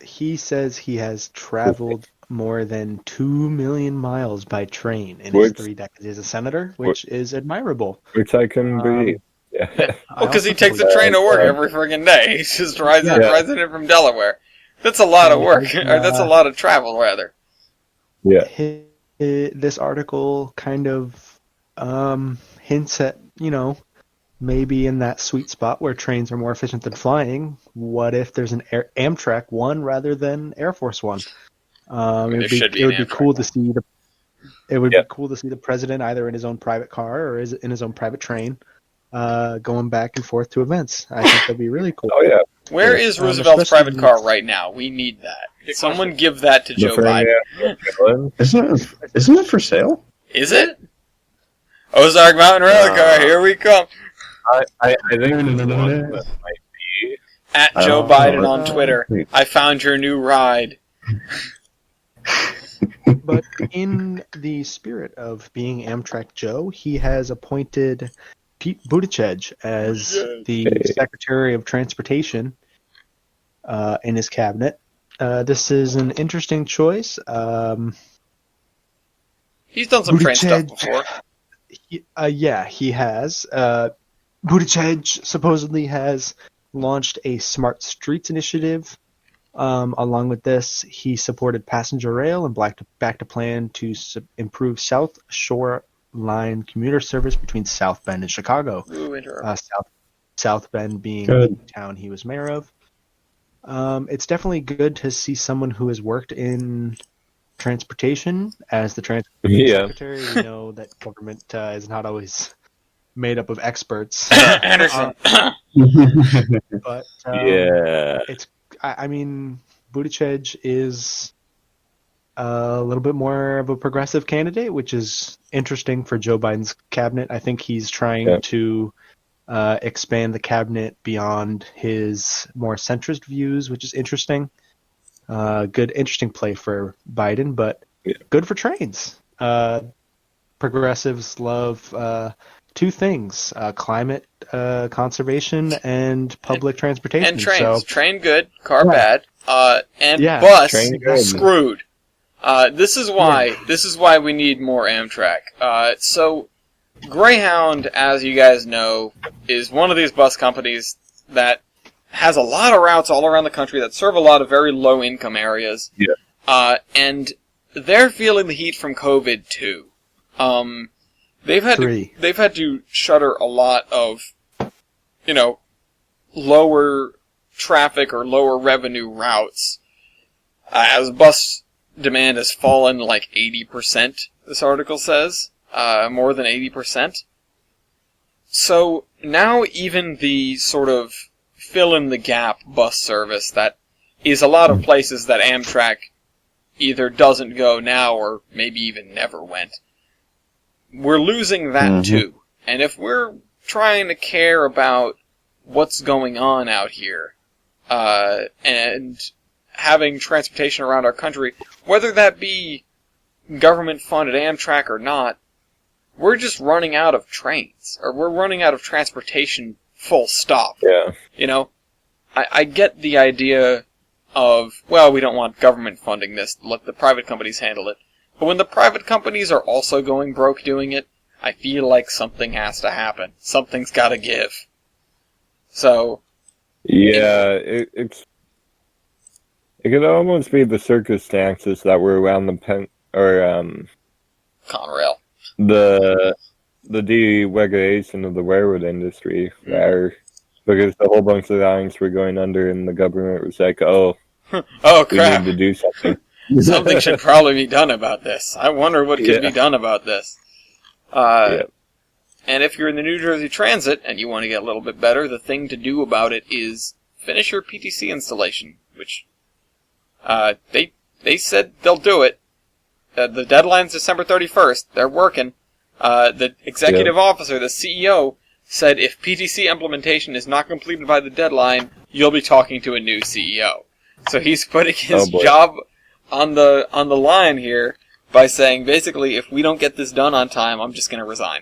He says he has traveled more than 2 million miles by train in his Which- 3 decades as a senator, which is admirable. Which I couldn't believe. Yeah. Well, because he I also takes the believe- train to work every friggin' day. He's just rides Yeah. in from Delaware. That's a lot of work. Yeah. Or that's a lot of travel, rather. Yeah. This article kind of hints at, maybe in that sweet spot where trains are more efficient than flying. What if there's an Amtrak one rather than Air Force One? It would be cool to see the. It would be cool to see the president either in his own private car or in his own private train, going back and forth to events. I think that'd be really cool. Oh yeah. Where is Roosevelt's especially- private car right now? We need that. Someone give that to Joe Biden. Isn't it for sale? Is it? Ozark Mountain Rail Car, here we come. I think this one that might be. At Joe Biden on Twitter. I found your new ride. But in the spirit of being Amtrak Joe, he has appointed Pete Buttigieg as the Secretary of Transportation in his cabinet. This is an interesting choice. He's done some train stuff before. He has. Buttigieg supposedly has launched a smart streets initiative. Along with this, he supported passenger rail and backed a plan to improve South Shore Line commuter service between South Bend and Chicago. South Bend being the town he was mayor of. It's definitely good to see someone who has worked in transportation as the transportation secretary. We know that government is not always made up of experts. Anderson. But Yeah. I mean, Buttigieg is a little bit more of a progressive candidate, which is interesting for Joe Biden's cabinet. I think he's trying to expand the cabinet beyond his more centrist views, which is interesting. Interesting play for Biden, but good for trains. Progressives love two things: climate conservation and public transportation. And trains. So, Train good, car bad. And Yeah, bus train good. screwed. This is why we need more Amtrak. So Greyhound, as you guys know, is one of these bus companies that has a lot of routes all around the country that serve a lot of very low-income areas. Yeah. And they're feeling the heat from COVID too. They've had to shutter a lot of, lower traffic or lower revenue routes, as bus demand has fallen like 80%. This article says more than 80%. So now even the sort of fill-in-the-gap bus service that is a lot of places that Amtrak either doesn't go now or maybe even never went, we're losing that too. And if we're trying to care about what's going on out here, and having transportation around our country, whether that be government-funded Amtrak or not, we're just running out of trains, or we're running out of transportation full stop. Yeah. I get the idea of, well, we don't want government funding this, let the private companies handle it. But when the private companies are also going broke doing it, I feel like something has to happen. Something's got to give. So... Yeah, it could almost be the circumstances that were around the Conrail. the deregulation of the railroad industry, where because a whole bunch of lines were going under, and the government was like, "Oh, oh we crap! need to do something." Something should probably be done about this. I wonder what could be done about this. And if you're in the New Jersey Transit and you want to get a little bit better, the thing to do about it is finish your PTC installation, which they said they'll do it. The deadline's December 31st. They're working. The executive officer, the CEO, said if PTC implementation is not completed by the deadline, you'll be talking to a new CEO. So he's putting his job on the line here by saying, basically, if we don't get this done on time, I'm just going to resign.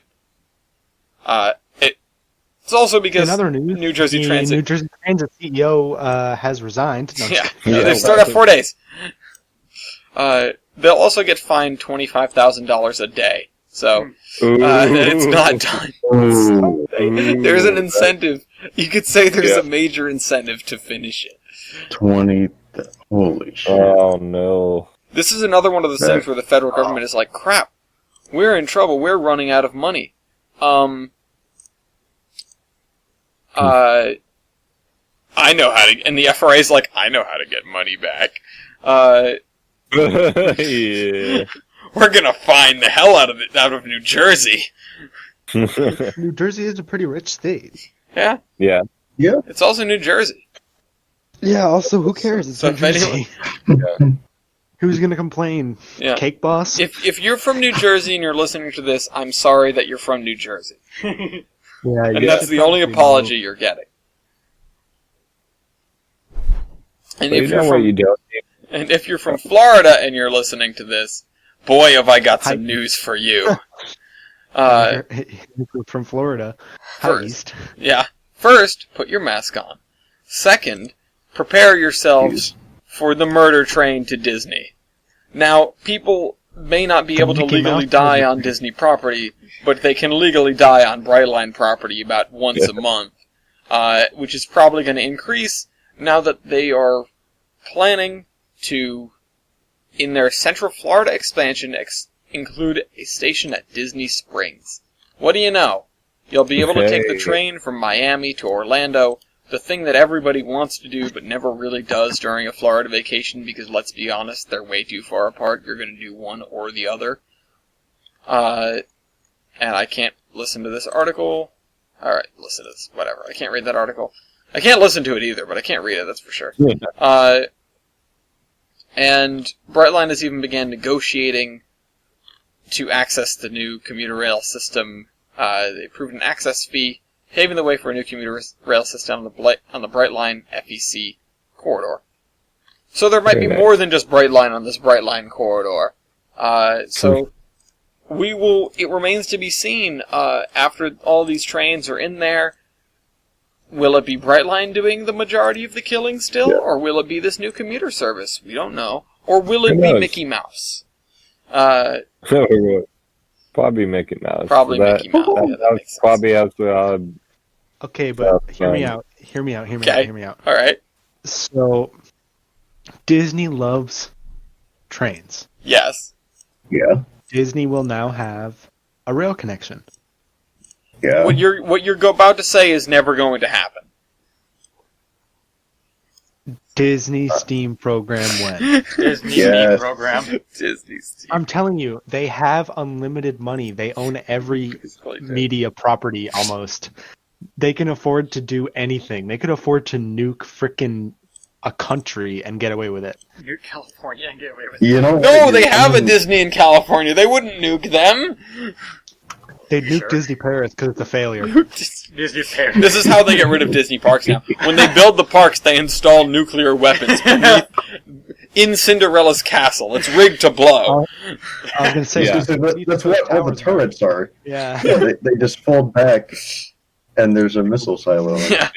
It's also because in other news, New Jersey Transit CEO has resigned. No, they've started 4 days. They'll also get fined $25,000 a day. So, it's not done. There's an incentive. You could say there's a major incentive to finish it. 20. Holy shit. Oh, no. This is another one of those things where the federal government is like, crap, we're in trouble, we're running out of money. I know how to, and the FRA is like, I know how to get money back. Yeah. We're gonna fine the hell out of New Jersey. New Jersey is a pretty rich state. Yeah. Yeah. Yeah. It's also New Jersey. Yeah, also, who cares? It's So New if Jersey. Who's going to complain? Yeah. Cake Boss? If you're from New Jersey and you're listening to this, I'm sorry that you're from New Jersey. Yeah, And that's the only apology you're getting. And But if you you're know what from you don't and if you're from Florida and you're listening to this, boy, have I got some news for you. From Florida. First. East. Yeah. First, put your mask on. Second, prepare yourselves for the murder train to Disney. Now, people may not be able to Mickey legally Mouse die movie. on Disney property, but they can legally die on Brightline property about once a month, which is probably going to increase now that they are planning to, in their Central Florida expansion, include a station at Disney Springs. What do you know? You'll be able to take the train from Miami to Orlando, the thing that everybody wants to do but never really does during a Florida vacation because, let's be honest, they're way too far apart. You're going to do one or the other. And I can't listen to this article. Alright, listen to this. Whatever. I can't read that article. I can't listen to it either, but I can't read it, that's for sure. And Brightline has even began negotiating to access the new commuter rail system. They approved an access fee, paving the way for a new commuter rail system on the Brightline FEC corridor. So there might be more than just Brightline on this Brightline corridor. So it remains to be seen, after all these trains are in there, will it be Brightline doing the majority of the killing still, or will it be this new commuter service? We don't know. Or will it be Mickey Mouse? Probably Mickey Mouse. Probably Mickey Mouse. That probably has the Okay, but hear me out. Hear me out. All right. So, Disney loves trains. Yes. Yeah. Disney will now have a rail connection. Yeah. What you're about to say is never going to happen. Disney Steam program when? Disney Yes. program. Disney Steam. I'm telling you, they have unlimited money. They own every media property almost. They can afford to do anything. They could afford to nuke frickin' a country and get away with it. Nuke California and get away with it. You know, No, they have a Disney in California. They wouldn't nuke them. They'd nuke Sure. Disney Paris because it's a failure. Disney Fair. This is how they get rid of Disney parks now. When they build the parks, they install nuclear weapons in Cinderella's castle. It's rigged to blow. I was gonna say That's what all the turrets are. Yeah. Yeah, they just fold back, and there's a missile silo. Yeah.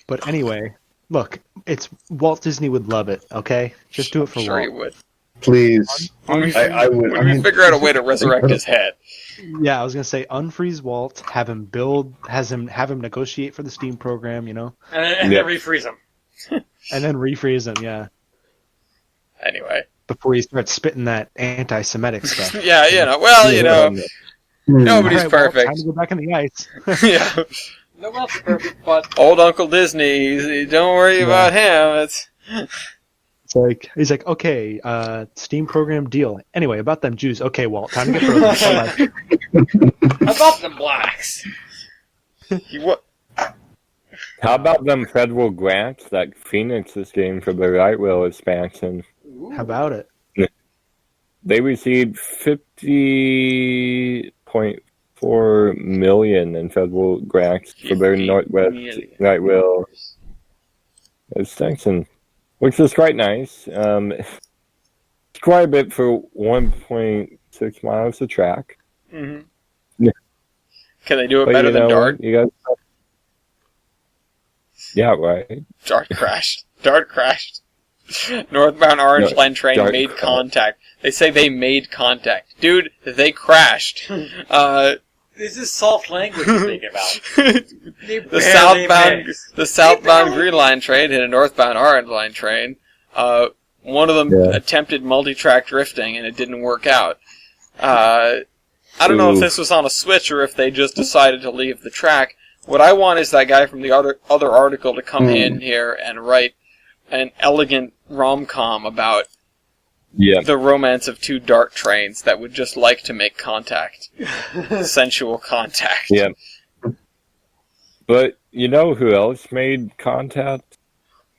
But anyway, look, it's Walt Disney would love it. Okay, just do it for Sure, he Walt. would. Please, When we, I would. when we figure out a way to resurrect his head. Yeah, I was gonna say unfreeze Walt, have him negotiate for the Steam program, you know, And then refreeze them. and then refreeze him. Yeah, Anyway. before he starts spitting that anti-Semitic stuff. Yeah, nobody's All right, Walt, perfect. time to go back in the ice. Yeah. No one's perfect, but Old Uncle Disney, don't worry about him. It's like he's like, okay, Steam program deal. Anyway, about them Jews. Okay, Walt, time to get frozen. about them blacks. How about them federal grants that Phoenix is getting for the right wheel expansion? How about it? They received $50.4 million in federal grants for their Northwest right wheel extension, which is quite nice. It's quite a bit for 1.6 miles of track. Mm-hmm. Yeah. Can they do it But better than Dart? Yeah, right. Dart crashed. Dart crashed. Northbound Orange No, Line train dark made crap. contact. They say they made contact. Dude, they crashed. This is soft language to think about. The southbound Green Line train hit a northbound Orange Line train. One of them attempted multi-track drifting, and it didn't work out. I don't know if this was on a switch or if they just decided to leave the track. What I want is that guy from the other article to come in here and write an elegant rom-com about the romance of two dart trains that would just like to make contact. Sensual contact. Yeah. But you know who else made contact?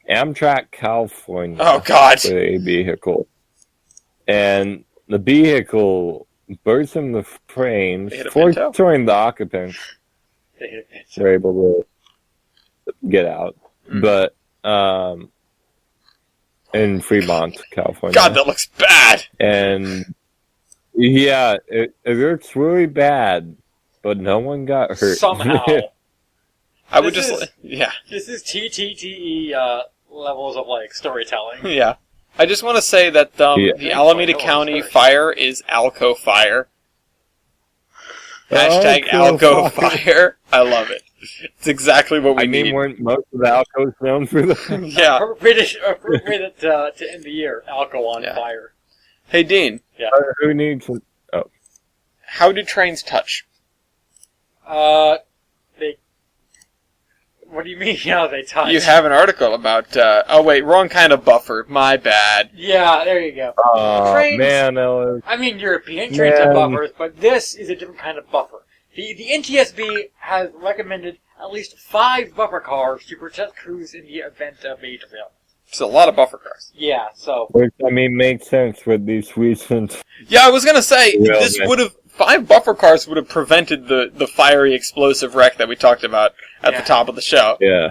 Amtrak California. Oh, God. With a vehicle. And the vehicle burst in the frames, They hit a Pinto? forcing the occupants were able to get out. But, in Fremont, California. God, that looks bad! And, yeah, it looks really bad, but no one got hurt. Somehow. I would This just... is- Yeah. This is TTTE levels of, like, storytelling. Yeah. I just want to say that the Alameda County fire is Alco Fire. Hashtag Alco Alco Fire. I love it. It's exactly what we I mean, need. weren't most of the Alcos known for that? Yeah. Appropriate to end the year. Alco on fire. Hey, Dean. Who needs some... How do trains touch? They... What do you mean, how they touch? You have an article about... oh, wait, wrong kind of buffer. My bad. Yeah, there you go. Oh, Trains- man, Ellis. I mean, European trains have Man. buffers, but this is a different kind of buffer. The NTSB has recommended at least 5 buffer cars to protect crews in the event of a derailment. It's a lot of buffer cars. Yeah, so... Which, I mean, makes sense with these recent... Yeah, I was gonna say, Yeah, this man. would have... 5 buffer cars would have prevented the fiery explosive wreck that we talked about at the top of the show. Yeah.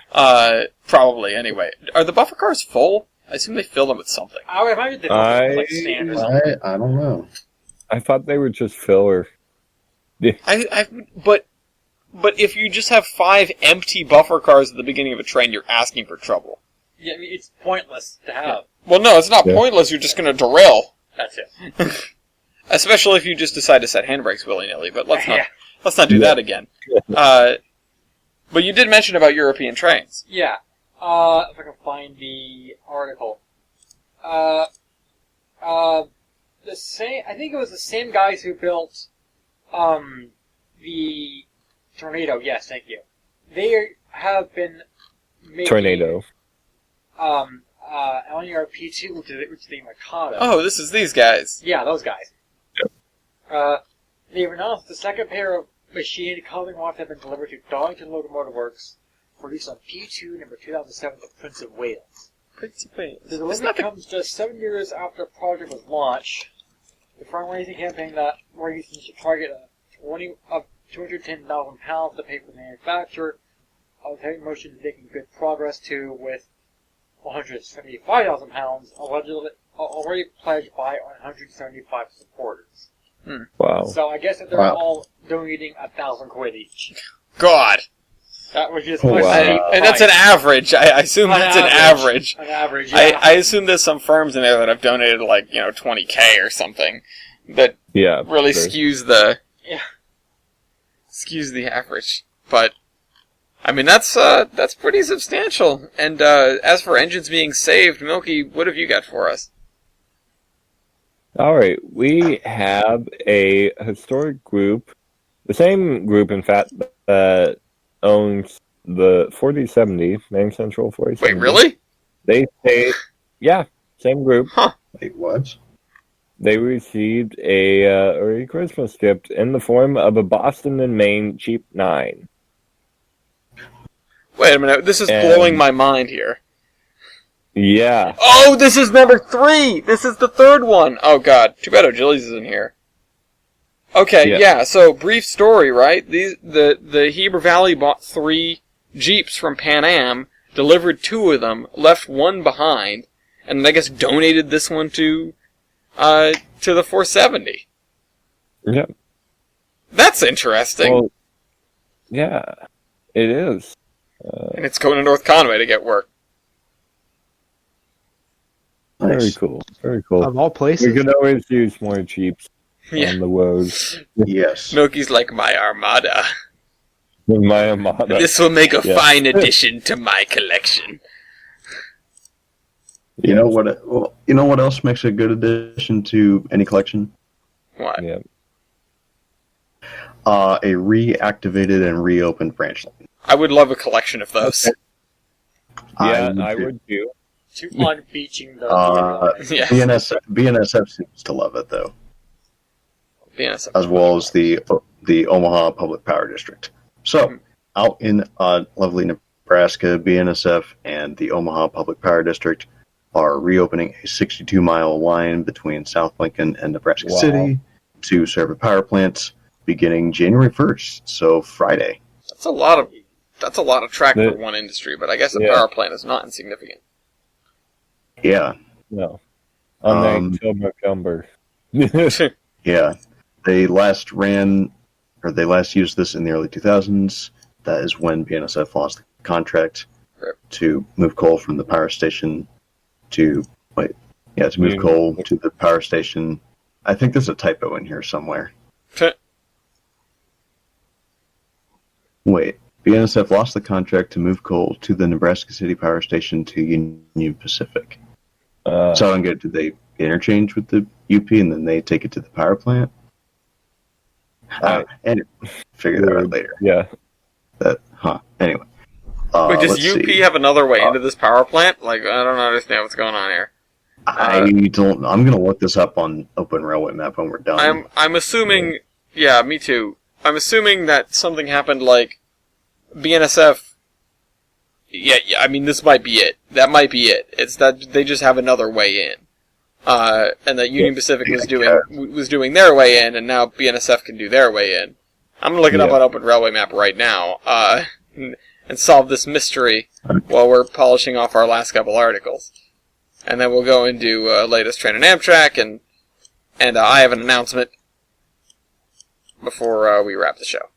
Probably, anyway. Are the buffer cars full? I assume they fill them with something. I would imagine they don't like stand or something. I don't know. I thought they were just filler. But if you just have 5 empty buffer cars at the beginning of a train, you're asking for trouble. Yeah, I mean, it's pointless to have. Well, no, it's not Yeah. pointless. You're just going to derail. That's it. Especially if you just decide to set handbrakes willy-nilly. But let's not Yeah. let's not do that again. But you did mention about European trains. Yeah. If I can find the article. The same, I think it was the same guys who built, the Tornado. Yes, thank you. They have been making, Tornado. LNRP2, which is the Mikado. Oh, this is these guys. Yeah, those guys. They've announced the second pair of machined coloring lots have been delivered to Darlington Locomotive Works, produced on P2 number 2007, the Prince of Wales. The delivery comes just 7 years after the project was launched. The fundraising campaign that raised a target of £210,000 to pay for the manufacture of the heavy motion is making good progress too, with £175,000 already pledged by 175 supporters. Wow. So I guess that they're all donating £1,000 each. God. That was just Wow. And that's an average. I assume that's an average. An average, yeah. I assume there's some firms in there that have donated like, $20K or something that Yeah. really sure. skews the average. But I mean that's pretty substantial. And as for engines being saved, Milky, what have you got for us? All right, we have a historic group, the same group, in fact, that owns the 4070, Main Central 4070. Wait, really? They say, yeah, same group. Huh. Wait, what? They received a early Christmas gift in the form of a Boston and Maine Cheap 9. Wait a minute, this is blowing my mind here. Yeah. Oh, this is number 3! This is the 3rd one! Oh god, too bad O'Gillies isn't here. Okay, yeah, so brief story, right? The Heber Valley bought 3 Jeeps from Pan Am, delivered 2 of them, left 1 behind, and I guess donated this one to the 470. Yep. That's interesting. Well, yeah, it is. And it's going to North Conway to get work. Very Nice. cool. Very cool. Of all We places. could always use more Jeeps Yeah. on the woes. Yes. Milky's like my armada. My Armada. This will make a Yeah. fine addition to my collection. You know what? Well, you know what else makes a good addition to any collection? What? Yeah. A reactivated and reopened branch line. I would love a collection of those. Yeah, I too. would too. To unbeaching the Yeah. BNSF seems to love it though, BNSF. as well as the Omaha Public Power District. So, out in lovely Nebraska, BNSF and the Omaha Public Power District are reopening a 62-mile line between South Lincoln and Nebraska Wow. City to serve a power plant beginning January 1st, so Friday. That's a lot of track The- for one industry, but I guess a Yeah. power plant is not insignificant. Yeah, No. Um, Unlike Tilmacumber. yeah. They last used this in the early 2000s. That is when BNSF lost the contract Rip. to move coal from the power station to move Union. coal to the power station. I think there's a typo in here somewhere. Wait, BNSF lost the contract to move coal to the Nebraska City Power Station to Union Pacific. So I don't get, did they interchange with the UP and then they take it to the power plant? Anyway, figure that out later. Yeah. Anyway. Wait, does let's UP see. have another way into this power plant? Like, I don't understand what's going on here. I'm going to look this up on Open Railway Map when we're done. I'm assuming, yeah, me too. I'm assuming that something happened like BNSF. Yeah, I mean, this might be it. That might be it. It's that they just have another way in. And that Union Pacific was doing their way in, and now BNSF can do their way in. I'm gonna look it up Yeah. on Open Railway Map right now, and solve this mystery while we're polishing off our last couple articles. And then we'll go into latest train and Amtrak, and I have an announcement before we wrap the show.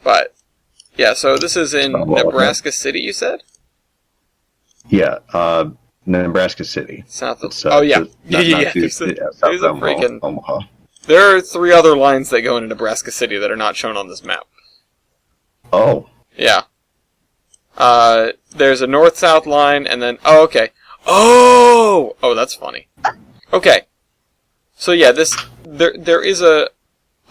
But yeah, so this is in Nebraska City, you said? Yeah, Nebraska City. South of It's, yeah. not Yeah. too- There's a south of freaking. Omaha. There are 3 other lines that go into Nebraska City that are not shown on this map. Oh, Yeah. There's a north-south line, and then okay. Oh, that's funny. Okay. So yeah, there is a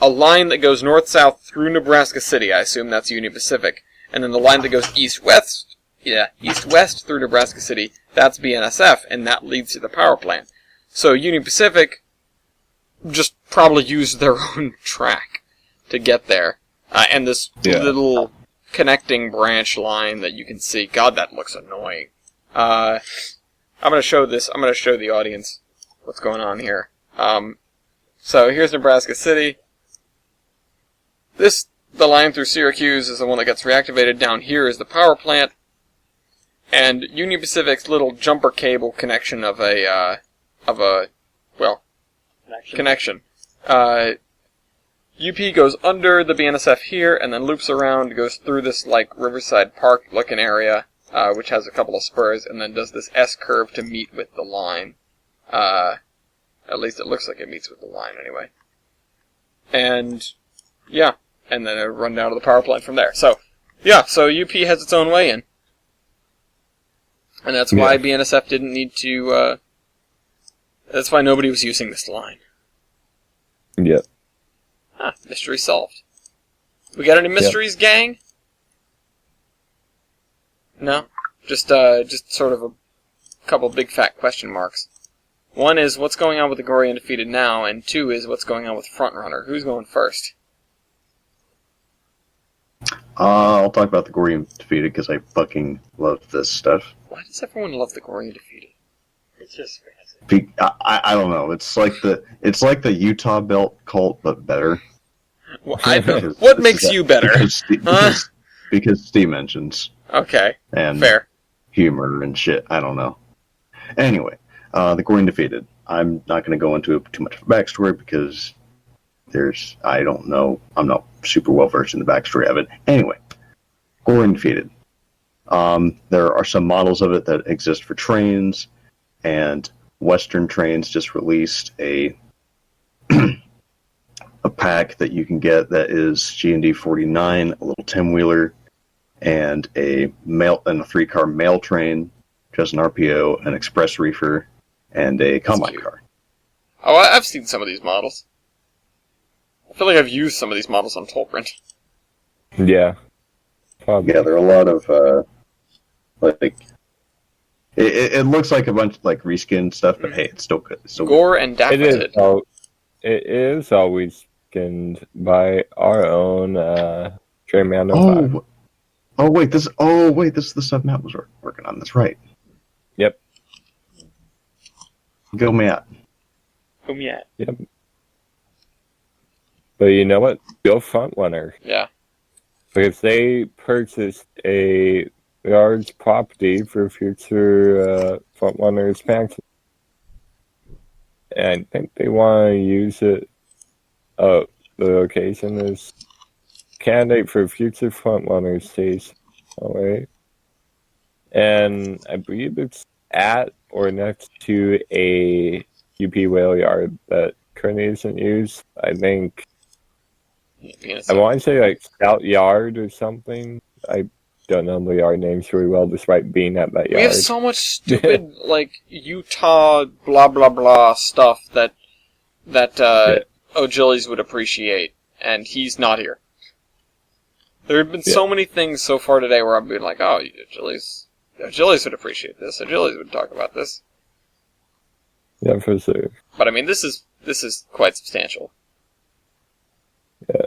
line that goes north-south through Nebraska City. I assume that's Union Pacific, and then the line that goes east-west. Yeah, east-west through Nebraska City. That's BNSF, and that leads to the power plant. So Union Pacific just probably used their own track to get there, and this little connecting branch line that you can see. God, that looks annoying. I'm gonna show this. I'm gonna show the audience what's going on here. So here's Nebraska City. The line through Syracuse is the one that gets reactivated. Down here is the power plant, and Union Pacific's little jumper cable connection of a connection. UP goes under the BNSF here, and then loops around, goes through this like Riverside Park looking area, which has a couple of spurs, and then does this S curve to meet with the line. At least it looks like it meets with the line anyway. And yeah, and then it'll run down to the power plant from there. So yeah, so UP has its own way in, and that's why BNSF didn't need to. That's why nobody was using this line. Yep. Huh, mystery solved. We got any mysteries, gang? No? Just sort of a couple big fat question marks. One is, what's going on with the Gory Undefeated now? And 2 is, what's going on with Frontrunner? Who's going first? I'll talk about the Gory Undefeated because I fucking love this stuff. Why does everyone love the Gory Undefeated? It's just fancy. I don't know. It's like the Utah Belt cult, but better. Well, what makes you better? Because Steve mentions Okay, and fair. humor and shit. I don't know. Anyway, the Gory Undefeated. I'm not going to go into too much of a backstory because I don't know. I'm not super well versed in the backstory of it. Anyway, Gory Undefeated. There are some models of it that exist for trains. and Western Trains just released a a pack that you can get that is G&D 49, a little 10-wheeler, and a 3-car mail train, just an RPO, an express reefer, and a combine car. Oh, I've seen some of these models. I feel like I've used some of these models on Tolprint. Yeah. Probably. Yeah, there are a lot of like it looks like a bunch of like reskin stuff, but hey, it's still good. It's still Gore and It is, Dapperted. it is always skinned by our own Terminus. good. Oh wait, this is the stuff Matt was working on. That's right. Yep. Go Matt. Whom yet? Yep. But you know what? Go Frontrunner. Yeah. Because they purchased a large property for future Frontrunner expansion. And I think they want to use it. The location is candidate for future Frontrunner station. Alright. And I believe it's at or next to a UP whale yard that currently isn't used. I think I want to say like Scout Yard or something. I don't know the yard names really well, despite being at that yard. We have so much stupid, like, Utah blah blah blah stuff that O'Gillies would appreciate, and he's not here. There have been so many things so far today where I've been like, oh, O'Gillies would appreciate this. O'Gillies would talk about this. Yeah, for sure. But I mean, this is quite substantial. Yeah.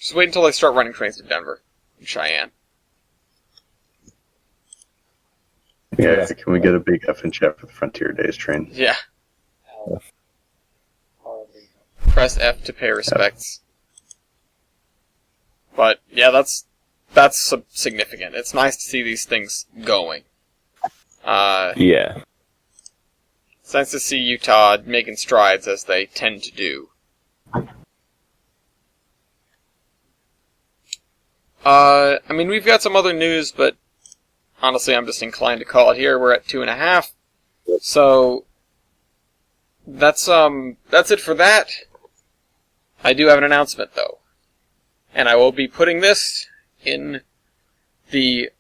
Just wait until they start running trains to Denver and Cheyenne. Yeah, can we get a big F and chat for the Frontier Days train? Yeah. Press F to pay respects. But yeah, that's significant. It's nice to see these things going. Yeah. It's nice to see Utah making strides as they tend to do. I mean, we've got some other news, but honestly, I'm just inclined to call it here. We're at 2.5, so that's it for that. I do have an announcement, though, and I will be putting this in the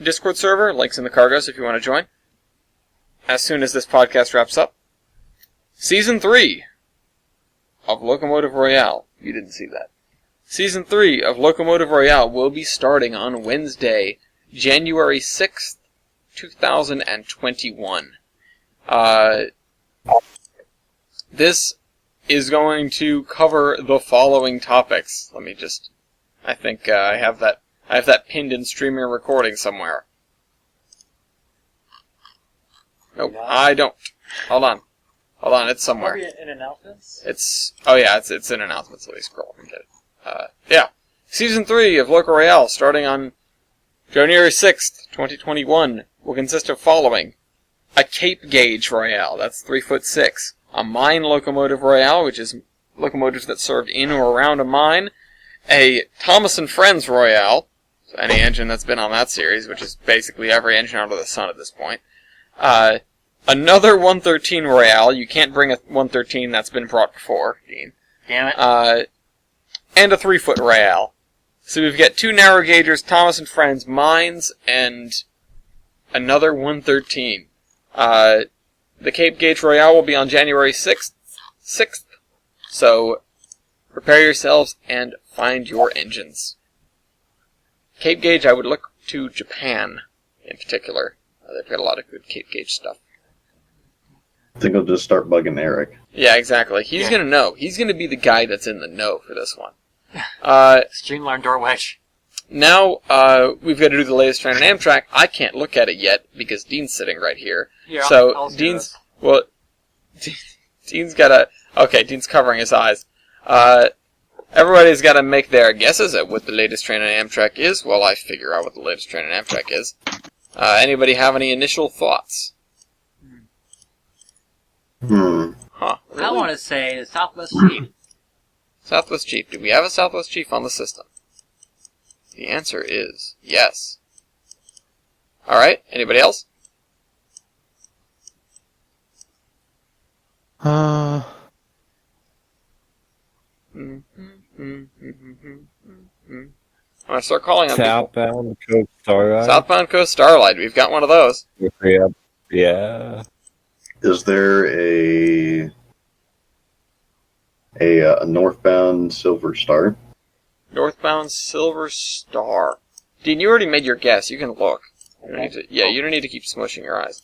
Discord server. Links in the cargoes if you want to join. As soon as this podcast wraps up, Season 3 of Locomotive Royale. You didn't see that. Season 3 of Locomotive Royale will be starting on Wednesday, January 6th, 2021. This is going to cover the following topics. Let me just... I think I have that pinned in streaming recording somewhere. Nope, I don't. Hold on, it's somewhere. In announcements? It's in announcements. Let me scroll and get it. Yeah. Season 3 of Loco Royale, starting on January 6th, 2021, will consist of following: a Cape Gauge Royale, that's 3'6". A Mine Locomotive Royale, which is locomotives that served in or around a mine. A Thomas and Friends Royale, so any engine that's been on that series, which is basically every engine under the sun at this point. Another 113 Royale. You can't bring a 113 that's been brought before, Dean. Damn it. And a 3-foot Royale. So we've got 2 narrow gaugers, Thomas and Friends, mines, and another 113. The Cape Gauge Royale will be on January 6th. So prepare yourselves and find your engines. Cape Gauge, I would look to Japan in particular. They've got a lot of good Cape Gauge stuff. I think I'll just start bugging Eric. Yeah, exactly. He's gonna know. He's gonna be the guy that's in the know for this one. Streamline door wedge. Now, we've got to do the latest train on Amtrak. I can't look at it yet because Dean's sitting right here. Yeah, so I'll see Dean's this. well, Dean's got to. Okay, Dean's covering his eyes. Everybody's got to make their guesses at what the latest train on Amtrak is. While I figure out what the latest train on Amtrak is. Anybody have any initial thoughts? Huh? Really? I want to say the Southwest Chief. Southwest Chief. Do we have a Southwest Chief on the system? The answer is yes. Alright, anybody else? Uh, I'm gonna start calling on people. Southbound Coast Starlight. Southbound Coast Starlight. We've got one of those. Yeah. Is there a northbound Silver Star? Northbound Silver Star. Dean, you already made your guess. You can look. You don't need to, you don't need to keep smushing your eyes.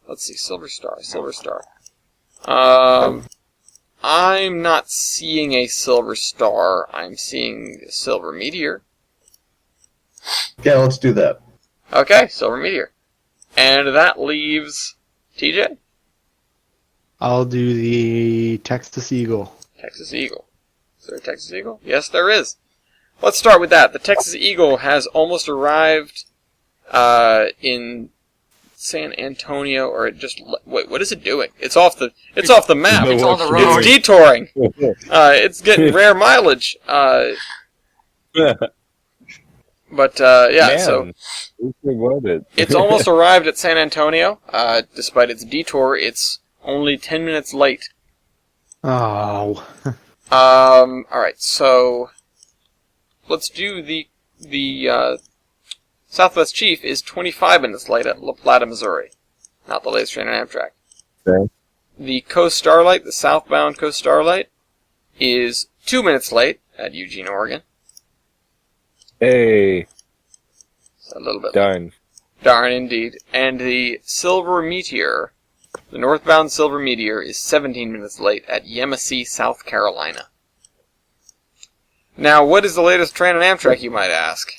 Let's see. Silver Star. I'm not seeing a Silver Star. I'm seeing a Silver Meteor. Yeah, let's do that. Okay, Silver Meteor. And that leaves TJ? I'll do the Texas Eagle. Texas Eagle. Is there a Texas Eagle? Yes, there is. Let's start with that. The Texas Eagle has almost arrived in San Antonio, or it just... Wait, what is it doing? It's off the map. It's on the road. It's detouring. It's getting rare mileage. But, yeah, Man, so... Loaded. It's almost arrived at San Antonio. Despite its detour, it's only 10 minutes late. Oh. Alright, so... Let's do the Southwest Chief is 25 minutes late at La Plata, Missouri. Not the latest train on Amtrak. Okay. The Coast Starlight, the southbound Coast Starlight, is 2 minutes late at Eugene, Oregon. Hey. So a little bit. Darn. Darn indeed. And the Silver Meteor, the northbound Silver Meteor, is 17 minutes late at Yemassee, South Carolina. Now, what is the latest train on Amtrak, you might ask?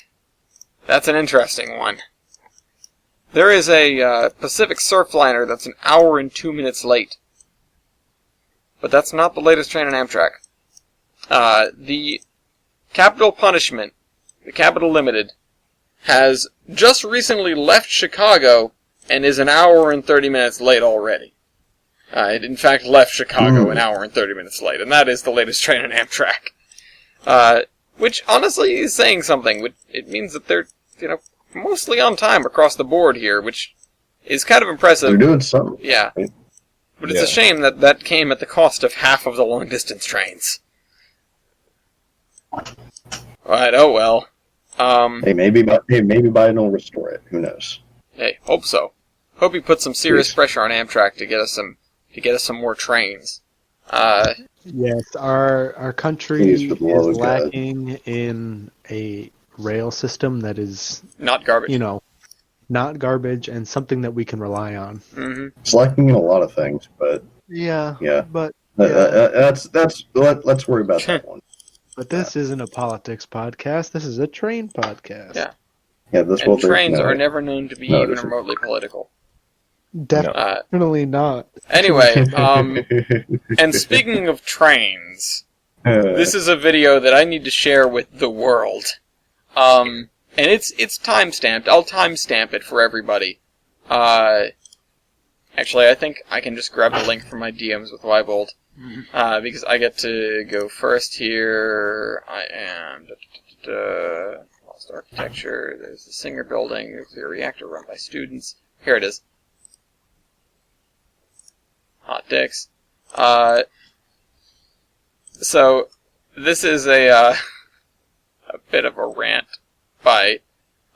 That's an interesting one. There is a Pacific Surfliner that's an hour and 2 minutes late. But that's not the latest train on Amtrak. The Capital Punishment, the Capital Limited, has just recently left Chicago and is an hour and 30 minutes late already. It in fact left Chicago an hour and 30 minutes late, and that is the latest train on Amtrak. Which honestly is saying something. It means that they're, mostly on time across the board here, which is kind of impressive. They're doing something. Yeah. But it's a shame that came at the cost of half of the long-distance trains. Right, oh well. Hey, maybe Biden will restore it. Who knows? Hey, hope so. Hope he puts some serious pressure on Amtrak to get us some more trains. Yes, our country is lacking in a rail system that is not garbage. Not garbage, and something that we can rely on. Mm-hmm. It's lacking in a lot of things, but let's worry about that one. But this isn't a politics podcast. This is a train podcast. Yeah. Yeah, and trains are never known to be even remotely political. Definitely not. Anyway, and speaking of trains, this is a video that I need to share with the world. And it's time-stamped. I'll time-stamp it for everybody. Actually, I think I can just grab the link from my DMs with Weibold. Because I get to go first here. I am... Lost Architecture. There's the Singer Building. Nuclear reactor run by students. Here it is. Hot dicks. So, this is a bit of a rant by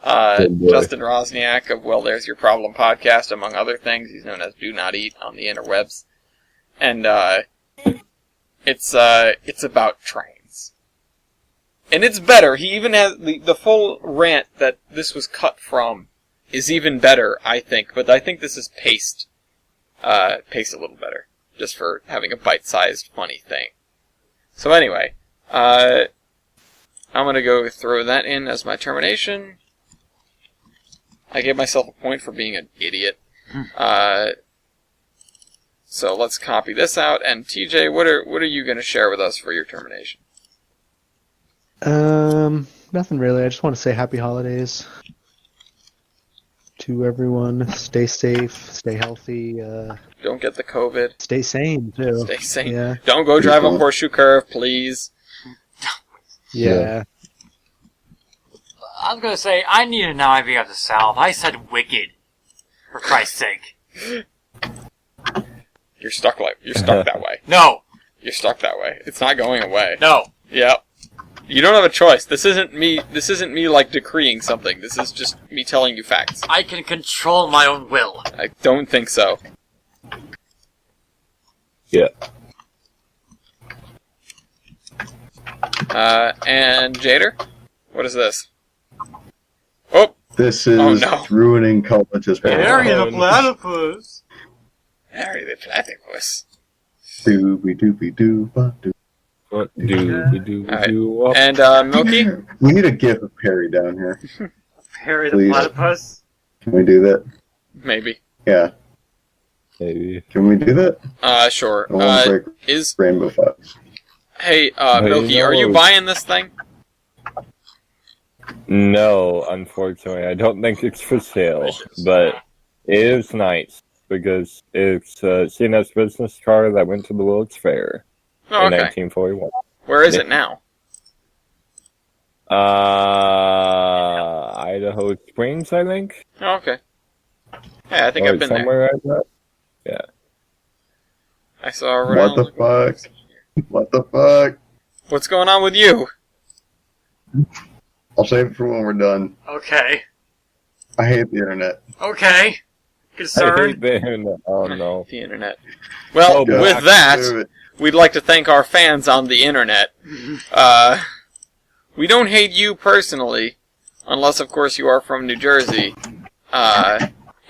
Justin Rosniak of Well There's Your Problem podcast, among other things. He's known as Do Not Eat on the interwebs. And it's about trains. And it's better. He even has the full rant that this was cut from is even better, I think. But I think this is paced a little better, just for having a bite-sized, funny thing. So anyway, I'm gonna go throw that in as my termination. I gave myself a point for being an idiot. So let's copy this out. And TJ, what are you gonna share with us for your termination? Nothing really. I just want to say happy holidays to everyone. Stay safe, stay healthy. Don't get the COVID. Stay sane too. Stay sane. Yeah. Don't go drive a horseshoe curve, please. Yeah. I was gonna say, I need an IV of the South. I said wicked. For Christ's sake. You're stuck that way. No! You're stuck that way. It's not going away. No! Yep. You don't have a choice. This isn't me like decreeing something. This is just me telling you facts. I can control my own will. I don't think so. Yeah. And Jader? What is this? Oh! This is Oh, no. ruining colleges. Harry the platypus! Harry the Platypus. Doobie doobie doo ba doo. What do? Alright. And, Milky? We need a gif of Perry down here. Harry the Please. platypus? Can we do that? Maybe. Yeah. Maybe. Can we do that? Sure. I want to break Is... Rainbow Fox. Hey, Hey, Milky, are you no. buying this thing? No, unfortunately, I don't think it's for sale, but it is nice because it's a CNS business car that went to the World's Fair Oh, in okay. 1941. Where is it now? Idaho Springs, I think. Oh, okay. Yeah, I think Or I've been there. somewhere like that. I saw Rhode What the Island. fuck? What the fuck? What's going on with you? I'll save it for when we're done. Okay. I hate the internet. Okay. I Concerned? hate the internet. Oh no. The internet. Well, Oh, God, with that, do it. we'd like to thank our fans on the internet. We don't hate you personally, unless, of course, you are from New Jersey.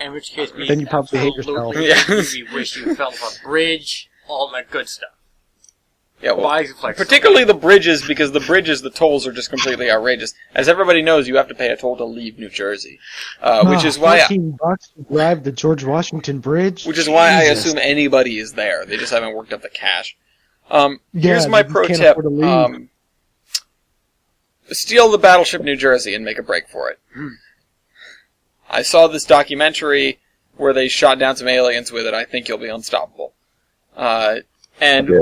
In which case, we Then you probably hate yourself. absolutely Yeah. hate you. We wish you fell off a bridge. All that good stuff. Yeah, well, Why flex? particularly the bridges, because the bridges, the tolls are just completely outrageous. As everybody knows, you have to pay a toll to leave New Jersey, which is why $14 to drive the George Washington Bridge. I Jesus. assume anybody is there. They just haven't worked up the cash. Yeah, Here's my you pro can't tip: afford to leave. steal the battleship New Jersey and make a break for it. I saw this documentary where they shot down some aliens with it. I think you'll be unstoppable. And Yeah.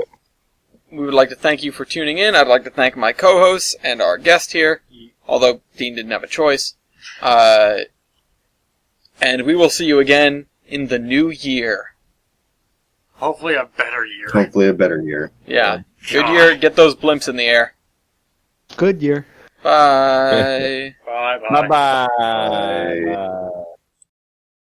we would like to thank you for tuning in. I'd like to thank my co-hosts and our guest here, although Dean didn't have a choice. And we will see you again in the new year. Hopefully a better year. Hopefully a better year. Yeah. Good God. year. Get those blimps in the air. Good year. Bye. Bye-bye. Bye-bye. Bye. Bye.